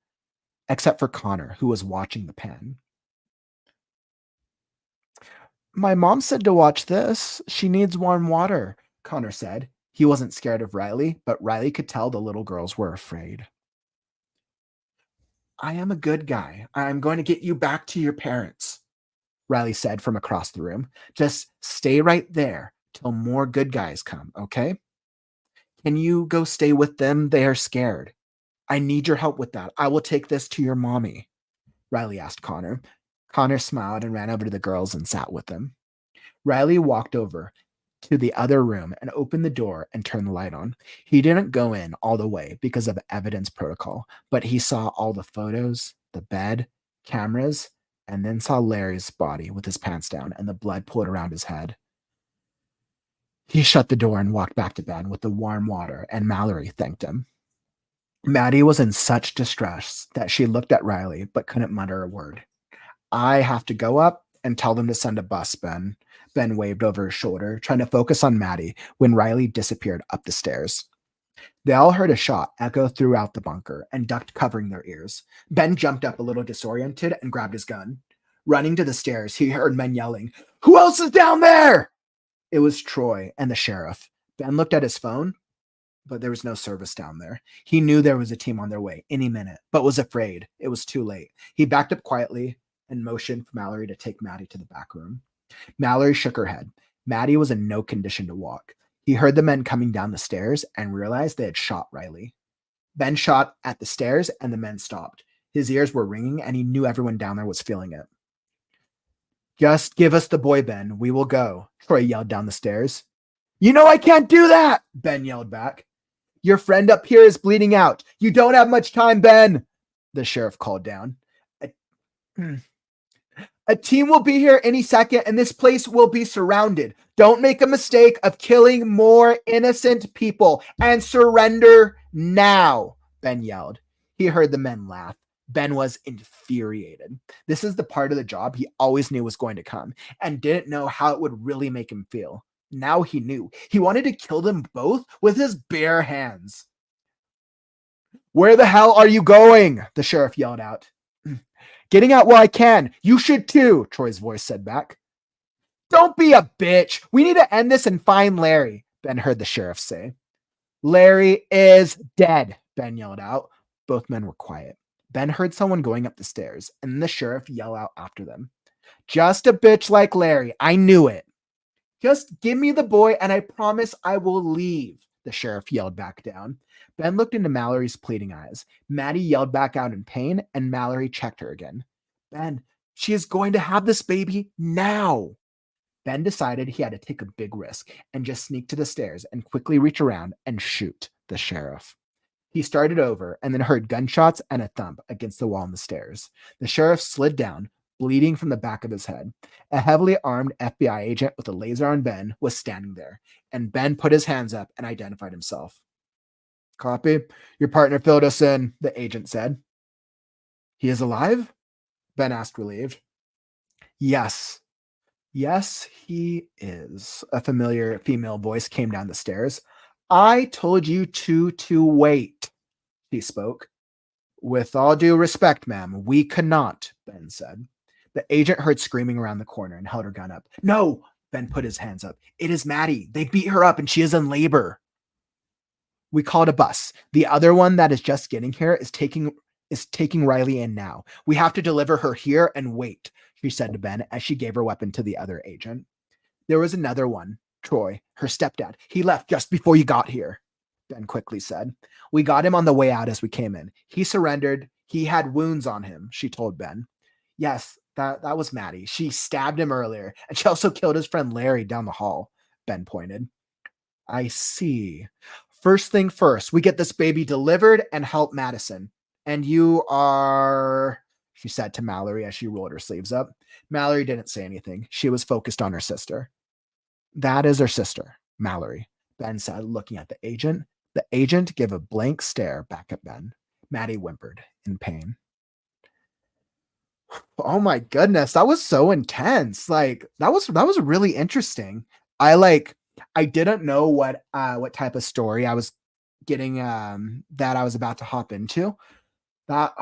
who was watching the pen. My mom said to watch this. She needs warm water, Connor said. He wasn't scared of Riley, but Riley could tell the little girls were afraid. I am a good guy. I'm going to get you back to your parents, Riley said from across the room. Just stay right there till more good guys come, okay? Can you go stay with them? They are scared. I need your help with that. I will take this to your mommy, Riley asked Connor. Connor smiled and ran over to the girls and sat with them. Riley walked over to the other room and opened the door and turned the light on. He didn't go in all the way because of evidence protocol, but he saw all the photos, the bed, cameras, and then saw Larry's body with his pants down and the blood poured around his head. He shut the door and walked back to bed with the warm water, and Mallory thanked him. Maddie was in such distress that she looked at Riley but couldn't mutter a word. I have to go up and tell them to send a bus, Ben. Ben waved over his shoulder, trying to focus on Maddie when Riley disappeared up the stairs. They all heard a shot echo throughout the bunker and ducked, covering their ears. Ben jumped up a little disoriented and grabbed his gun. Running to the stairs, he heard men yelling, "Who else is down there?" It was Troy and the sheriff. Ben looked at his phone, but there was no service down there. He knew there was a team on their way any minute, but was afraid it was too late. He backed up quietly and motioned for Mallory to take Maddie to the back room. Mallory shook her head. Maddie was in no condition to walk. He heard the men coming down the stairs and realized they had shot Riley. Ben shot at the stairs and the men stopped. His ears were ringing and he knew everyone down there was feeling it. Just give us the boy, Ben. We will go, Troy yelled down the stairs. You know I can't do that, Ben yelled back. Your friend up here is bleeding out. You don't have much time, Ben, the sheriff called down. A team will be here any second, and this place will be surrounded. Don't make a mistake of killing more innocent people, and surrender now, Ben yelled. He heard the men laugh. Ben was infuriated. This is the part of the job he always knew was going to come, and didn't know how it would really make him feel. Now he knew. He wanted to kill them both with his bare hands. Where the hell are you going? The sheriff yelled out. Getting out while I can. You should too, Troy's voice said back. Don't be a bitch. We need to end this and find Larry, Ben heard the sheriff say. Larry is dead, Ben yelled out. Both men were quiet. Ben heard someone going up the stairs, and the sheriff yell out after them. Just a bitch like Larry. I knew it. Just give me the boy, and I promise I will leave, the sheriff yelled back down. Ben looked into Mallory's pleading eyes. Maddie yelled back out in pain, and Mallory checked her again. Ben, she is going to have this baby now. Ben decided he had to take a big risk and just sneak to the stairs and quickly reach around and shoot the sheriff. He started over and then heard gunshots and a thump against the wall on the stairs. The sheriff slid down, bleeding from the back of his head. A heavily armed FBI agent with a laser on Ben was standing there, and Ben put his hands up and identified himself. Copy. Your partner filled us in, the agent said. He is alive? Ben asked, relieved. Yes. Yes, he is. A familiar female voice came down the stairs. I told you to wait, she spoke. With all due respect, ma'am, we cannot, Ben said. The agent heard screaming around the corner and held her gun up. No, Ben put his hands up. It is Maddie. They beat her up and she is in labor. We called a bus. The other one that is just getting here is taking Riley in now. We have to deliver her here and wait, she said to Ben as she gave her weapon to the other agent. There was another one, Troy, her stepdad. He left just before you got here, Ben quickly said. We got him on the way out as we came in. He surrendered. He had wounds on him, she told Ben. Yes, that was Maddie. She stabbed him earlier, and she also killed his friend Larry down the hall, Ben pointed. I see. First thing first, we get this baby delivered and help Madison. And you are, she said to Mallory as she rolled her sleeves up. Mallory didn't say anything. She was focused on her sister. That is her sister, Mallory, Ben said, looking at the agent. The agent gave a blank stare back at Ben. Maddie whimpered in pain. Oh my goodness, that was so intense. Like that was really interesting. I didn't know what type of story I was getting that I was about to hop into. That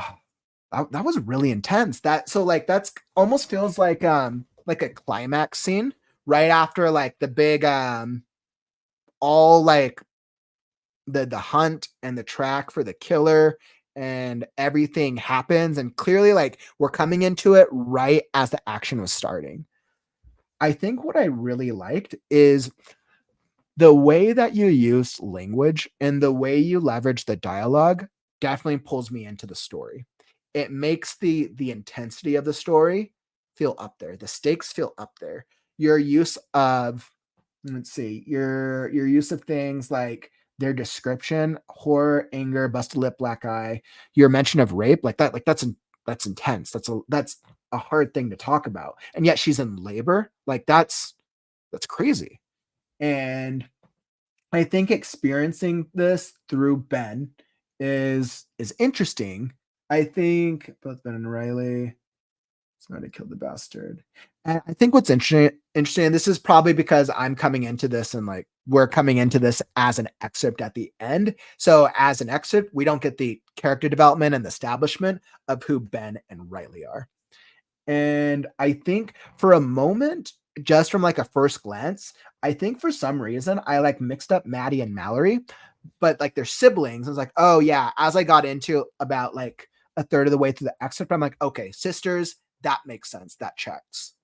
that was really intense. That's almost feels like a climax scene right after like the big all like the hunt and the track for the killer and everything happens, and clearly like we're coming into it right as the action was starting. I think what I really liked is the way that you use language and the way you leverage the dialogue definitely pulls me into the story. It makes the intensity of the story feel up there. The stakes feel up there. Your use of, let's see, your use of things like their description, horror, anger, busted lip, black eye, your mention of rape, that's intense. That's a hard thing to talk about. And yet she's in labor. Like that's crazy. And I think experiencing this through Ben is interesting. I think both Ben and Riley, somebody killed the bastard. And I think what's interesting, and this is probably because I'm coming into this and like we're coming into this as an excerpt at the end. So as an excerpt, we don't get the character development and the establishment of who Ben and Riley are. And I think for a moment, just from like a first glance, I think for some reason I like mixed up Maddie and Mallory, but like they're siblings. I was like, oh yeah. As I got into about like a third of the way through the excerpt, I'm like, okay, sisters, that makes sense. That checks.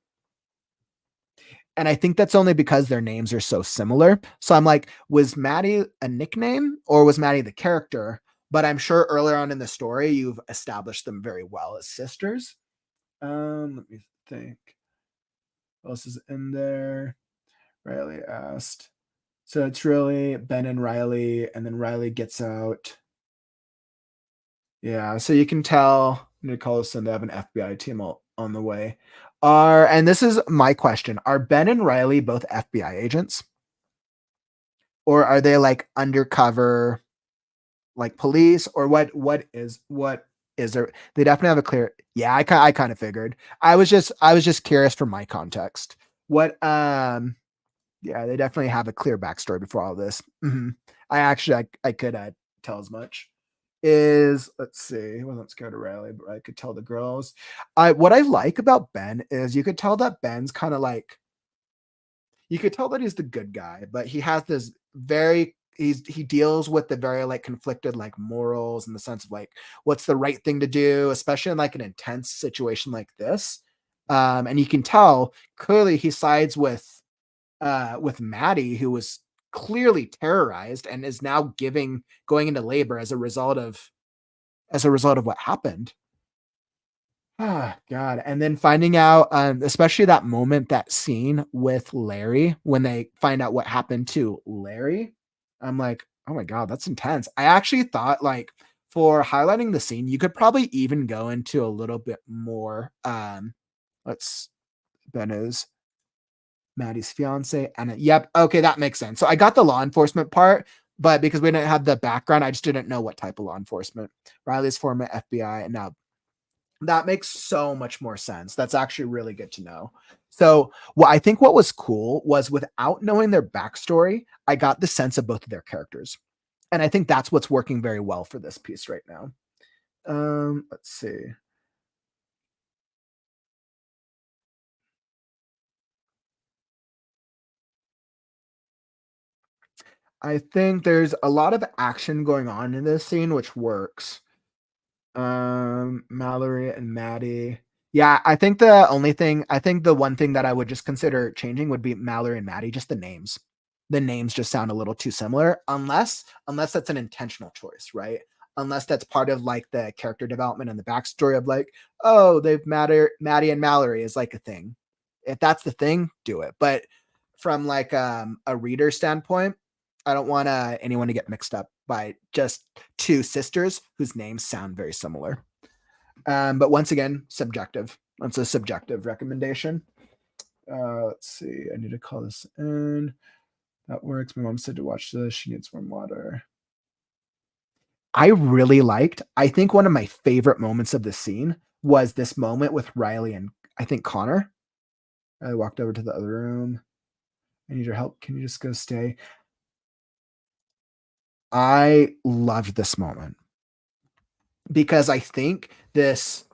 And I think that's only because their names are so similar. So I'm like, was Maddie a nickname or was Maddie the character? But I'm sure earlier on in the story, you've established them very well as sisters. Let me think. What else is in there? Riley asked. So it's really Ben and Riley, and then Riley gets out. Yeah, so you can tell Nicholas and they have an FBI team on the way. And this is my question. Are Ben and Riley both FBI agents? Or are they like undercover like police, or what is there? They definitely have a clear. Yeah, I kind of figured. I was just curious for my context. What yeah, they definitely have a clear backstory before all this. I could tell as much. Let's see, I wasn't scared of Riley, but I could tell the girls. What I like about Ben is you could tell that Ben's kind of like, you could tell that he's the good guy, but he has this he deals with the very like conflicted like morals in the sense of like what's the right thing to do, especially in like an intense situation like this. And you can tell clearly he sides with Maddie, who was clearly terrorized and is now going into labor as a result of what happened. Ah, God. And then finding out, especially that moment, that scene with Larry, when they find out what happened to Larry, I'm like, oh my God, that's intense. I actually thought, like, for highlighting the scene, you could probably even go into a little bit more. Let's Ben is Maddie's fiance, and yep, okay, that makes sense. So I got the law enforcement part, but because we didn't have the background, I just didn't know what type of law enforcement. Riley's former FBI, and now that makes so much more sense. That's actually really good to know. So, I think what was cool was without knowing their backstory, I got the sense of both of their characters. And I think that's what's working very well for this piece right now. Let's see. I think there's a lot of action going on in this scene, which works. Mallory and Maddie. Yeah, I think the one thing that I would just consider changing would be Mallory and Maddie, just the names. The names just sound a little too similar, unless that's an intentional choice, right? Unless that's part of like the character development and the backstory of like, oh, Maddie and Mallory is like a thing. If that's the thing, do it. But from like a reader standpoint, I don't want anyone to get mixed up by just two sisters whose names sound very similar. But once again, subjective. That's a subjective recommendation. Let's see. I need to call this in. That works. My mom said to watch this. She needs warm water. I think one of my favorite moments of the scene was this moment with Riley and I think Connor. I walked over to the other room. I need your help. Can you just go stay? I loved this moment because I think this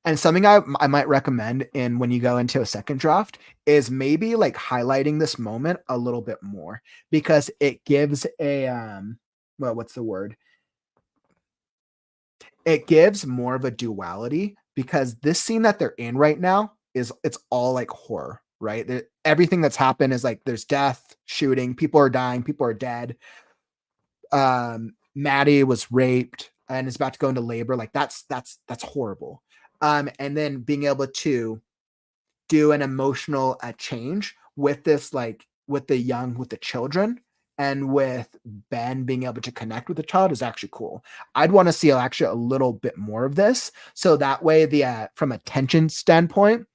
and something I might recommend in when you go into a second draft is maybe like highlighting this moment a little bit more because it gives a well, what's the word? It gives more of a duality because this scene that they're in right now is it's all like horror, right? Everything that's happened is like there's death, shooting, people are dying, people are dead. Maddie was raped and is about to go into labor. Like that's horrible. And then being able to do an emotional change with this, like with the children, and with Ben being able to connect with the child is actually cool. I'd want to see actually a little bit more of this, so that way the from a tension standpoint,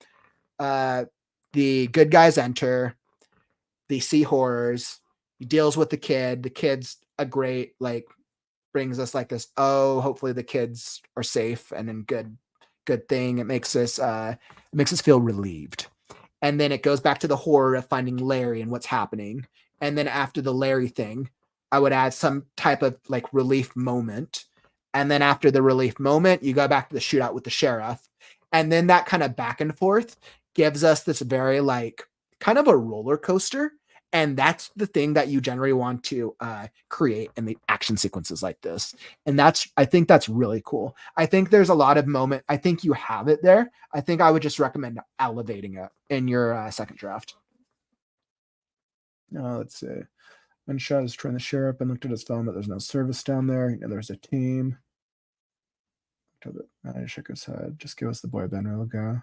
uh, the good guys enter, they see horrors, he deals with the kid. The kid's a great like brings us like this. Oh, hopefully the kids are safe and in good thing. It makes us feel relieved. And then it goes back to the horror of finding Larry and what's happening. And then after the Larry thing, I would add some type of like relief moment. And then after the relief moment, you go back to the shootout with the sheriff. And then that kind of back and forth gives us this very like kind of a roller coaster. And that's the thing that you generally want to create in the action sequences like this. And I think that's really cool. I think there's a lot of moment. I think you have it there. I think I would just recommend elevating it in your second draft. Let's see. When Shaw was trying the sheriff and looked at his phone, but there's no service down there. You know, there's a team. I shook his head. Just give us the boy Ben, we'll go.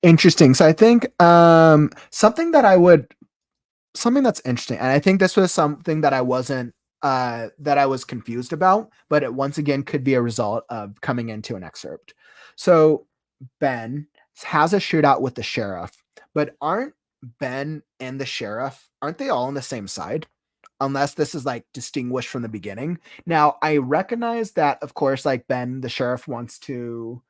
Interesting. So I think something that's interesting, and I think this was something that I wasn't that I was confused about, but it once again could be a result of coming into an excerpt. So Ben has a shootout with the sheriff, but aren't Ben and the sheriff, aren't they all on the same side? Unless this is like distinguished from the beginning. Now I recognize that, of course, like Ben, the sheriff wants to,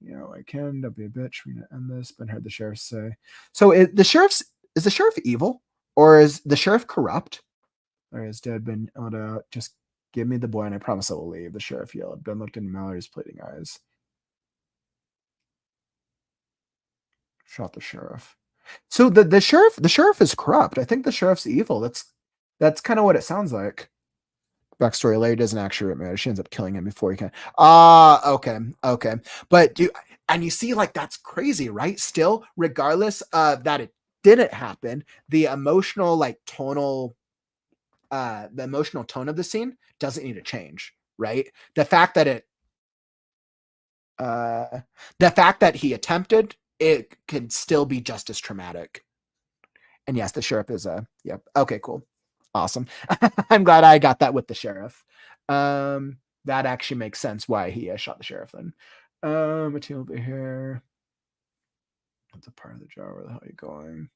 I can, don't be a bitch. We're gonna end this. Ben heard the sheriff say. So is the sheriff evil? Or is the sheriff corrupt? Or is dead been able to just give me the boy and I promise I will leave? The sheriff yelled. Ben looked into Mallory's pleading eyes. Shot the sheriff. So the sheriff is corrupt. I think the sheriff's evil. That's kind of what it sounds like. backstory. Larry doesn't actually remember. She ends up killing him before he can. Okay. But and you see, like, that's crazy, right? Still, regardless of that it didn't happen, the emotional, like, the emotional tone of the scene doesn't need to change, right? The fact that he attempted, it could still be just as traumatic. And yes, the sheriff is yep. Okay, cool. Awesome. I'm glad I got that with the sheriff. That actually makes sense why he shot the sheriff then. What's over here? That's a part of the jar. Where the hell are you going?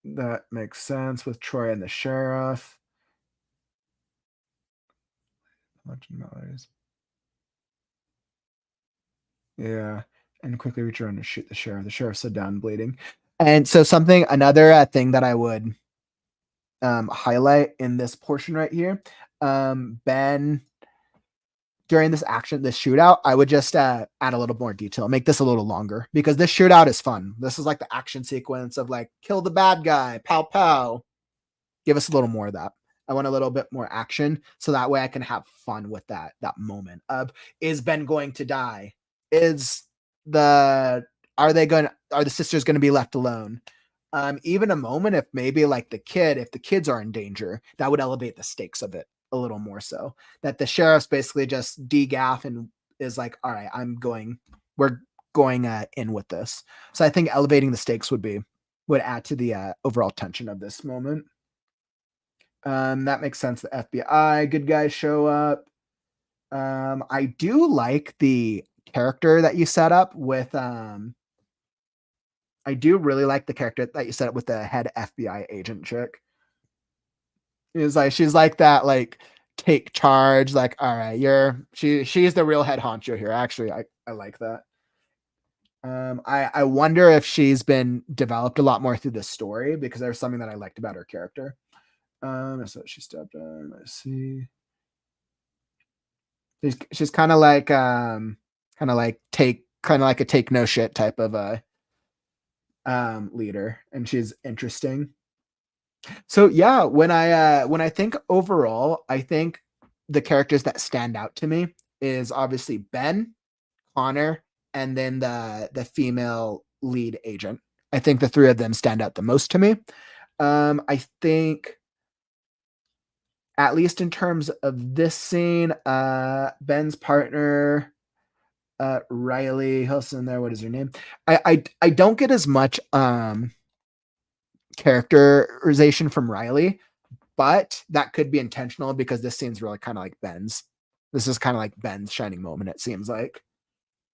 That makes sense with Troy and the sheriff. $100. Yeah. And quickly reach around and shoot the sheriff. The sheriff's so down bleeding. And so another thing that I would highlight in this portion right here, Ben, during this shootout, I would just add a little more detail, make this a little longer, because this shootout is fun. This is like the action sequence of like, kill the bad guy, pow pow. Give us a little more of that. I want a little bit more action, so that way I can have fun with that moment of, is Ben going to die? Are the sisters going to be left alone? Even a moment, if maybe like if the kids are in danger, that would elevate the stakes of it a little more, so that the sheriff's basically just degaff and is like, all right, we're going in with this. So I think elevating the stakes would add to the overall tension of this moment. That makes sense. The FBI good guys show up. I do like the character that you set up with I do really like the character that you set up with the head FBI agent chick. She's like that, like, take charge, like, all right, she's the real head honcho here. Actually, I like that. I wonder if she's been developed a lot more through the story, because there's something that I liked about her character. So she stepped in. Let's see. She's kind of like a take no shit type of leader, and she's interesting. So yeah, when I think overall, I think the characters that stand out to me is obviously Ben, Connor, and then the female lead agent. I think the three of them stand out the most to me. I think, at least in terms of this scene, Ben's partner, Riley, who's in there? What is her name? I don't get as much characterization from Riley, but that could be intentional, because this scene's really kind of like Ben's. This is kind of like Ben's shining moment, it seems like.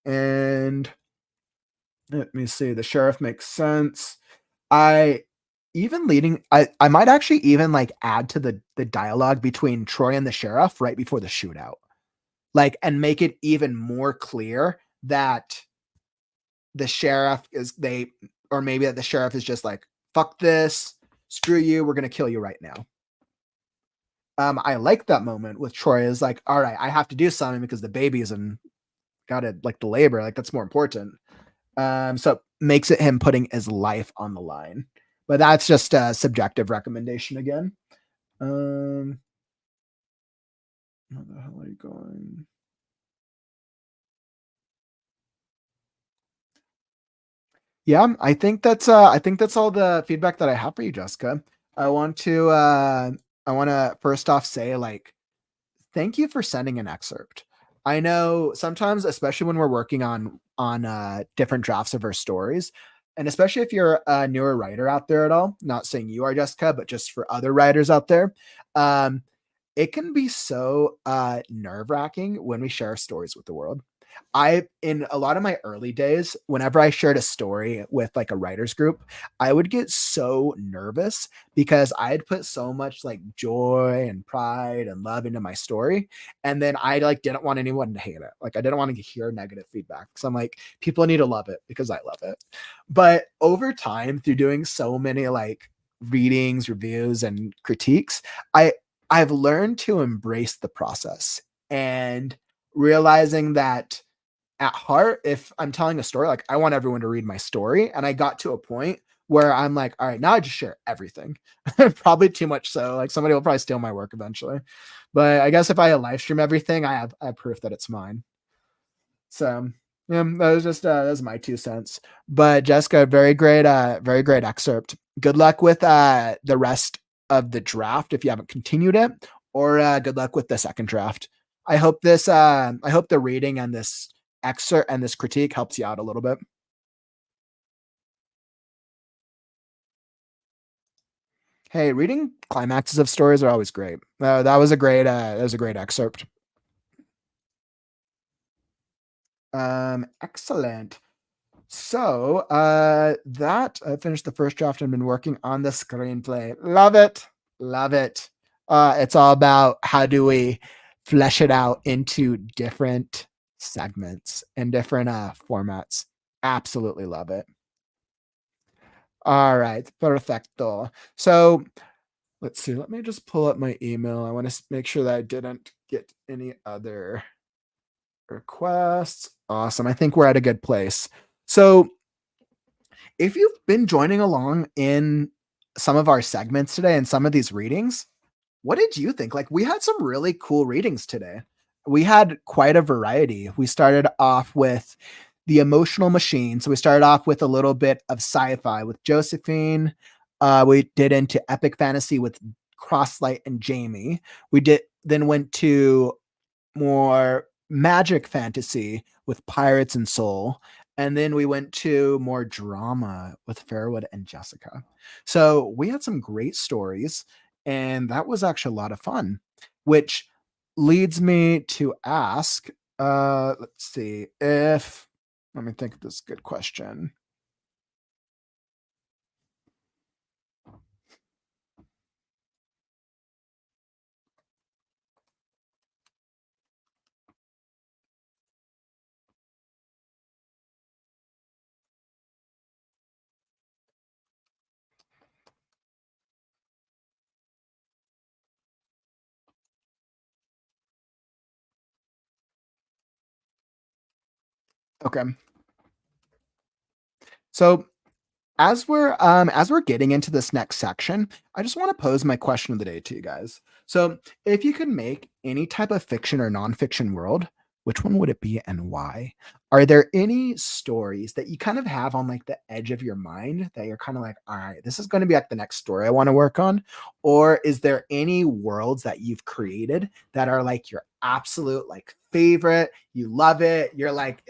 And let me see. The sheriff makes sense. I might actually even like add to the dialogue between Troy and the sheriff right before the shootout, like, and make it even more clear that the sheriff that the sheriff is just like, fuck this, screw you, we're gonna kill you right now. I like that moment with Troy is like, all right, I have to do something because the baby's gotta, like, the labor, like, that's more important. So it makes it him putting his life on the line. But that's just a subjective recommendation again. Where the hell are you going? Yeah, I think that's all the feedback that I have for you, Jessica. I want to first off say, like, thank you for sending an excerpt. I know sometimes, especially when we're working on different drafts of our stories, and especially if you're a newer writer out there at all, not saying you are, Jessica, but just for other writers out there, it can be so nerve-wracking when we share stories with the world. In a lot of my early days, whenever I shared a story with like a writers group, I would get so nervous because I had put so much like joy and pride and love into my story. And then I like didn't want anyone to hate it. Like, I didn't want to hear negative feedback. So I'm like, people need to love it because I love it. But over time, through doing so many like readings, reviews, and critiques, I've learned to embrace the process and realizing that at heart, if I'm telling a story, like, I want everyone to read my story. And I got to a point where I'm like, all right, now I just share everything. Probably too much so. Like somebody will probably steal my work eventually. But I guess if I live stream everything, I have proof that it's mine. So yeah, that was just that was my 2 cents. But Jessica, very great excerpt. Good luck with the rest of the draft if you haven't continued it, or good luck with the second draft. I hope the reading and this excerpt and this critique helps you out a little bit. Hey, reading climaxes of stories are always great. That was a great excerpt. Excellent. So that I finished the first draft and been working on the screenplay. Love it. Love it. It's all about how do we flesh it out into different segments and different formats. Absolutely love it. All right. Perfecto. So let's see. Let me just pull up my email. I want to make sure that I didn't get any other requests. Awesome. I think we're at a good place. So if you've been joining along in some of our segments today and some of these readings, what did you think? Like, we had some really cool readings today. We had quite a variety. We started off with The Emotional Machine. So we started off with a little bit of sci-fi with Josephine. We did into epic fantasy with Crosslight and Jamie. We did then went to more magic fantasy with Pirates and Soul. And then we went to more drama with Fairwood and Jessica. So we had some great stories, and that was actually a lot of fun, which leads me to ask, let's see if, let me think of this good question. Okay. So as we're getting into this next section, I just want to pose my question of the day to you guys. So, if you could make any type of fiction or nonfiction world, which one would it be and why? Are there any stories that you kind of have on like the edge of your mind that you're kind of like, all right, this is going to be like the next story I want to work on? Or is there any worlds that you've created that are like your absolute like favorite? You love it. You're like,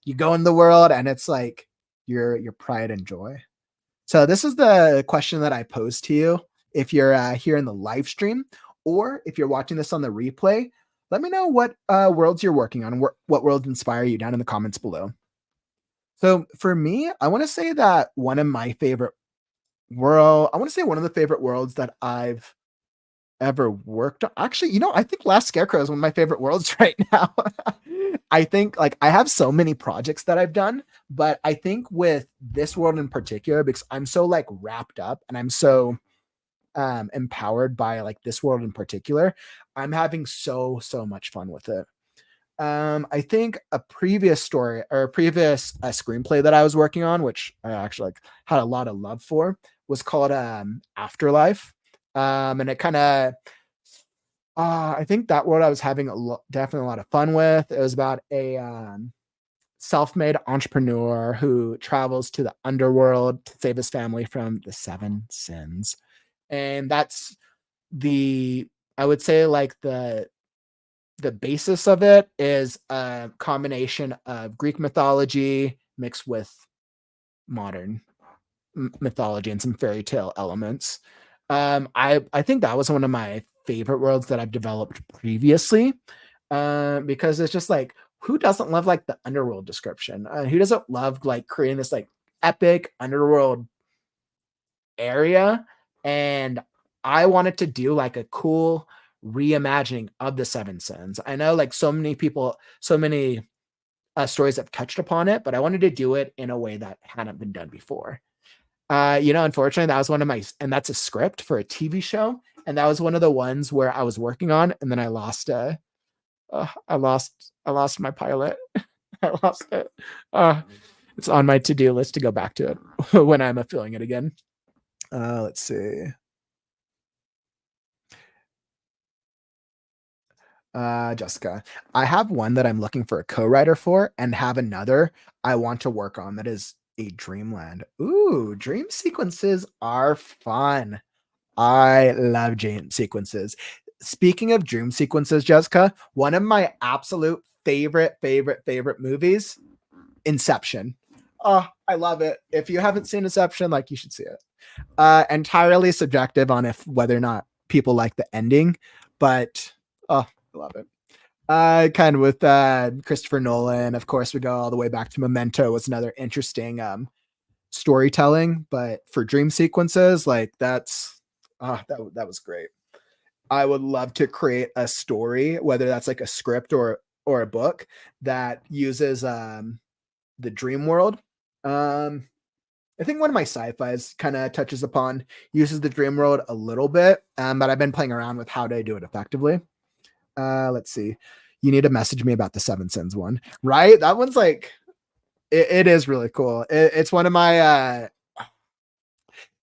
you go in the world and it's like your pride and joy. So this is the question that I posed to you. If you're here in the live stream, or if you're watching this on the replay, let me know what worlds you're working on, what worlds inspire you down in the comments below. So for me, I want to say that one of my favorite I want to say one of the favorite worlds that I've ever worked on. Actually, I think Last Scarecrow is one of my favorite worlds right now. I think like I have so many projects that I've done, but I think with this world in particular, because I'm so like wrapped up and I'm so empowered by like this world in particular, I'm having so much fun with it. I think a previous story or a previous screenplay that I was working on, which I actually like had a lot of love for, was called Afterlife. And it kind of I think that what I was having definitely a lot of fun with. It was about a self-made entrepreneur who travels to the underworld to save his family from the seven sins. And that's the I would say like the basis of it is a combination of Greek mythology mixed with modern mythology and some fairy tale elements. I think that was one of my favorite worlds that I've developed previously, because it's just like who doesn't love like the underworld description? Who doesn't love like creating this like epic underworld area? And I wanted to do like a cool reimagining of the Seven Sins. I know like so many people, so many stories have touched upon it, but I wanted to do it in a way that hadn't been done before. Unfortunately, that was one of and that's a script for a TV show, and that was one of the ones where I was working on, and then I lost. I lost my pilot. I lost it. It's on my to-do list to go back to it when I'm feeling it again. Let's see. Jessica, I have one that I'm looking for a co-writer for and have another I want to work on that is a dreamland. Ooh, dream sequences are fun. I love dream sequences. Speaking of dream sequences, Jessica, one of my absolute favorite movies, Inception. Oh, I love it. If you haven't seen Inception, like you should see it. Entirely subjective on if whether or not people like the ending, but oh, I love it. Kind of with Christopher Nolan, of course, we go all the way back to Memento was another interesting storytelling, but for dream sequences, like that's that was great. I would love to create a story, whether that's like a script or a book that uses the dream world. Um, I think one of my sci-fis kind of touches upon uses the dream world a little bit, but I've been playing around with how to do it effectively. Let's see. You need to message me about the Seven Sins one, right? That one's like it is really cool. It's one of my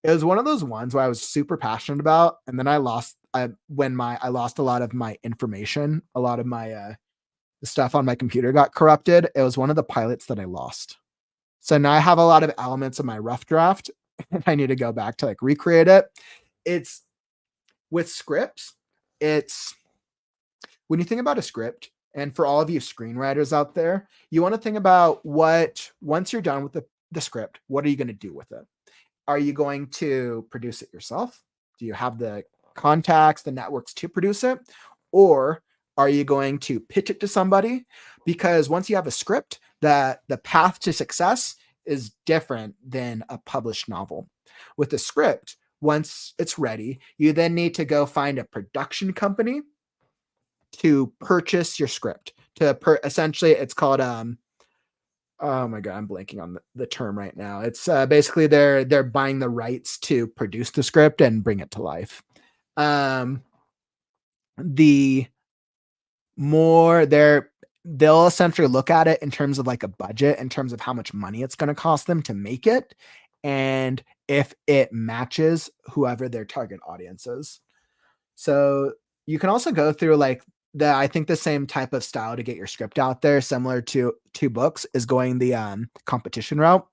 it was one of those ones where I was super passionate about, and then I lost I lost a lot of my information, a lot of my the stuff on my computer got corrupted. It was one of the pilots that I lost. So now I have a lot of elements of my rough draft, and I need to go back to like recreate it. It's with scripts, it's when you think about a script, and for all of you screenwriters out there, you want to think about what once you're done with the script, what are you going to do with it? Are you going to produce it yourself? Do you have the contacts, the networks to produce it? Or are you going to pitch it to somebody? Because once you have a script, that the path to success is different than a published novel. With a script, once it's ready, you then need to go find a production company to purchase your script. Essentially, it's called oh my god, I'm blanking on the term right now. It's basically they're buying the rights to produce the script and bring it to life. Um, the more they'll essentially look at it in terms of like a budget, in terms of how much money it's going to cost them to make it, and if it matches whoever their target audience is. So you can also go through like I think the same type of style to get your script out there, similar to two books, is going the competition route.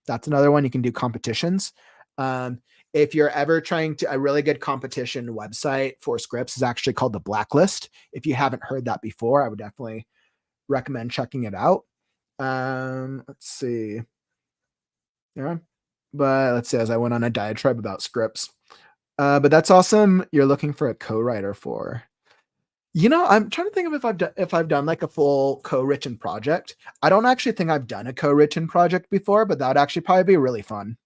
That's another one. You can do competitions. Um, if you're ever trying to, a really good competition website for scripts is actually called the Blacklist. If you haven't heard that before, I would definitely recommend checking it out. Let's see. Yeah. But let's see, as I went on a diatribe about scripts. But that's awesome. You're looking for a co-writer for. I'm trying to think of if I've done like a full co-written project. I don't actually think I've done a co-written project before, but that would actually probably be really fun.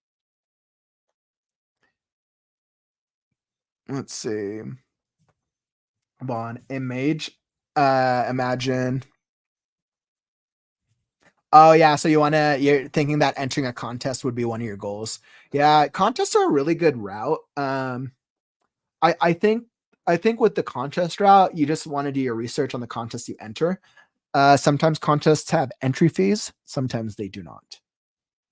Let's see. Come on, imagine. Oh yeah, so you're thinking that entering a contest would be one of your goals. Yeah, contests are a really good route. I think with the contest route, you just want to do your research on the contest you enter. Sometimes contests have entry fees, sometimes they do not.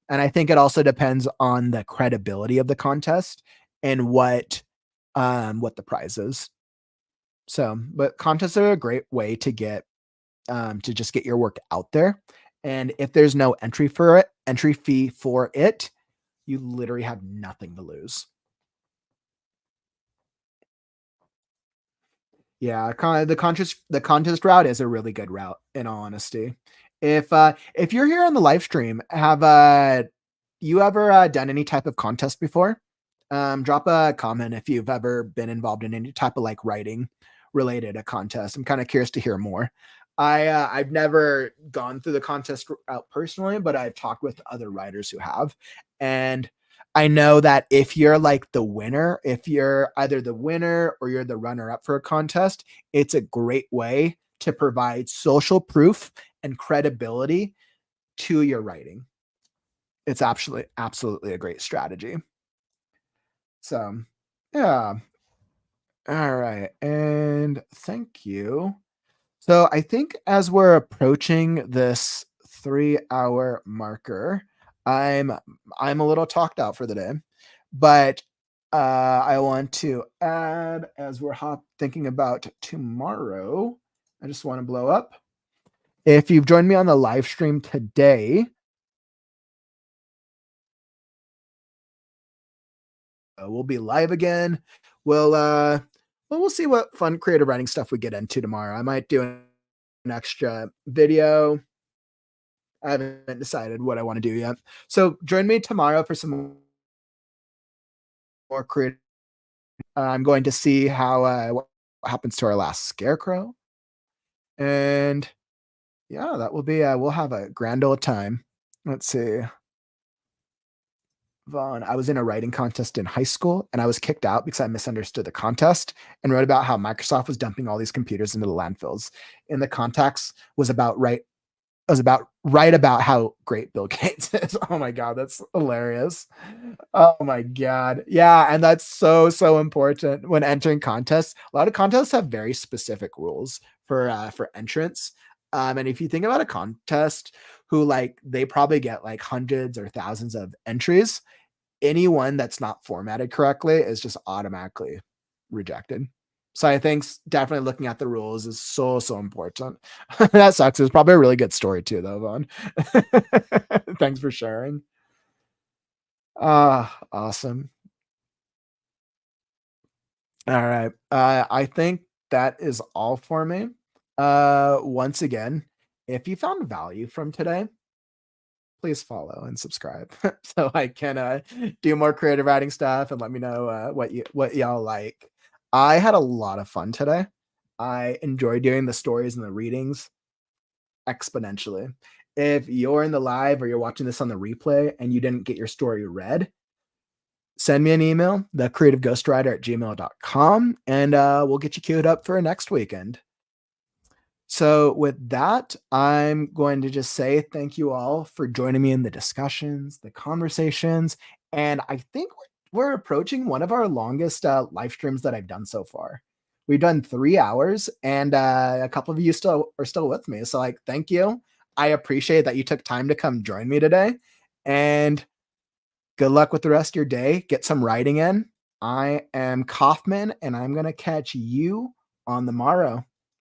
And I think it also depends on the credibility of the contest and what the prize is. So, but contests are a great way to get to just get your work out there. And if there's no entry fee for it, you literally have nothing to lose. Yeah, the contest route is a really good route, in all honesty. If you're here on the live stream, have you ever done any type of contest before? Drop a comment if you've ever been involved in any type of like writing related a contest. I'm kind of curious to hear more. I've never gone through the contest route personally, but I've talked with other writers who have, and I know that if you're like the winner, if you're either the winner or you're the runner up for a contest, it's a great way to provide social proof and credibility to your writing. It's absolutely a great strategy. So, yeah. All right. And thank you. So, I think as we're approaching this 3-hour marker, I'm I'm a little talked out for the day, but I want to add as we're thinking about tomorrow. I just want to blow up. If you've joined me on the live stream today, we'll be live again. We'll see what fun creative writing stuff we get into tomorrow. I might do an extra video. I haven't decided what I want to do yet. So join me tomorrow for some more creative. I'm going to see how what happens to our last scarecrow, and yeah, that will be. We'll have a grand old time. Let's see. Vaughn, I was in a writing contest in high school and I was kicked out because I misunderstood the contest and wrote about how Microsoft was dumping all these computers into the landfills. In the context was about right about how great Bill Gates is. Oh my god, that's hilarious. Oh my god. Yeah, and that's so important when entering contests. A lot of contests have very specific rules for entrance. And if you think about a contest who like they probably get like hundreds or thousands of entries, anyone that's not formatted correctly is just automatically rejected. So I think definitely looking at the rules is so important. That sucks. It's probably a really good story too, though, Vaughn. Thanks for sharing. Ah, awesome. All right. I think that is all for me. Once again, if you found value from today, please follow and subscribe so I can do more creative writing stuff and let me know what y'all like. I had a lot of fun today. I enjoy doing the stories and the readings exponentially. If you're in the live or you're watching this on the replay and you didn't get your story read, send me an email, thecreativeghostwriter@gmail.com, and we'll get you queued up for next weekend. So, with that, I'm going to just say thank you all for joining me in the discussions, the conversations, and I think we're approaching one of our longest live streams that I've done so far. We've done 3 hours, and a couple of you still are still with me. So, like, thank you. I appreciate that you took time to come join me today, and good luck with the rest of your day. Get some writing in. I am Kauffman, and I'm going to catch you on the morrow.